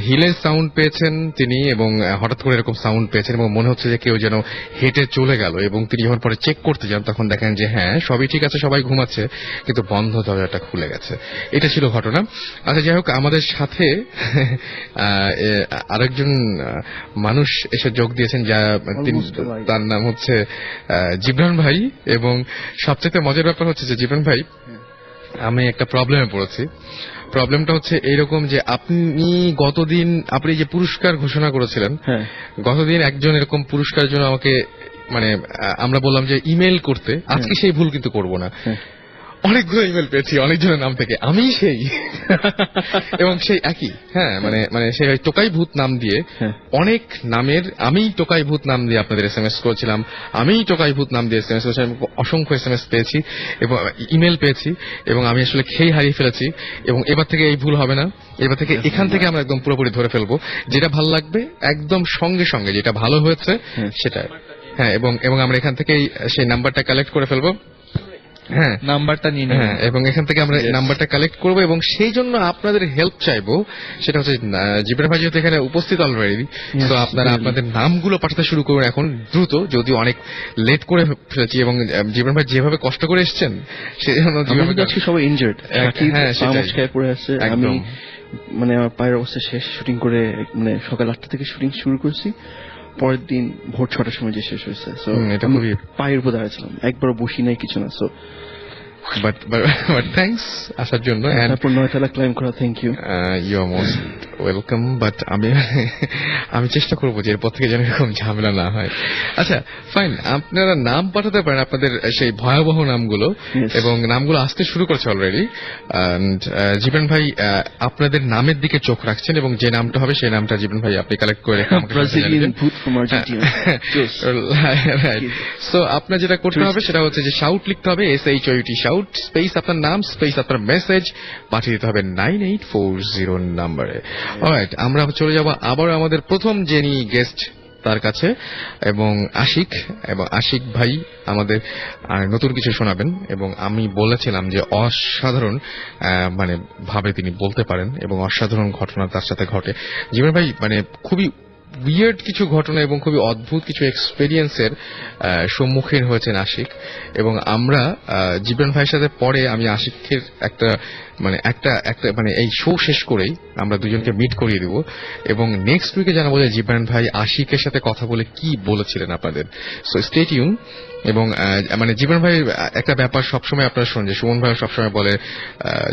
হিলের সাউন্ড পেয়েছেন তিনি, এবং হঠাৎ করে এরকম সাউন্ড পেয়েছেন, এবং মনে হচ্ছে যে কেউ যেন হেঁটে চলে গেল, এবং তিনি যখন পরে চেক করতে যান তখন দেখেন যে হ্যাঁ, সবই ঠিক আছে, সবাই ঘুমাচ্ছে, কিন্তু বন্ধ দরজাটা খুলে গেছে। এটা ছিল ঘটনা। আচ্ছা, যাই হোক, আমাদের সাথে আরেকজন মানুষ এসে যোগ দিয়েছেন, তার নাম হচ্ছে জিবরান ভাই। এবং সবচেয়ে মজার ব্যাপার হচ্ছে যে জিবরান ভাই, আমি একটা প্রবলেমে পড়েছি। প্রবলেমটা হচ্ছে এইরকম যে আপনি যে পুরস্কার ঘোষণা করেছিলেন, গতদিন একজন এরকম পুরস্কারের জন্য আমাকে মানে আমরা বললাম যে ইমেল করতে। আজকে সেই ভুল কিন্তু করব না। অনেকগুলো ইমেল পেয়েছি অনেকজনের নাম থেকে, আমি সেই এবং সেই একই, হ্যাঁ, মানে সেই টোকাই ভূত নাম দিয়ে অনেক নামের, আমি টোকাই ভূত নাম দিয়ে আপনাদের SMS করেছিলাম, আমি টোকাই ভূত নাম দিয়ে SMS করেছিলাম, অসংখ্য SMS পেয়েছি এবং ইমেল পেয়েছি, এবং আমি আসলে খেয়ে হারিয়ে ফেলেছি। এবং এবার থেকে এই ভুল হবে না, এবার থেকে এখান থেকে আমরা একদম পুরোপুরি ধরে ফেলবো, যেটা ভালো লাগবে একদম সঙ্গে সঙ্গে, যেটা ভালো হয়েছে সেটা, হ্যাঁ, এবং আমরা এখান থেকেই সেই নাম্বারটা কালেক্ট করে ফেলবো। হ্যাঁ, নাম্বারটা নিয়ে নেব, এবং এখান থেকে আমরা নাম্বারটা কালেক্ট করব, এবং সেই জন্য আপনাদের হেল্প চাইবো। সেটা হচ্ছে জিবরান ভাই যেহেতু এখানে উপস্থিত অলরেডি, তো আপনারা আপনাদের নামগুলো পাঠাতে শুরু করুন এখন দ্রুত, যদিও অনেক লেট করে ফেলেছি, এবং জিবরান ভাই যেভাবে কষ্ট করে এসেছেন সেই জন্য সবাই ইনজার্ড, পড়ে আসছে। আমি মানে আমার পায়ের অবস্থা শেষ, শুটিং করে মানে সকাল 8টা থেকে শুটিং শুরু করছি, পরের দিন ভোর 6টার সময় যে শেষ হয়েছে। পায়ের উপর দাঁড়াচ্ছিলাম, একবারও বসি নাই, কিছু না। বাট থ্যাঙ্কস আসার জন্য। তারপর 9 তলা ক্লাইম্ব করা, thank you. You are most welcome. But আমি চেষ্টা করবো যে এরপর থেকে যেন এরকম ঝামেলা না হয়। আচ্ছা ফাইন, আপনারা নাম পাঠাতে পারেন আপনাদের সেই ভয়াবহ নামগুলো, এবং নামগুলো আসতে শুরু করছে অলরেডি। জীবন ভাই আপনাদের নামের দিকে চোখ রাখছেন, এবং যে নামটা হবে সেই নামটা জীবন ভাই আপনি কালেক্ট করে রেখে আমাকে ব্রাজিলিয়ান ভূত ফ্রম আর্জেন্টিনা। সো আপনার যেটা করতে হবে সেটা হচ্ছে যে শাউট লিখতে হবে, SHOUT শাউট, স্পেস আপনার নাম, স্পেস আপনার মেসেজ, পাঠিয়ে দিতে হবে 9840 নম্বরে। অলরাইট, আমরা চলে যাব আবার আমাদের প্রথম যিনি গেস্ট তার কাছে, এবং আশিক ভাই আমাদের নতুন কিছু শোনাবেন। এবং আমি বলেছিলাম যে অসাধারণ মানে ভাবে তিনি বলতে পারেন, এবং অসাধারণ ঘটনা তার সাথে ঘটে। জীবন ভাই মানে খুবই উইয়ার্ড কিছু ঘটনা এবং খুবই অদ্ভুত কিছু এক্সপেরিয়েন্সের সম্মুখীন হয়েছেন আশিক, এবং আমরা জীবন ভাইয়ের সাথে পরে আমি আশিকের একটা মানে এই শো শেষ করেই আমরা দুজনকে মিট করিয়ে দিব, এবং নেক্সট উইকে জানাবো যে জীবন ভাই আশিকের সাথে কথা বলে কি বলেছিলেন আপনাদের। So stay tune. এবং মানে জীবন ভাই একটা ব্যাপার সবসময় আপনারা শোনেন যে সুমন ভাই সবসময় বলে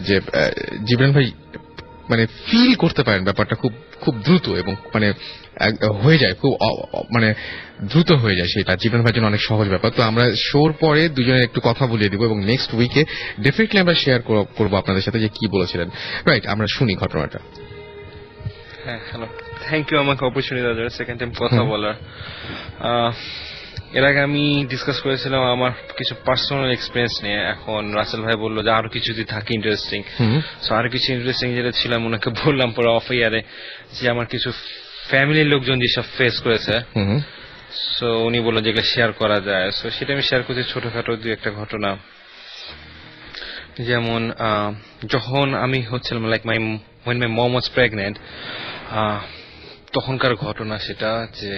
যে জীবন ভাই মানে ফিল করতে পারেন ব্যাপারটা খুব খুব দ্রুত, এবং মানে হয়ে যায় খুব মানে দ্রুত হয়ে যায় সেটা জীবন ভাইয়ের জন্য অনেক সহজ ব্যাপার। তো আমরা শোর পরে দুজনের একটু কথা বলিয়ে দিব, এবং নেক্সট উইকে ডেফিনেটলি আমরা শেয়ার করবো আপনাদের সাথে যে কি বলেছিলেন। রাইট, আমরা শুনি ঘটনাটা। হ্যাঁ, হ্যালো, থ্যাংক ইউ আমাকে অপরচুনিটি দেওয়ার সেকেন্ড টাইম কথা বলার। এর আগে আমি ডিসকাস করেছিলাম আমার কিছু পার্সোনাল এক্সপিরিয়েন্স নিয়ে। এখন রাসেল ভাই বললো যে আরো কিছু যদি থাকে ইন্টারেস্টিং, সো আরো কিছু ইন্টারেস্টিং যেটা ছিলাম ওনাকে বললাম পরে অফ ইয়ারে যে আমার কিছু ফ্যামিলির লোকজন যেসব ফেস করেছে, সো উনি বললো যেগুলো শেয়ার করা যায়। সো সেটা আমি শেয়ার করছি ছোটখাটো দুই একটা ঘটনা। যেমন যখন আমি হচ্ছিলাম like when my mom was pregnant, তখনকার ঘটনা সেটা যে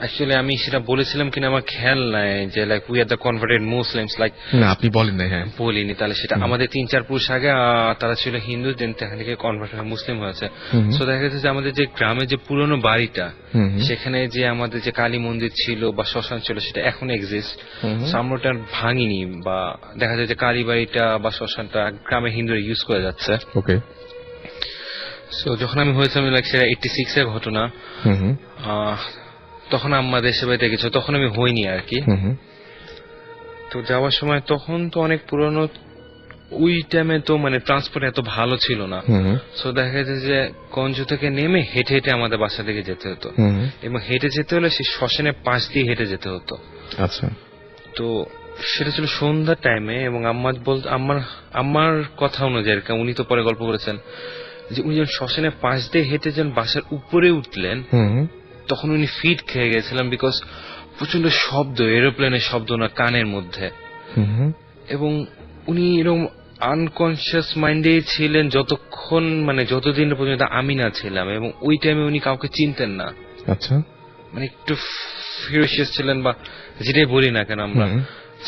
অ্যাকচুয়ালি আমি সেটা বলেছিলাম কিনা আমার খেয়াল নাই যে like we are the converted Muslims, like না আপনি বলেন না। হ্যাঁ, বলিনি। তাহলে সেটা আমাদের 3-4 পুরুষ আগে তারা ছিল হিন্দু, দেন সেখান থেকে কনভার্ট হয়ে মুসলিম হয়েছে। সো দেখা গেছে যে আমাদের যে গ্রামে যে পুরনো বাড়িটা, সেখানে যে আমাদের যে কালী মন্দির ছিল বা শ্মশান ছিল সেটা এখন এক্সিস্ট। সো আমরা ওটা ভাঙিনি, বা দেখা যায় যে কালী বাড়িটা বা শ্মশানটা গ্রামে হিন্দুরা ইউজ করে যাচ্ছে। ওকে। সো যখন আমি হয়েছিলাম লাইক সেটা 86 এর ঘটনা, তখন আম্মা দেশে বাড়িতে গেছিল, তখন আমি হইনি আর কি। তো যাওয়ার সময় তখন তো অনেক পুরনো, ওই টাইমে তো মানে ট্রান্সপোর্ট এত ভালো ছিল না। সো দেখা যাচ্ছে যে গঞ্জ থেকে নেমে হেঁটে হেঁটে আমাদের বাসা থেকে যেতে হতো, এবং হেঁটে যেতে হলে সেই শ্মশানের পাশ দিয়ে হেঁটে যেতে হতো। আচ্ছা। তো সেটা ছিল সন্ধ্যার টাইমে, এবং আম্মার কথা অনুযায়ী উনি তো পরে গল্প করেছেন যে উনি যখন শ্মশানের পাশ দিয়ে হেঁটে যখন বাসার উপরে উঠলেন তখন উনি ফিট খেয়ে গেছিলেন, বিকজ প্রচন্ড শব্দ, এরোপ্লেনের শব্দ ওনার কানের মধ্যে, এবং উনি এরকম আনকনসিয়াস মাইন্ডে ছিলেন যতক্ষণ মানে যতদিন পর্যন্ত আমি না ছিলাম, এবং ওই টাইমে উনি কাউকে চিনতেন না। আচ্ছা। মানে একটু ফিউরিয়াস ছিলেন, বা যেটাই বলি না কেন আমরা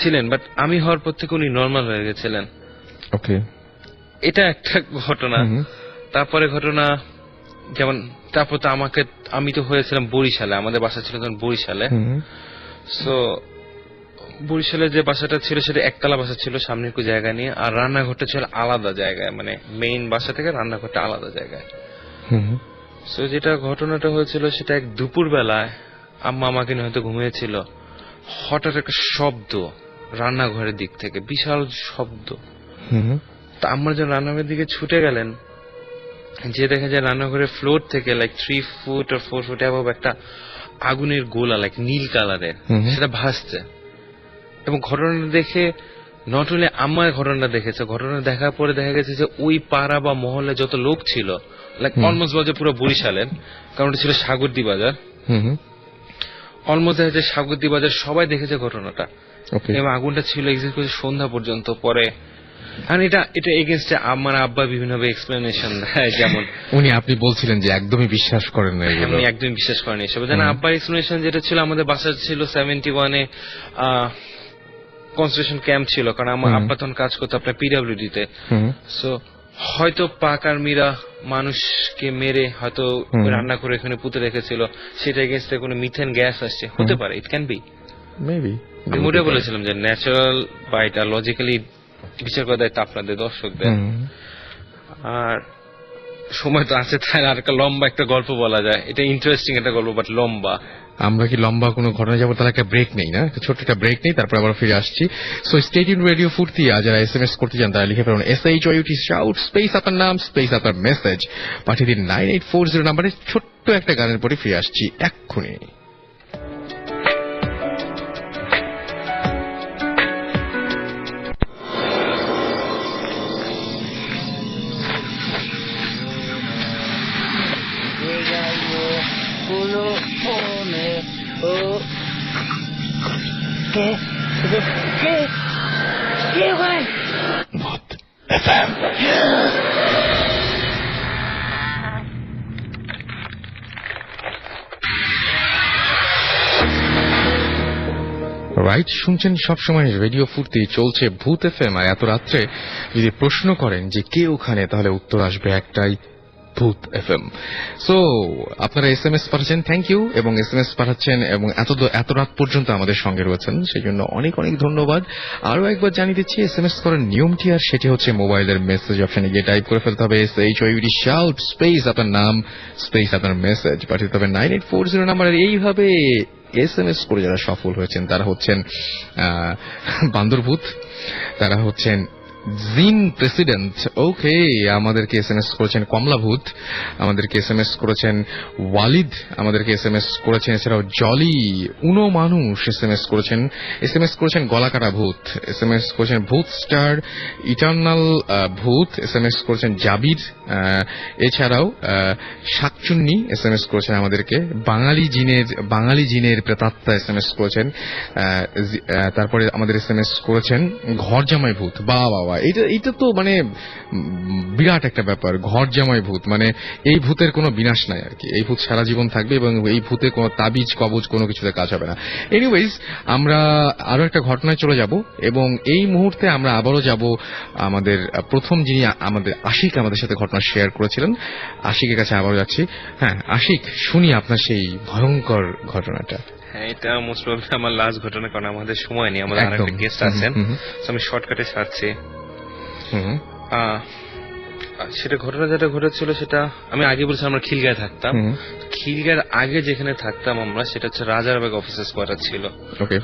ছিলেন, বাট আমি হওয়ার পর থেকে উনি নর্মাল হয়ে গেছিলেন। ওকে, এটা একটা ঘটনা। তারপরে ঘটনা যেমন তারপর তো আমি তো হয়েছিলাম বরিশালে, আমাদের বাসা ছিল তখন বরিশালে। সো বরিশালে যে বাসাটা ছিল সেটা একতলা বাসা ছিল, সামনে একটু জায়গা নিয়ে, আর রান্নাঘরটা ছিল আলাদা জায়গায়, মানে মেইন বাসা থেকে রান্নাঘরটা আলাদা জায়গায়। সো যেটা ঘটনাটা হয়েছিল সেটা এক দুপুর বেলায় আম্মা আমাকে নিয়ে হয়তো ঘুমিয়েছিল, হঠাৎ একটা শব্দ রান্নাঘরের দিক থেকে, বিশাল শব্দ। তা আম্মা যখন রান্নাঘরের দিকে ছুটে গেলেন, যে দেখা যায় রান্নাঘরের ফ্লোর থেকে লাইক 3 ফুট আর 4 ফুট অ্যাবভ একটা আগুনের গোলা লাইক নীল কালারের সেটা ভাসছে। এবং ঘটনাটা দেখে নট অনলি আমার ঘটনাটা দেখেছে, ঘটনা দেখার পরে দেখা গেছে যে ওই পাড়া বা মহল্লে যত লোক ছিল, লাইক অলমোস্ট বাজার পুরো বরিশালের, কারণ ওটা ছিল সাগরদী বাজার, অলমোস্ট দেখা যায় সাগরদী বাজার সবাই দেখেছে ঘটনাটা। এবং আগুনটা ছিল এক্সিস্ট করছে সন্ধ্যা পর্যন্ত। পরে এটা এগেনস্টে আমার আব্বা বিভিন্নভাবে এক্সপ্লেনেশন দেয়, যেমন উনি আপনি বলছিলেন যে একদমই বিশ্বাস করেন না, উনি একদমই বিশ্বাস করেন এসব। যেন আব্বার এক্সপ্লেনেশন যেটা ছিল, আমাদের বাসা ছিল 71-এ কনসেন্ট্রেশন ক্যাম্প ছিল, কারণ আমার আব্বা তখন কাজ করতো আপনার পিডব্লিউডি তে। সো হয়তো পাক আর্মিরা মানুষকে মেরে হয়তো রান্না করে এখানে পুঁতে রেখেছিল, সেটা এগেনস্টে কোনো মিথেন গ্যাস আসছে, হতে পারে, ইট ক্যান বি মেবি। আমি মোটে বলেছিলাম যে ন্যাচারাল বা এটা লজিক্যালি বিচার করার দায়িত্ব আপনাদের দর্শকদের। আর সময় তো আছে, তাই আর একটা লম্বা একটা গল্প বলা যায়, এটা ইন্টারেস্টিং একটা গল্প বাট লম্বা। আমরা কি লম্বা কোনো ঘটনা যাবো, তাহলে একটা ব্রেক নেই না, ছোট্ট একটা ব্রেক নেই, তারপর আবার ফিরে আসছি। সো স্টে টিউন রেডিও ফুর্তি। আর যারা SMS করতে চান তারা লিখে ফেলুন SHOUT শাউট স্পেস আপনার নাম স্পেস আপনার মেসেজ পাঠিয়ে দিন 9840 নাম্বারে। ছোট্ট একটা গানের পরে ফিরে আসছি এক্ষুনি। রাইট, শুনছেন সবসময় রেডিও ফুর্তি, চলছে ভূত FM। আর এত রাত্রে যদি প্রশ্ন করেন যে কে ওখানে, তাহলে উত্তর আসবে একটাই, ভূত FM। সো আপনারা SMS পাঠাচ্ছেন, থ্যাংক ইউ, এবং SMS পাঠাচ্ছেন এবং এত রাত পর্যন্ত আমাদের সঙ্গে রয়েছেন, সেই জন্য অনেক অনেক ধন্যবাদ। আরো একবার জানিয়ে দিচ্ছি SMS করার নিয়মটি, আর সেটি হচ্ছে মোবাইলের মেসেজ অপশনে গিয়ে টাইপ করে ফেলতে হবে SHOUT শাউট স্পেস আপনার নাম স্পেস আপনার মেসেজ পাঠিয়ে দিতে হবে 9840 নাম্বারের। এইভাবে SMS করে যারা সফল হয়েছেন তারা হচ্ছেন বান্দরভূত, তারা হচ্ছেন জিন প্রেসিডেন্ট, ওকে, আমাদেরকে SMS করেছেন কমলাভূত, আমাদেরকে SMS করেছেন ওয়ালিদ, আমাদেরকে SMS করেছেন এছাড়াও জলি, উনো মানুষ SMS করেছেন গলাকাটা ভূত, SMS করেছেন ভূত স্টার, ইটার্নাল ভূত SMS করেছেন জাবির, এছাড়াও শাকচুন্নি SMS করেছেন আমাদেরকে, বাঙালি জিনের প্রেতাত্মা SMS করেছেন, তারপরে আমাদের SMS করেছেন ঘর জামাই ভূত। বাবা, এটা তো মানে বিরাট একটা ব্যাপার, ঘর জামাই ভূত, মানে এই ভূতের কোনো বিনাশ নাই আর কি, এই ভূত সারা জীবন থাকবে এবং এই ভূতে কোনো তাবিজ কবজ কোনো কিছুতে কাজ হবে না। এনিওয়েজ, আমরা আরো একটা ঘটনায় চলে যাব এবং এই মুহূর্তে আমরা আবারও যাব আমাদের প্রথম যিনি আমাদের আশিক আমাদের সাথে ঘটনা শেয়ার করেছিলেন, আশিকের কাছে আবারও যাচ্ছি। হ্যাঁ আশিক, শুনি আপনার সেই ভয়ঙ্কর ঘটনাটা। হ্যাঁ, এটা মোস্ট প্রবাবলি আমার লাস্ট ঘটনা, কারণ আমাদের সময় নেই, আমাদের আরেকটা গেস্ট আছেন, আমি শর্টকাটে ছাড়ছি। সেটা ঘটনা যেটা ঘটেছিল সেটা আমি আগে বলছিলাম, আমরা খিলগাঁয়ে থাকতাম। খিলগাঁয়ের আগে যেখানে থাকতাম আমরা, সেটা হচ্ছে রাজারবাগ অফিসার্স কোয়ার্টার ছিল। ওকে,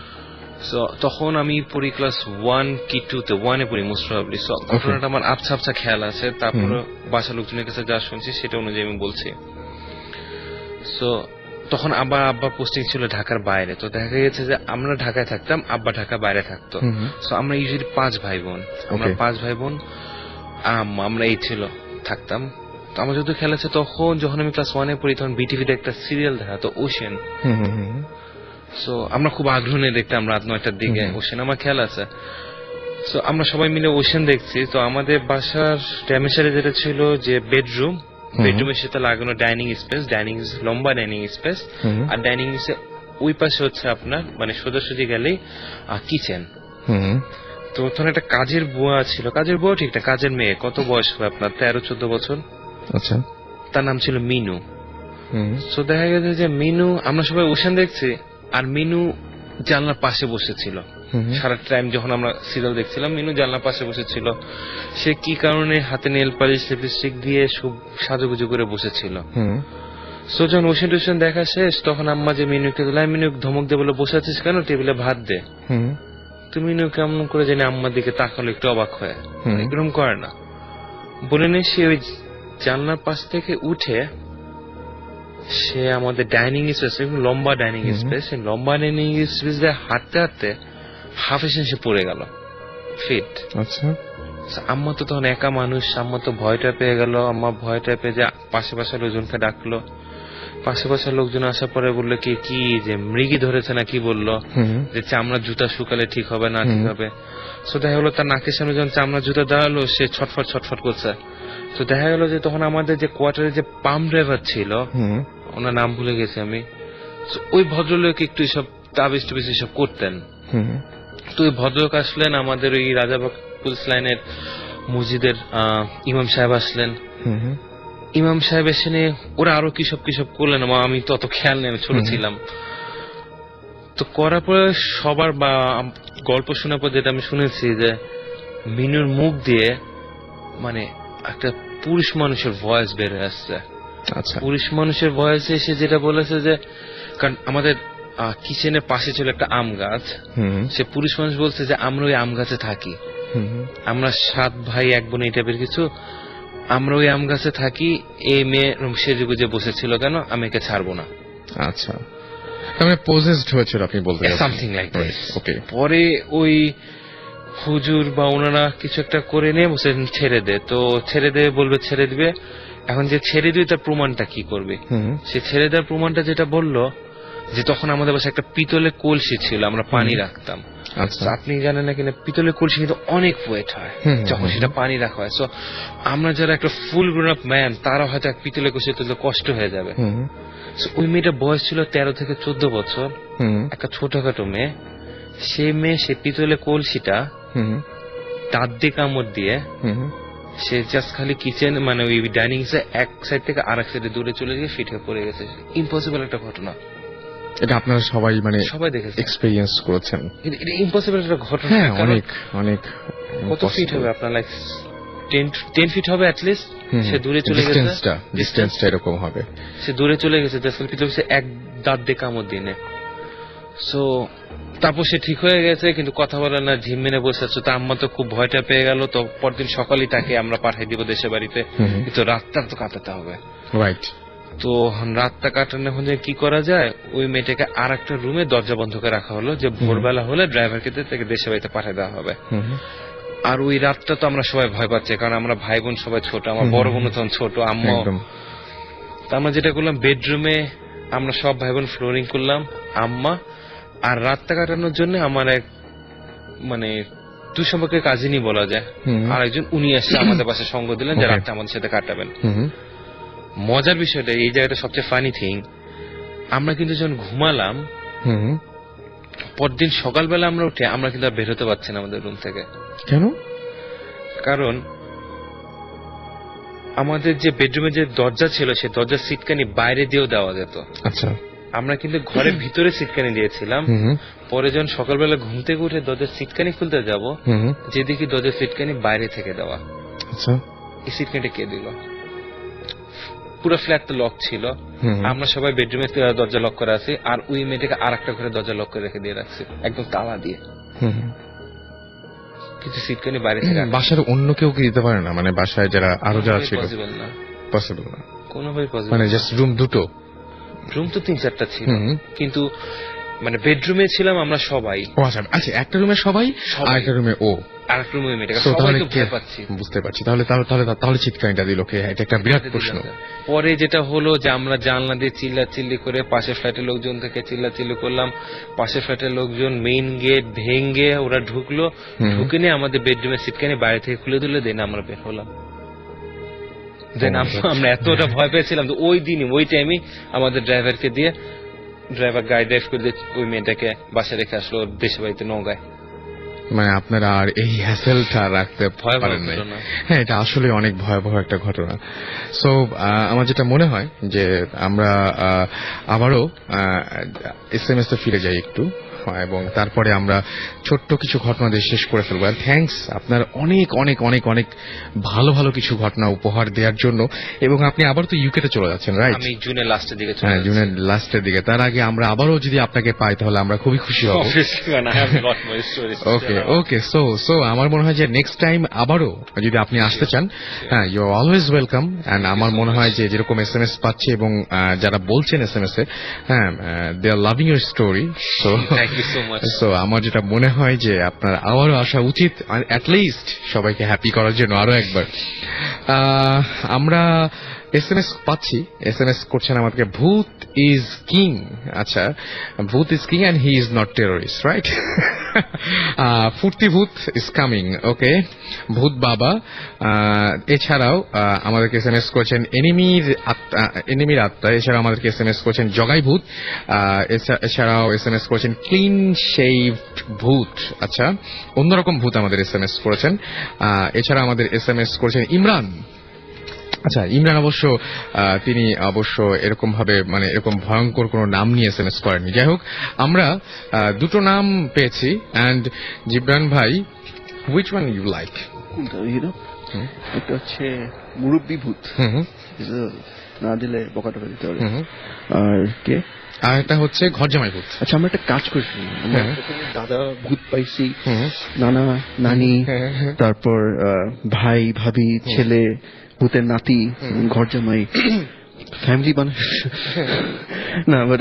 তখন আমি পড়ি ক্লাস 1 কি 2-তে, 1-এ পড়ি মোস্ট প্রবাবলি। ঘটনাটা আমার আবছা খেয়াল আছে, তারপরে বাসা লোকজনের কাছে যা শুনছি সেটা অনুযায়ী আমি বলছি। তখন আব্বা পোস্টিং ছিল ঢাকার বাইরে, তো দেখা গেছে যে আমরা ঢাকায় থাকতাম, আব্বা ঢাকা বাইরে থাকতো। আমরা ইউজুয়ালি 5 ভাই বোন, আমরা এই ছিল থাকতাম। তো আমার যত খেয়াল আছে, তখন যখন আমি ক্লাস 1-এ পড়ি, তখন বিটিভিতে একটা সিরিয়াল দেখাতো ওশেন। সো আমরা খুব আগ্রহ নিয়ে দেখতাম রাত 9টার দিকে ওশেন, আমার খেয়াল আছে। সো আমরা সবাই মিলে ওশেন দেখছি। তো আমাদের বাসার ড্যামেশারে যেটা ছিল যে বেডরুমের সাথে লাগানো ডাইনিং স্পেস, লম্বা ডাইনিং স্পেস, আর ডাইনিং স্পেসে ওই পাশে হচ্ছে আপনার মানে সোজাসুজি গেলেই কিচেন। তো তখন একটা কাজের বুয়া ছিল, কাজের বুয়া ঠিক না, কাজের মেয়ে, কত বয়স হবে আপনার, 13-14 বছর। আচ্ছা, তার নাম ছিল মিনু। তো দেখা গেছে যে মিনু, আমরা সবাই ওশেন দেখছি, আর মিনু জানলার পাশে বসেছিল সারা টাইম। যখন আমরা সিরিয়াল দেখছিলাম, মিনু জানলার পাশে বসেছিল। সে কি কারণে হাতে নেল পালিশ লিপস্টিক দিয়ে সব সাজুগুজু করে বসেছিল। সো যখন ওশেন দেখা শেষ, তখন আম্মা যে মিনুকে মিনু ধমক দিয়ে বলে, বসে আছিস কেন, টেবিলে ভাত দে। তো মিনু কেমন করে জানি আম্মার দিকে তাকালো একটু অবাক হয়ে, এরকম করে না বলে নেই। সে ওই জানলার পাশ থেকে উঠে সে আমাদের ডাইনিং স্পেস, লম্বা ডাইনিং স্পেস, লম্বা ডাইনিং স্পেস দিয়ে হাঁটতে হাঁটতে হাফ এসে সে পড়ে গেল ফিট। আচ্ছা, আম্মা তো তখন একা মানুষ, আম্মা তো ভয়টা পেয়ে গেল। আম্মা ভয়টা পেয়ে যে পাশে লোকজনকে ডাকলো, পাশে লোকজন আসার পরে বললো কি যে মৃগী ধরেছে না কি বললো, যে চামড়ার জুতা শুকালে ঠিক হবে না ঠিক হবে। তো দেখা গেলো তার নাকের সামনে যখন চামড়ার জুতা দাঁড়ালো, সে ছটফট করছে। তো দেখা গেল যে তখন আমাদের যে কোয়ার্টারে যে পাম্প ড্রাইভার ছিল, ওনার নাম ভুলে গেছি আমি, ওই ভদ্রলোক একটু এসব তাবিজ টুবিজ এসব করতেন। তো ওই ভদ্রলোক আসলেন, আমাদের ওই রাজাবাগ পুলিশ লাইনের মসজিদের ইমাম সাহেব আসলেন। ইমাম সাহেব এসে নিয়ে ওরা আরো কিসব করলেন, আমি তো অত খেয়াল নেই, আমি ছোট ছিলাম। তো করার পরে সবার বা গল্প শোনার পর যেটা আমি শুনেছি যে মিনুর মুখ দিয়ে মানে একটা পুরুষ মানুষের ভয়েস বের হয়ে আসছে। আচ্ছা, পুরুষ মানুষের ভয়েসে এসে যেটা বলেছে যে, কারণ আমাদের কিচেনের পাশে ছিল একটা আম গাছ, সে পুরুষ মানুষ বলছে যে আমরা ওই আম গাছে থাকি, আমরা 7 ভাই 1 বোন এই টাইপের কিছু, আমরা ওই আম গাছে থাকি, এই মেয়ে সেজে গুজে বসেছিল কেন, আমি একে ছাড়বো না। আচ্ছা, তার মানে পজেসড হয়েছিল আপনি বলতে চাচ্ছেন? Something like this. ওকে, পরে ওই হুজুর বা ওনারা কিছু একটা করে নিয়ে বসে ছেড়ে দে, তো ছেড়ে দে বলবে ছেড়ে দিবে। এখন যে ছেড়ে দিবে তার প্রমাণটা কি করবে? সে ছেড়ে দেওয়ার প্রমাণটা যেটা বললো যে তখন আমাদের বাসায় একটা পিতলের কলসি ছিল, আমরা পানি রাখতাম। আচ্ছা, আপনি জানেন না কিনা, পিতলের কলসি কিন্তু অনেক ওয়েট হয় যখন সেটা পানি রাখা হয়। সো আমরা যারা একটা ফুল গ্রোন আপ ম্যান, তারা হয়তো এক পিতলের কলসি তুলতে কষ্ট হয়ে যাবে। ওই মেয়েটার বয়স ছিল 13 থেকে 14 বছর, একটা ছোটখাটো মেয়ে। সে পিতলের কলসিটা দাঁত দিয়ে কামড় দিয়ে সে জাস্ট খালি কিচেন মানে ওই ডাইনিং এক সাইড থেকে আরেক সাইডে দূরে চলে গিয়ে ফিট হয়ে পড়ে গেছে। ইম্পসিবল একটা ঘটনা। এটা আপনারা সবাই মানে সবাই দেখেছে, এক্সপেরিয়েন্স করেছেন। এটা ইম্পসিবল একটা ঘটনা। হ্যাঁ, অনেক অনেক। কত ফিট হবে আপনার? লাইক 10 ফিট হবে অ্যাটলিস্ট। সে দূরে চলে গেছে, ডিসটেন্সটা এরকম হবে। সে দূরে চলে গেছে জাস্ট পিতল সে এক দাঁত দিয়ে কামড় দিয়ে নেয়। সো তারপর সে ঠিক হয়ে গেছে, কিন্তু কথা বলে না, ঝিম মেনে বসে আছে। তো আম্মা তো খুব ভয়টা পেয়ে গেল। তো পরদিন সকালেই তাকে আমরা পাঠিয়ে দিব দেশের বাড়িতে, কিন্তু রাতটা তো কাটাতে হবে। রাইট। তো রাতটা কাটানোর জন্য কি করা যায়, ওই মেয়েটাকে আর একটা রুমে দরজা বন্ধ করে রাখা হলো, যে ভোরবেলা হলে ড্রাইভারকে তাকে দেশের বাড়িতে পাঠিয়ে দেওয়া হবে। আর ওই রাতটা তো আমরা সবাই ভয় পাচ্ছি, কারণ আমরা ভাই বোন সবাই ছোট, আমার বড় বোন তখন ছোট, আম্মা। তো আমরা যেটা করলাম, বেডরুমে আমরা সব ভাই বোন ফ্লোরিং করলাম, আম্মা। আর রাতটা কাটানোর জন্য আমার এক মানে দুই সম্পর্কে কাজিনি বলা যায়, আর একজন উনি এসে আমাদের পাশে সঙ্গ দিলেন যে রাতটা আমাদের সাথে কাটাবেন। মজার বিষয়টা, এই জায়গাটা সবচেয়ে ফানি থিং, আমরা কিন্তু যখন ঘুমালাম, পরদিন সকালবেলা আমরা উঠে আমরা কিন্তু আর বের হতে পারছি না আমাদের রুম থেকে। কেন? কারণ আমাদের যে বেডরুমে যে দরজা ছিল, সে দরজার সিটকানি বাইরে দিয়েও দেওয়া যেত। আচ্ছা, আমরা কিন্তু ঘরের ভিতরে সিটকানি দিয়েছিলাম। পরে যখন সকালবেলা ঘুম থেকে উঠে দরজার সিটকানি খুলতে যাব, যে দেখি দরজার সিটকানি বাইরে থেকে দেওয়া। আচ্ছা, এই সিটকানিটা কে দিল? পুরো ফ্ল্যাট তো লক ছিল, আমরা সবাই বেডরুমে দরজা লক করে আছি, আর ওই মেয়েটাকে আর একটা ঘরে দরজা লক করে রেখে দিয়ে রাখছি একদম তালা দিয়ে। কিন্তু সিটকানি বাইরে থেকে। বাসার অন্য কেউ কি দিতে পারে না? মানে বাসায় যারা আরো যারা ছিল? পসিবল না, পসিবল না, কোনোভাবে পসিবল। মানে জাস্ট রুম দুটো? রুম তো 3-4টা ছিল, কিন্তু মানে বেডরুমে ছিলাম আমরা সবাই। ও আচ্ছা, আচ্ছা, একটা রুমে সবাই, আর একটা রুমে ও, আর একটা রুমে মেয়েটাকে সবাই তো ভয় পাচ্ছি। বুঝতে পারছি। তাহলে চিৎকারটা দিল কে? এটা একটা বিরাট প্রশ্ন। পরে যেটা হলো যে আমরা জানলা দিয়ে চিল্লাচিল্লি করে পাশের ফ্ল্যাটের লোকজন থেকে চিল্লাচিল্লি করলাম, পাশের ফ্ল্যাটের লোকজন মেইন গেট ভেঙে ওরা ঢুকলো, ঢুকে নিয়ে আমাদের বেডরুমের সিটকানি বাইরে থেকে খুলে দিলে, দেন আমরা বের হলাম। দেন আমরা এতটা ভয় পেয়েছিলাম, তো ওই দিনই ওই টাইমে আমাদের ড্রাইভারকে দিয়ে, ড্রাইভার গাড়ি ড্রাইভ করে দিয়ে ওই মেয়েটাকে বাসায় রেখে আসলো দেশের বাড়িতে নওগাঁয়। মানে আপনারা আর এই হ্যাসেলটা রাখতে পারেন নাই। হ্যাঁ, এটা আসলে অনেক ভয়াবহ একটা ঘটনা। সো আমার যেটা মনে হয় যে আমরা আবারও SMS এ ফিরে যাই একটু, এবং তারপরে আমরা ছোট্ট কিছু ঘটনা দিয়ে শেষ করে ফেলবো। আর থ্যাঙ্কস আপনার অনেক অনেক অনেক অনেক ভালো ভালো কিছু ঘটনা উপহার দেওয়ার জন্য। এবং আপনি আবার তো ইউকে তে চলে যাচ্ছেন, রাইট? আমি জুনের লাস্টের দিকে। হ্যাঁ, জুনের লাস্টের দিকে। তার আগে আমরা আবারও যদি আপনাকে পাই তাহলে আমরা খুবই খুশি হব। ওকে ওকে, সো আমার মনে হয় যে নেক্সট টাইম আবারও যদি আপনি আসতে চান, হ্যাঁ, you are always welcome. And আমার মনে হয় যে যেরকম SMS পাচ্ছি এবং যারা বলছেন SMS এ, হ্যাঁ, দে আর লাভিং ইউর স্টোরি। সো আমার যেটা মনে হয় যে আপনার আবারও আসা উচিত, অ্যাটলিস্ট সবাইকে হ্যাপি করার জন্য আরো একবার। আমরা SMS পাচ্ছি, SMS করছেন আমাদেরকে, ভূত ইজ কিং। আচ্ছা, ভূত is king and he is not terrorist, right? ফুর্তি ভূত ইজ কামিং। ওকে, ভূত বাবা। এছাড়াও আমাদেরকে SMS করেছেন এনিমির আত্মা। এছাড়াও আমাদেরকে SMS করেছেন জগাই ভূত। এছাড়াও SMS করেছেন ক্লিন শেভড ভূত। আচ্ছা, অন্যরকম ভূত আমাদের SMS করেছেন। এছাড়া আমাদের SMS করেছেন ইমরান। আচ্ছা, ইমরান অবশ্য তিনি অবশ্য এরকম ভাবে মানে এরকম ভয়ঙ্কর কোন নাম নিয়ে SMS করেননি। যাই হোক, আমরা দুটো নাম পেয়েছি। অ্যান্ড জিবরান ভাই হুইচ ওয়ান ইউ লাইক? একটা হচ্ছে মুরব্বী ভূত, না দিলে বকা টকা দিতে হবে। আর কে? আর একটা হচ্ছে ঘর জামাই ভূত। আচ্ছা, আমরা একটা কাজ করছি, আমরা প্রথমে দাদা ভূত পাইছি, নানা নানি, তারপর ভাই ভাবি ছেলে, ভূতের নাতি, ঘর জামাই, ফ্যামিলি বানাস না। বাট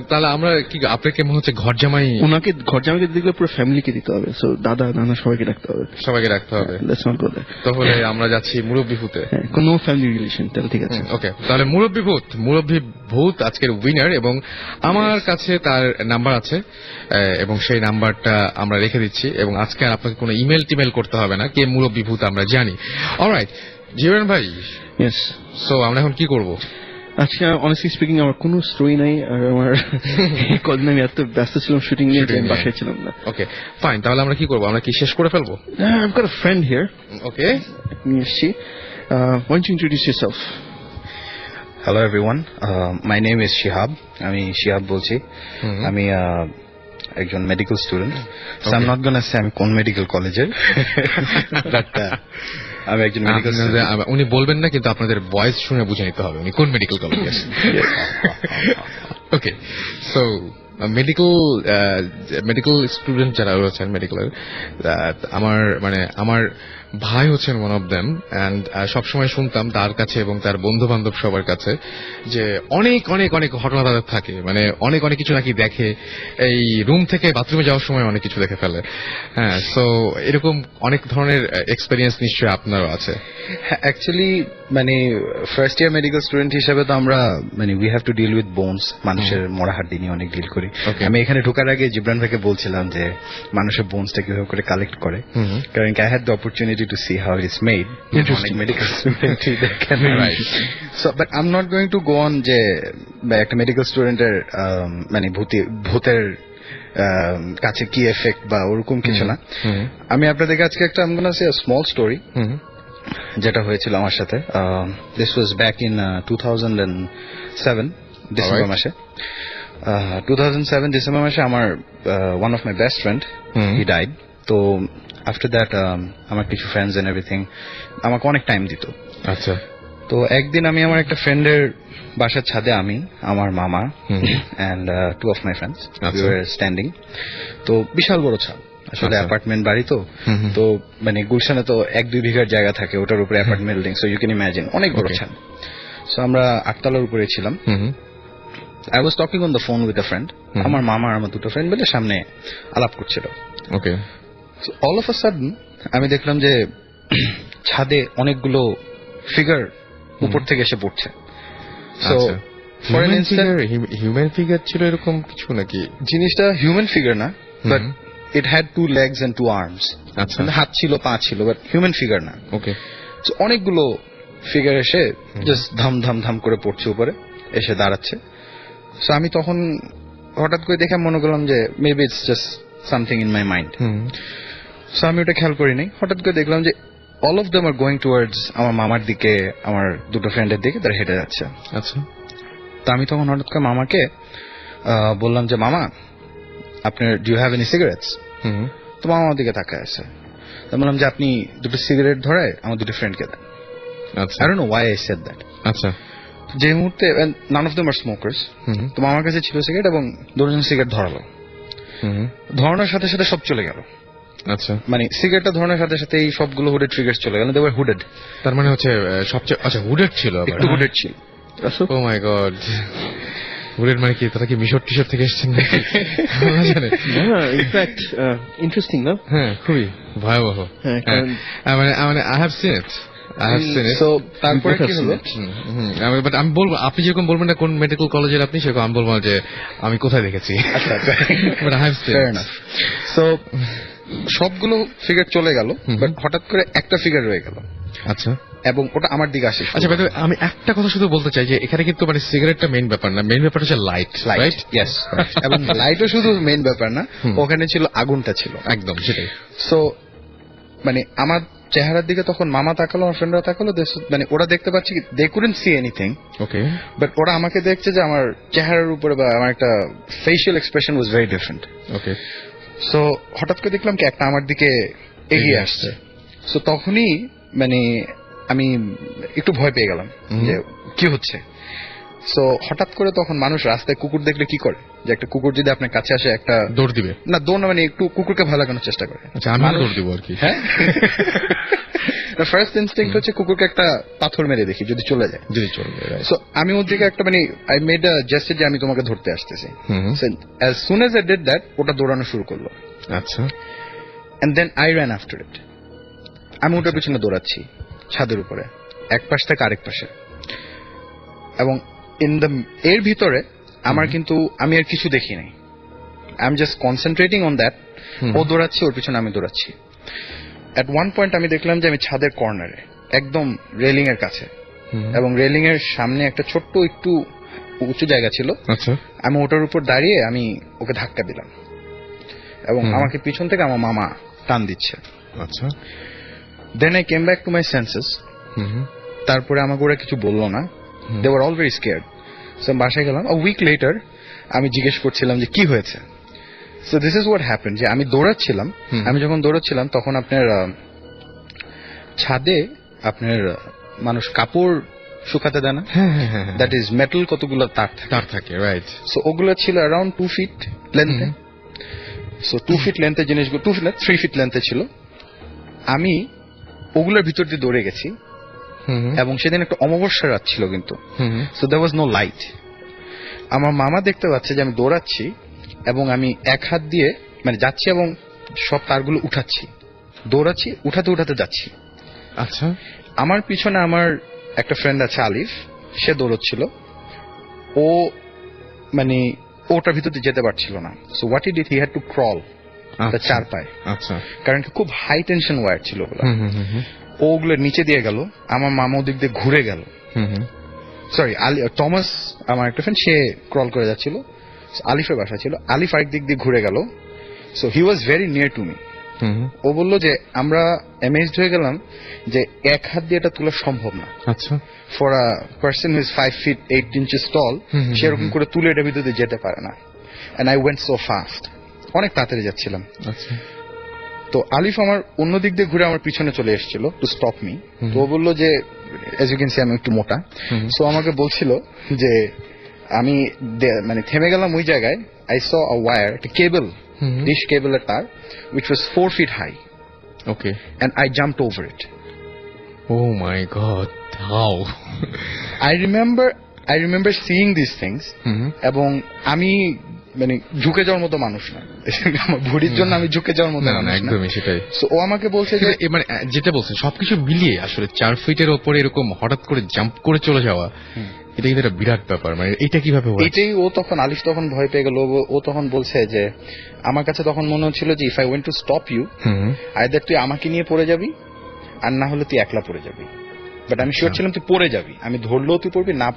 তাহলে আমরা কি আপনাকে মনে হচ্ছে ঘর জামাই, ওনাকে ঘর জামাইকে দেখলে পুরো ফ্যামিলিকে দিতে হবে, সো দাদা নানা সবাইকে রাখতে হবে, সবাইকে রাখতে হবে। তাহলে আমরা যাচ্ছি মুরব্বী ভূতে, কোনো ফ্যামিলি রিলেশন। তাহলে ঠিক আছে, ওকে। তাহলে মুরব্বী ভূত আজকের উইনার, এবং আমার কাছে তার নাম্বার আছে এবং সেই নাম্বারটা আমরা রেখে দিচ্ছি, এবং আজকে আর আপনাকে কোনো ইমেল টিমেল করতে হবে না, কে মুরব্বী ভূত আমরা জানি। অলরাইট জীবন ভাই, ইয়েস। সো আমরা এখন কি করব? আচ্ছা, অনেস্টলি স্পিকিং আমার কোনো স্টোরি নাই, আর আমার কদিন আমি এত ব্যস্ত ছিলাম শুটিং নিয়ে, বাসায় ছিলাম না। ওকে ফাইন, তাহলে আমরা কি করবো? আমরা কি শেষ করে ফেলবো? I've got a friend here. ওকে, নিয়ে এসছি। Why don't you introduce yourself? Hello everyone, my name is Shihab. আমি শিহাব বলছি। আমি একজন medical student. So I'm not gonna say আমি কোন মেডিকেল কলেজের, বাট আমি একজন মেডিকেল স্টুডেন্ট। উনি বলবেন না, কিন্তু আপনাদের ভয়েস শুনে বুঝে নিতে হবে উনি কোন মেডিকেল কলেজে আছেন। ওকে, সো মেডিকেল স্টুডেন্ট যারা রয়েছেন মেডিকেলের, আমার ভাই হচ্ছেন ওয়ান অফ দেম, অ্যান্ড সবসময় শুনতাম তার কাছে এবং তার বন্ধু বান্ধব সবার কাছে যে অনেক অনেক অনেক ঘটনা তাদের থাকে, অনেক অনেক কিছু নাকি দেখে, এই রুম থেকে বাথরুমে যাওয়ার সময় অনেক কিছু দেখে ফেলে। হ্যাঁ, সো এরকম অনেক ধরনের এক্সপেরিয়েন্স নিশ্চয়ই আপনারও আছে। Actually first year medical student হিসেবে তো আমরা we have to deal with bones, মানুষের মরা হাড্ডি নিয়ে অনেক ডিল করি। আমি এখানে ঢোকার আগে জিবরান ভাইকে বলছিলাম যে মানুষের বোনসটা কিভাবে করে কালেক্ট করে, কারণ I had the opportunity to C how it is made. অনেক মেডিকেল স্টুডেন্টই দেখেন। So but I am not going to go on যে একটা মেডিকেল স্টুডেন্টের ভূতের কাছে কি এফেক্ট বা ওরকম কিছু না। আমি আপনাদেরকে আজকে একটা স্মল স্টোরি যেটা হয়েছিল আমার সাথে। This was back in 2007 December মাসে। 2007 ডিসেম্বর মাসে আমার one of my best friend he died. তো আফটার দ্যাট আমার কিছু ফ্রেন্ডস এন্ড এভরিথিং আমাকে অনেক টাইম দিত। আচ্ছা, তো একদিন আমি আমার একটা ফ্রেন্ডের বাসার ছাদে, আমি, আমার মামা and two of my friends we were standing. তো বিশাল বড় ছাদ, আসলে অ্যাপার্টমেন্ট বাড়ি, তো গুলশানে তো 1-2 বিঘার জায়গা থাকে, ওটার উপরে apartment building, so you can imagine অনেক বড় ছাদ। সো আমরা 8 তলার উপরে ছিলাম। I was talking on the phone with a friend. আমার মামা আর আমার দুটো ফ্রেন্ড মিলে সামনে আলাপ করছিল। Okay, so all of a sudden আমি দেখলাম যে ছাদে অনেকগুলো ফিগার উপর থেকে এসে পড়ছে। So for N instant human figure ছিল এরকম কিছু নাকি? জিনিসটা হিউম্যান ফিগার না, but it had 2 legs and 2 arms. আচ্ছা, হাত ছিল, পা ছিল, বাট হিউম্যান ফিগার না। ওকে, সো অনেকগুলো ফিগার এসে জাস্ট ধাম ধাম ধাম করে পড়ছে উপরে, এসে দাঁড়াচ্ছে। সো আমি তখন হঠাৎ করে দেখে মনে করলাম যে maybe it's just something in my mind. So আমি ওটা খেয়াল করি নাই। হঠাৎ করে দেখলাম যে all of them are going towards আমার মামার দিকে, আমার দুটো ফ্রেন্ডের দিকে, তারা হেঁটে যাচ্ছে। আচ্ছা, তো আমি তখন হঠাৎ করে মামাকে বললাম যে মামা, আপনার do you have any cigarettes? তো মামা আমার দিকে তাকায় আছে। তো বললাম যে আপনি দুটো সিগারেট ধরে আমার দুটো ফ্রেন্ডকে দেন। I don't know why I said that. আচ্ছা, যে মুহূর্তে none of them are smokers, তো মামার কাছে ছিল সিগারেট এবং দুজন সিগারেট ধরালো। ধরানোর সাথে সাথে সব চলে গেল। আচ্ছা, সিগারেটটা ধরানোর সাথে সাথে এই সবগুলো হুডেড ট্রিগার্স চলে গেল। They were hooded. তার মানে হচ্ছে সবচেয়ে, আচ্ছা, হুডেড ছিল, একটু হুডেড ছিল। ও মাই গড, হুডেড মানে কি? তারা কি মিশর টিশর থেকে এসেছেন নাকি? জানে না, ইনফ্যাক্ট ইন্টারেস্টিং না? হ্যাঁ, খুবই ভয়াবহ। I have seen it. So তারপরে কি হলো? বাট আমি বলবো, আপনি যেরকম বলবেন না কোন মেডিকেল কলেজের আপনি, সেরকম আমি বলবো যে আমি কোথায় দেখেছি। But I have seen. Fair enough. So সবগুলো ফিগার চলে গেল, বাট হঠাৎ করে একটা ফিগার রয়ে গেল। আচ্ছা, এবং ওটা আমার দিকে আসে। আচ্ছা, আমি একটা কথা শুধু বলতে চাই যে এখানে কিন্তু সিগারেটটা মেইন ব্যাপার না, মেইন ব্যাপার হচ্ছে লাইট। Right, yes. এবং লাইটও শুধু মেইন ব্যাপার না, ওখানে ছিল আগুনটা ছিল। একদম সেটাই। সো আমার চেহারার দিকে তখন মামা তাকালো, আমার ফ্রেন্ডরা তাকালো, ওরা দেখতে পাচ্ছি they couldn't see anything. Okay, but ওরা আমাকে দেখছে যে আমার চেহারার উপরে বা আমার একটা facial expression was very different. Okay, so হঠাৎ করে দেখলাম কি একটা আমার দিকে এগিয়ে আসছে। সো তখনই মানে আমি একটু ভয় পেয়ে গেলাম যে কি হচ্ছে। সো হঠাৎ করে তখন মানুষ রাস্তায় কুকুর দেখলে কি করে, যে একটা কুকুর যদি আপনার কাছে আসে একটা দৌড় দিবে না, দৌড় না, মানে একটু কুকুরকে ভালো লাগানোর চেষ্টা করে। আচ্ছা, আমি দৌড় দিব আর কি। হ্যাঁ, ফার্স্ট ইনস্টিংক্ট হচ্ছে কুকুরকে একটা পাথর মেরে দেখি যদি চলে যায়। সো আমি ওর দিকে একটা মানে আই মেড আ জেস্টার যে আমি তোমাকে ধরতে আসতেছি। As soon as I did that, ওটা দৌড়ানো শুরু করলো। আচ্ছা, and then I ran after it. আমি ওটার পিছনে দৌড়াচ্ছি ছাদের উপরে, এক পাশ থেকে আরেক পাশে, এবং এর ভিতরে আমার কিন্তু আমি আর কিছু দেখি নাই। I am just concentrating on that. ও দৌড়াচ্ছে, ওর পিছনে আমি দৌড়াচ্ছি। এট ওয়ান পয়েন্ট আমি দেখলাম যে আমি ছাদের কর্নারে একদম রেলিং এর কাছে, এবং রেলিং এর সামনে একটা ছোট্ট একটু উঁচু জায়গা ছিল। আচ্ছা, আমি ওটার উপর দাঁড়িয়ে আমি ওকে ধাক্কা দিলাম, এবং আমাকে পিছন থেকে আমার মামা টান দিচ্ছে। আচ্ছা, then I came back to my senses. তারপরে আমাকে ওরা কিছু বললো না, they were all very scared. So বাসায় গেলাম। আ উইক লেটার আমি জিজ্ঞেস করছিলাম যে কি হয়েছে। So this is what happened, যে আমি দৌড়াচ্ছিলাম। আমি যখন দৌড়াচ্ছিলাম তখন আপনার ছাদে আপনার মানুষ কাপড় শুকাতে দেয় না, দ্যাট ইজ মেটাল, কতগুলো তার থাকে, রাইট। সো ওগুলো ছিল অ্যারাউন্ড 2 ফিট লেন্থে। সো 2 ফিট লেন্থের জিনিসগুলো 2 ফিট 3 ফিট লেন্থে ছিল। আমি ওগুলোর ভিতর দিয়ে দৌড়ে গেছি, এবং সেদিন একটা অমাবস্যা রাত ছিল কিন্তু। So there was no light. আমার মামা দেখতে পাচ্ছে যে আমি দৌড়াচ্ছি, এবং আমি এক হাত দিয়ে মানে যাচ্ছি এবং সব তারগুলো উঠাচ্ছি, দৌড়াচ্ছি, উঠাতে উঠাতে যাচ্ছি। আচ্ছা, আমার পিছনে আমার একটা ফ্রেন্ড আছে আলিফ, সে দৌড়চ্ছিল। ও মানে ওটার ভিতরে যেতে পারছিল না। So what he did, he had two crawl চার পায়ে। আচ্ছা, কারণ খুব হাই টেনশন ওয়্যার ছিল ওগুলো। ওগুলোর নিচে দিয়ে গেল, আমার মামা ওদিক দিয়ে ঘুরে গেল। সরি, টমাস আমার একটা ফ্রেন্ড, সে ক্রল করে যাচ্ছিল। আলিফের বাসা ছিল, আলিফ আরেক দিক দিয়ে ঘুরে গেল। So he was very near to me. ও বললো যে আমরা অ্যামেজড হয়ে গেলাম যে এক হাত দিয়ে এটা তোলা সম্ভব না। আচ্ছা, for a person who is 5 feet 8 inches tall, সেরকম করে তুলে এটার ভিতরে যেতে পারে না। And I went so fast, অনেক তাড়াতাড়ি যাচ্ছিলাম। আচ্ছা, তো আলিফ আমার অন্য দিক দিয়ে ঘুরে আমার পিছনে চলে এসেছিল টু স্টপ মি। তো ও বললো যে এজ ইউ ক্যান সি আমি একটু মোটা। সো আমাকে বলছিল যে আমি মানে থেমে গেলাম ওই জায়গায়। আই স আ ওয়্যার, একটা কেবল, ডিশ কেবলের তার, which was 4 feet high. Okay. And I jumped over it. Oh my God! How? I remember seeing these things. এবং আমি মানে ঝুঁকে যাওয়ার মতো মানুষ না, আমার ভুড়ির জন্য আমি ঝুঁকে যাওয়ার মতো মানুষ না। একদমই সেটাই। সো ও আমাকে বলছে যে মানে যেটা বলছেন সবকিছু মিলিয়ে আসলে 4 ফিটের ওপরে এরকম হঠাৎ করে জাম্প করে চলে যাওয়া, এটা কিন্তু একটা বিরাট ব্যাপার। মানে এটা কিভাবে হয়? এটাই ও তখন আলিফ তখন ভয় পেয়ে গেল। ও তখন বলছে যে আমার কাছে তখন মনে হচ্ছিল যে if I went to stop you, either তুই আমাকে নিয়ে পড়ে যাবি, আর না হলে তুই একলা পড়ে যাবি। বাট আমি শিওর ছিলাম তুই পড়ে যাবি। আমি ধরলেও তুই পড়বি, না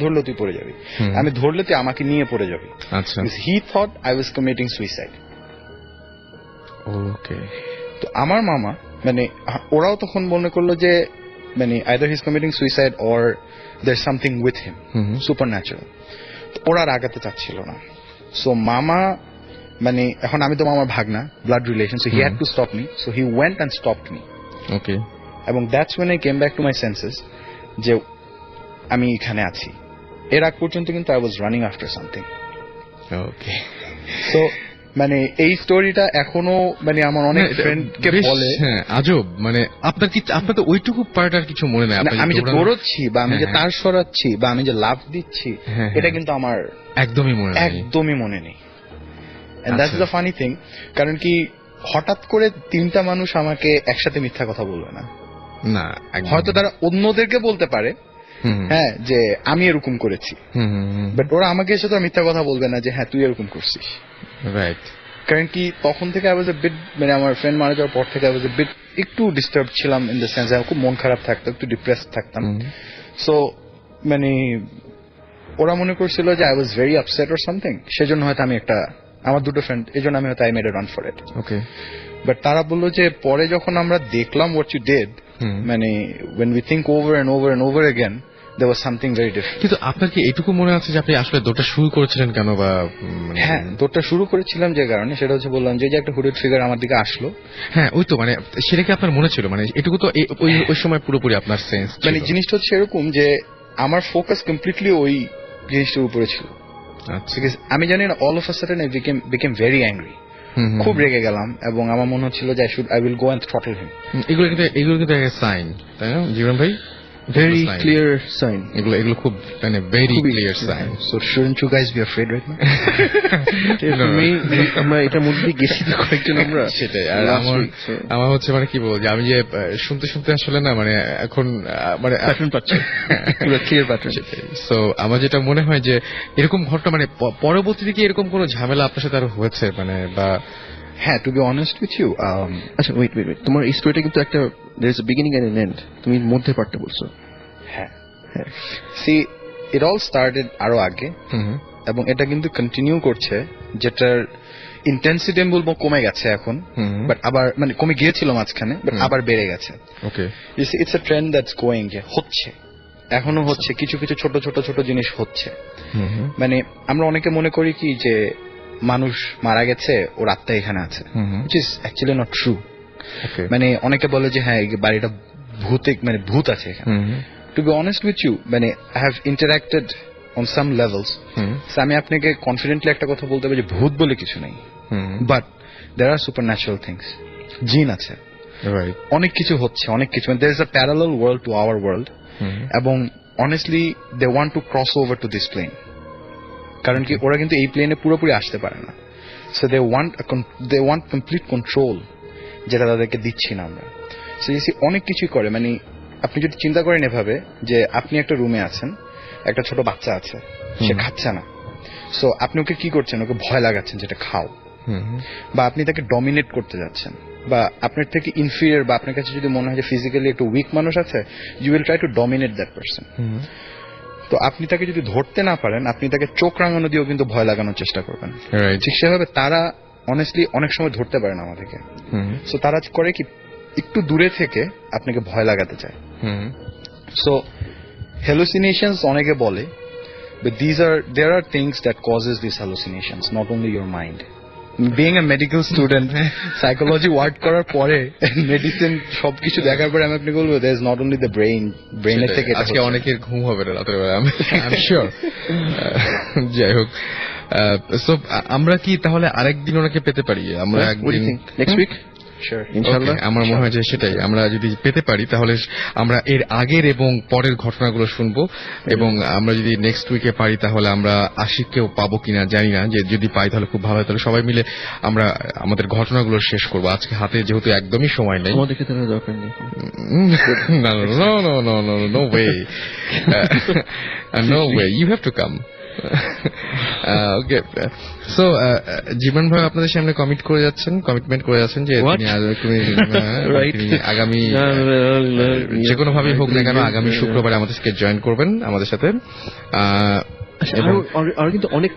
ধরলেও তুই পড়ে যাবি। আমি ধরলে তুই আমাকে নিয়ে পড়ে যাবি। আচ্ছা, he thought I was committing suicide. Okay. তো আমার মামা মানে ওরাও তখন মনে করলো যে মানে either he is committing suicide or there something with him, supernatural. ওরা আর আগাতে চাচ্ছিল না। সো মামা মানে এখন আমি তো মামার ভাগনা, blood relation, so he had to stop me. So he went and stopped me. Okay. এবং that's when I came back to my senses, যে আমি এখানে আছি। এর আগ পর্যন্ত কিন্তু I was running after something. Okay. So মানে এই স্টোরিটা এখনো মানে আমার অনেক ফ্রেন্ডকে বলে। হ্যাঁ, আজব। মানে আপনার তো ওইটুকু পার্ট আর কিছু মনে নাই? আমি যে দৌড়চ্ছি বা আমি যে তার সরাচ্ছি বা আমি যে লাফ দিচ্ছি, এটা কিন্তু আমার একদমই মনে নেই। And that's the funny thing. কারণ কি হঠাৎ করে 3টা মানুষ আমাকে একসাথে মিথ্যা কথা বলবে না। হয়তো তারা অন্যদেরকে বলতে পারে হ্যাঁ যে আমি এরকম করেছি, বাট ওরা আমাকে এসে তো মিথ্যা কথা বলবে না যে হ্যাঁ তুই এরকম করছিস। রাইট। কারণ কি তখন থেকে আই ওয়াজ এ বিট মানে আমার ফ্রেন্ড মারা যাওয়ার পর থেকে আই ওয়াজ এ বিট একটু ডিস্টার্ব ছিলাম, ইন দ্য সেন্স খুব মন খারাপ থাকতো, একটু ডিপ্রেসড থাকতাম। সো মানে ওরা মনে করছিল যে I was very upset or something, সেজন্য হয়তো আমি একটা আমার 2টো ফ্রেন্ড, এই জন্য আমি হয়তো I made a run for it. Okay. But তারা বললো যে পরে যখন আমরা দেখলাম হোয়াট ইউ ডিড, মানে when we think over and over and over again, there was something very different. কিন্তু আপনার কি এটুকু মনে আছে যে আপনি আসলে দৌড়টা শুরু করেছিলেন কেন বা হ্যাঁ, দৌড়টা শুরু করেছিলাম যে কারণে, সেটা হচ্ছে বললাম যে একটা হুডেড ফিগার আমার দিকে আসলো। হ্যাঁ, ওই তো মানে সেটা কি আপনার মনে ছিল? মানে এটুকু তো ওই সময় পুরোপুরি আপনার সেন্স, মানে জিনিসটা হচ্ছে এরকম যে আমার ফোকাস কমপ্লিটলি ওই জিনিসটার উপরে ছিল। Because আমি জানি না, all of a sudden I became very angry, খুব রেগে গেলাম এবং আমার মনে হচ্ছিল যে I will go and throttle him. এগুলো কিন্তু একটা সাইন, তাই না জীবন ভাই? ভেরি ক্লিয়ার সাইন, এগুলো খুব মানে very clear sign. So shouldn't you guys be afraid right now? আমরা এটার মধ্যে গেছি তো কয়েকজন আমরা। সেটাই। আর আমার হচ্ছে মানে কি বলবো যে আমি যে শুনতে আসলে না মানে এখন মানে প্যাটার্ন পাচ্ছি, পুরো ক্লিয়ার প্যাটার্ন। সো আমার যেটা মনে হয় যে এরকম ঘটনা মানে পরবর্তীতে কি এরকম কোনো ঝামেলা আপনার সাথে আরো হয়েছে মানে বা? হ্যাঁ, to be honest with you, আচ্ছা ওয়েট, তোমার এই স্টোরিটা কিন্তু একটা there is a beginning and an end, তুমি মধ্যে পার্টটা বলছো। হ্যাঁ, সি ইট অল স্টার্টেড আরো আগে, এবং এটা কিন্তু কন্টিনিউ করছে, যেটার ইন্টেন্সিটি আমি বলবো কমে গেছে এখন, বাট আবার মানে কমে গিয়েছিল মাঝখানে, বাট আবার বেড়ে গেছে। Okay, it's a trend that's going, যে হচ্ছে, এখনো হচ্ছে, কিছু কিছু ছোট ছোট ছোট জিনিস হচ্ছে। মানে আমরা অনেকে মনে করি কি যে মানুষ মারা গেছে, ওর আত্মা এখানে আছে, which is actually not true. মানে অনেকে বলে যে হ্যাঁ, এই বাড়িটা ভূত আছে এখানে। To be honest with you, মানে I have interacted on some levels. So আমি আপনাকে কনফিডেন্টলি একটা কথা বলতে পারি যে ভূত বলে কিছু নেই, but there are supernatural things. জিন আছে, অনেক কিছু হচ্ছে, অনেক কিছু, মানে there is a parallel world to our world. এবং honestly they want to cross over to this plane, কারণ কি ওরা কিন্তু এই প্লেনে পুরোপুরি আসতে পারে না। So they want complete control, যেটা তাদেরকে দিচ্ছি না আমরা। So you see, অনেক কিছুই করে, মানে আপনি যদি চিন্তা করেন এভাবে যে আপনি একটা রুমে আছেন, একটা ছোট বাচ্চা আছে, সে খাচ্ছে না, সো আপনি ওকে কি করছেন? ওকে ভয় লাগাচ্ছেন যেটা খাও, বা আপনি তাকে ডমিনেট করতে যাচ্ছেন, বা আপনার থেকে ইনফিরিয়র বা আপনার কাছে যদি মনে হয় যে ফিজিক্যালি একটু উইক মানুষ আছে, you will try to dominate that person. তো আপনি তাকে যদি ধরতে না পারেন, আপনি তাকে চোখ রাঙানো দিয়েও কিন্তু ভয় লাগানোর চেষ্টা করবেন। ঠিক সেভাবে তারা অনেস্টলি অনেক সময় ধরতে পারে না আমাদেরকে, সো তারা করে কি একটু দূরে থেকে আপনাকে ভয় লাগাতে চায়। সো hallucinations অনেকে বলে, but there are things that causes these hallucinations, not only your mind. Being a medical student, psychology ward করার পরে, মেডিসিন সবকিছু দেখার পরে আমি আপনাকে বলবো there is not only the ব্রেইনের থেকে আজকে অনেকের ঘুম হবে না রাতের বেলা, I'm sure. যাই হোক, সো আমরা কি তাহলে আরেকদিন ওনাকে পেতে পারি? আমরা একদিন নেক্সট উইক ইনশাআল্লাহ, আমার মনে হয় যে সেটাই, আমরা যদি পেতে পারি তাহলে আমরা এর আগের এবং পরের ঘটনাগুলো শুনবো, এবং আমরা যদি নেক্সট উইকে পারি তাহলে আমরা আশিককেও পাবো কিনা জানি না, যে যদি পাই তাহলে খুব ভালো হয়, তাহলে সবাই মিলে আমরা আমাদের ঘটনাগুলো শেষ করবো। আজকে হাতে যেহেতু একদমই সময় নেই, আমাদেরকে তাহলে দরকার নেই। No way, no way, you have to come. Okay, so Jibon ভাই আপনাদের সামনে কমিটমেন্ট করে যাচ্ছেন যে তিনি আগামী যে কোনো ভাবে হোক না কেন আগামী শুক্রবারে আমাদেরকে জয়েন করবেন আমাদের সাথে। আর কিন্তু অনেক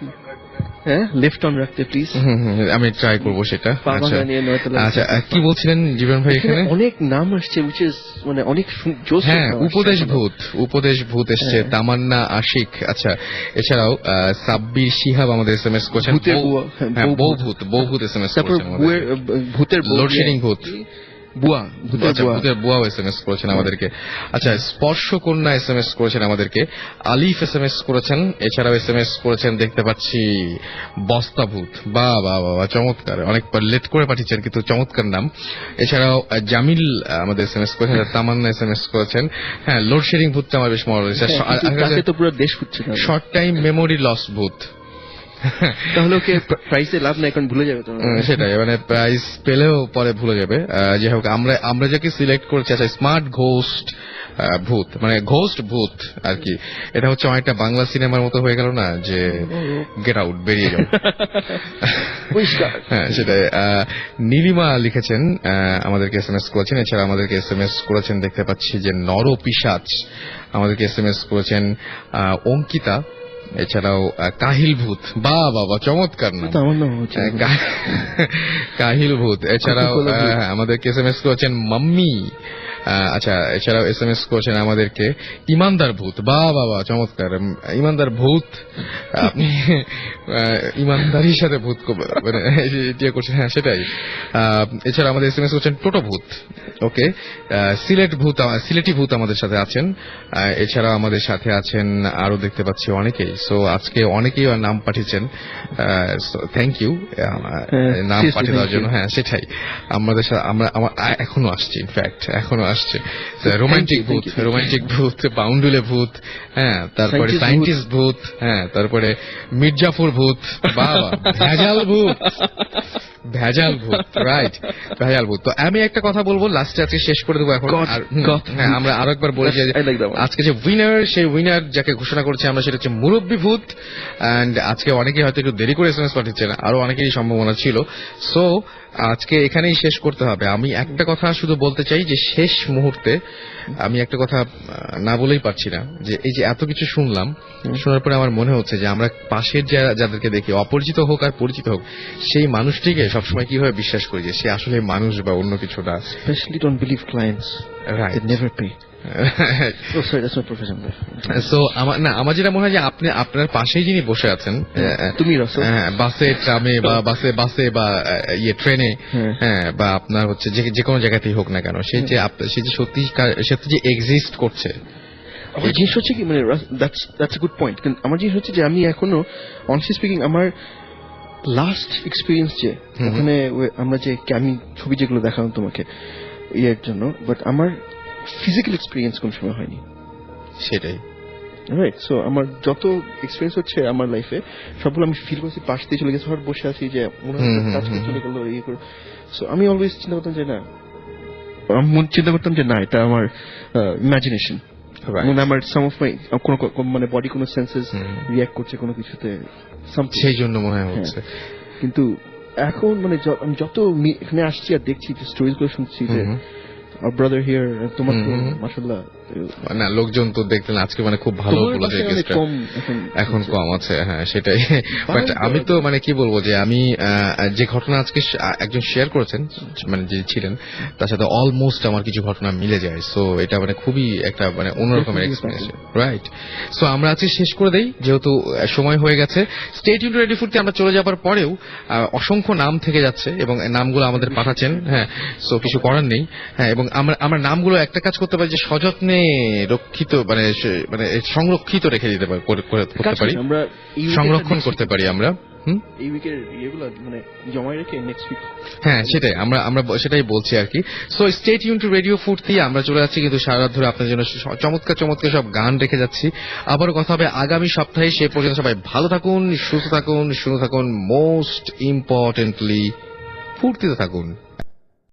লেফট অন রাখতে প্লিজ, আমি ট্রাই করবো সেটা। আচ্ছা, কি বলছিলেন জীবন ভাই? এখানে অনেক নাম আসছে, মানে অনেক হ্যাঁ, উপদেশ ভূত এসছে, তামান্না, আশিক, আচ্ছা এছাড়াও সাব্বির শিহাব আমাদের SMS করেছেন, বউ ভূত SMS করেছেন, ভূতের লোডশেডিং ভূত, ভূতের বুয়া SMS করেছেন আমাদেরকে। আচ্ছা, স্পর্শ কন্যা SMS করেছেন আমাদেরকে, আলিফ SMS করেছেন, এছাড়াও SMS করেছেন দেখতে পাচ্ছি বস্তা ভূত। বা চমৎকার, অনেক লেট করে পাঠিয়েছেন কিন্তু চমৎকার নাম। এছাড়াও জামিল আমাদের SMS করেছেন, তামান্না SMS করেছেন। হ্যাঁ, লোডশেডিং ভূতটা আমার বেশ মনে হয়েছে। শর্ট টাইম মেমোরি লস ভূত, তাহলে ওকে প্রাইসে লাভ নাই, এখন ভুলে যাবে তো। সেটাই, মানে প্রাইস পেলেও পরে ভুলে যাবে। যাই হোক, আমরা যাকে সিলেক্ট করেছি, আচ্ছা স্মার্ট ঘোস্ট ভূত, মানে ঘোস্ট ভূত আর কি। এটা হচ্ছে অনেকটা বাংলা সিনেমার মতো হয়ে গেল না, যে গেট আউট, বেরিয়ে যাও। হ্যাঁ, সেটাই। নীলিমা লিখেছেন, আমাদেরকে SMS করেছেন। এছাড়া আমাদেরকে SMS করেছেন দেখতে পাচ্ছি যে নরপিশাচ, আমাদেরকে SMS করেছেন অঙ্কিতা, এছাড়াও কাহিল ভূত, বা বাবা চমৎকার নাম, তো আমার নাম হচ্ছে কাহিল ভূত। এছাড়াও আমাদেরকে SMS করেছেন মাম্মি। আচ্ছা, এছাড়াও SMS করেছেন আমাদেরকে ইমানদার ভূত, বা বাবা চমৎকার, ইমানদার ভূত। আপনি ইমানদারির সাথে ভূত মানে ইয়ে করছেন, হ্যাঁ সেটাই। এছাড়া আমাদের SMS করছেন টোটো ভূত, ওকে। সিলেটি ভূত আমাদের সাথে আছেন। এছাড়া আমাদের সাথে আছেন আরো দেখতে পাচ্ছি অনেকেই। সো আজকে অনেকেই নাম পাঠিয়েছেন, থ্যাংক ইউ নাম পাঠিয়ে দেওয়ার জন্য। হ্যাঁ সেটাই, আমাদের সাথে আমার এখনো আসছে, ইনফ্যাক্ট এখনো আসছে। রোমান্টিক ভূত, বাউন্ডুলে ভূত, হ্যাঁ, তারপরে সায়েন্টিস্ট ভূত, হ্যাঁ, তারপরে মির্জাফর ভূত, বাবা ভেজাল ভূত, রাইট, ভেজাল ভূত। তো আমি একটা কথা বলবো লাস্টে, আজকে শেষ করে দেবো এখন। হ্যাঁ, আমরা আরো একবার বলি যে আজকে যে উইনার, সেই উইনার যাকে ঘোষণা করেছে আমরা, সেটা হচ্ছে মুরব্বী ভূত। এন্ড আজকে অনেকেই হয়তো একটু দেরি করে SMS পাঠিয়েছেন, আরো অনেকেরই সম্ভাবনা ছিল। সো আজকে এখানেই শেষ করতে হবে। আমি একটা কথা শুধু বলতে চাই যে শেষ মুহূর্তে আমি একটা কথা না বলেই পারছি না, যে এই যে এত কিছু শুনলাম, শোনার পরে আমার মনে হচ্ছে যে আমরা পাশের যাদেরকে দেখি, অপরিচিত হোক আর পরিচিত হোক, সেই মানুষটিকে সবসময় কিভাবে বিশ্বাস করি যে সে আসলে মানুষ বা অন্য কিছু না। Especially don't believe clients. Right. They never pay. Oh, sorry, that's my profession. So আমার যেটা মনে হয় যে আপনি আপনার পাশেই যিনি বসে আছেন, তুমি রাসেল, বাসে, ট্রামে বা বাসে বা ট্রেনে, হ্যাঁ, বা আপনার হচ্ছে যে কোনো জায়গাতেই হোক না কেন, সে যে সত্যি যে এক্সিস্ট করছে। আমার জিনিস হচ্ছে কি, মানে দ্যাটস এ গুড পয়েন্ট। আমার জিনিস হচ্ছে যে আমি এখনো অনেস্টলি স্পিকিং, আমার লাস্ট এক্সপিরিয়েন্স যে ওখানে আমরা যে আমি ছবি যেগুলো দেখালাম তোমাকে ইয়ের জন্য, বাট আমার ফিজিক্যাল এক্সপিরিয়েন্স কোন সময় হয়নি, সেটাই। রাইট। সো আমার যত এক্সপিরিয়েন্স হচ্ছে আমার লাইফে, সবগুলো আমি ফিল করছি, পাশ দিয়ে চলে গেছে, হঠাৎ বসে আছি যে মনে হচ্ছে টাচ করে চলে গেল, ইয়ে করে। সো আমি অলওয়েজ চিন্তা করতাম যে না, এটা আমার ইমাজিনেশন, মানে আমার সাম অফ মাই মানে বডি কোনো সেন্সেস রিঅ্যাক্ট করছে কোনো কিছুতে, সেই জন্য মনে হচ্ছে। কিন্তু এখন মানে আমি যত এখানে আসছি আর দেখছি, যে স্টোরিজ গুলো শুনছি, যে our brother here, তোমার মাশাআল্লাহ না, লোকজন তো দেখলেন আজকে মানে খুব ভালো বলেছে, এখন কম আছে, হ্যাঁ সেটাই। বাট আমি তো মানে কি বলবো, যে আমি যে ঘটনা আজকে একজন শেয়ার করেছেন, মানে যে ছিলেন, তার সাথে অলমোস্ট আমার কিছু ঘটনা মিলে যায়। সো এটা মানে খুবই একটা মানে অন্যরকমের এক্সপিরিয়েন্স, রাইট। সো আমরা আজকে শেষ করে দেই, যেহেতু সময় হয়ে গেছে। স্টে টিউনড টু রেডি ফুডতে আমরা চলে যাবার পরেও অসংখ্য নাম থেকে যাচ্ছে, এবং নামগুলো আমাদের পাঠাচ্ছেন, হ্যাঁ। সো কিছু করার নেই, হ্যাঁ। এবং আমরা নামগুলো একটা কাজ করতে পারি, যে সযত্নে রক্ষিত মানে সংরক্ষিত রেখে দিতে পারি, আমরা সংরক্ষণ করতে পারি আমরা এই উইকের ইয়েগুলো মানে জমায় রেখে নেক্সট উইক, হ্যাঁ সেটাই, আমরা সেটাই বলছি আর কি। So stay tuned two radio ফুর্তি, আমরা চলে যাচ্ছি কিন্তু সারা রাত ধরে আপনার জন্য চমৎকার সব গান রেখে যাচ্ছি। আবারও কথা হবে আগামী সপ্তাহে, সে পর্যন্ত সবাই ভালো থাকুন, সুস্থ থাকুন, শুনে থাকুন, মোস্ট ইম্পর্টেন্টলি ফুর্তিতে থাকুন।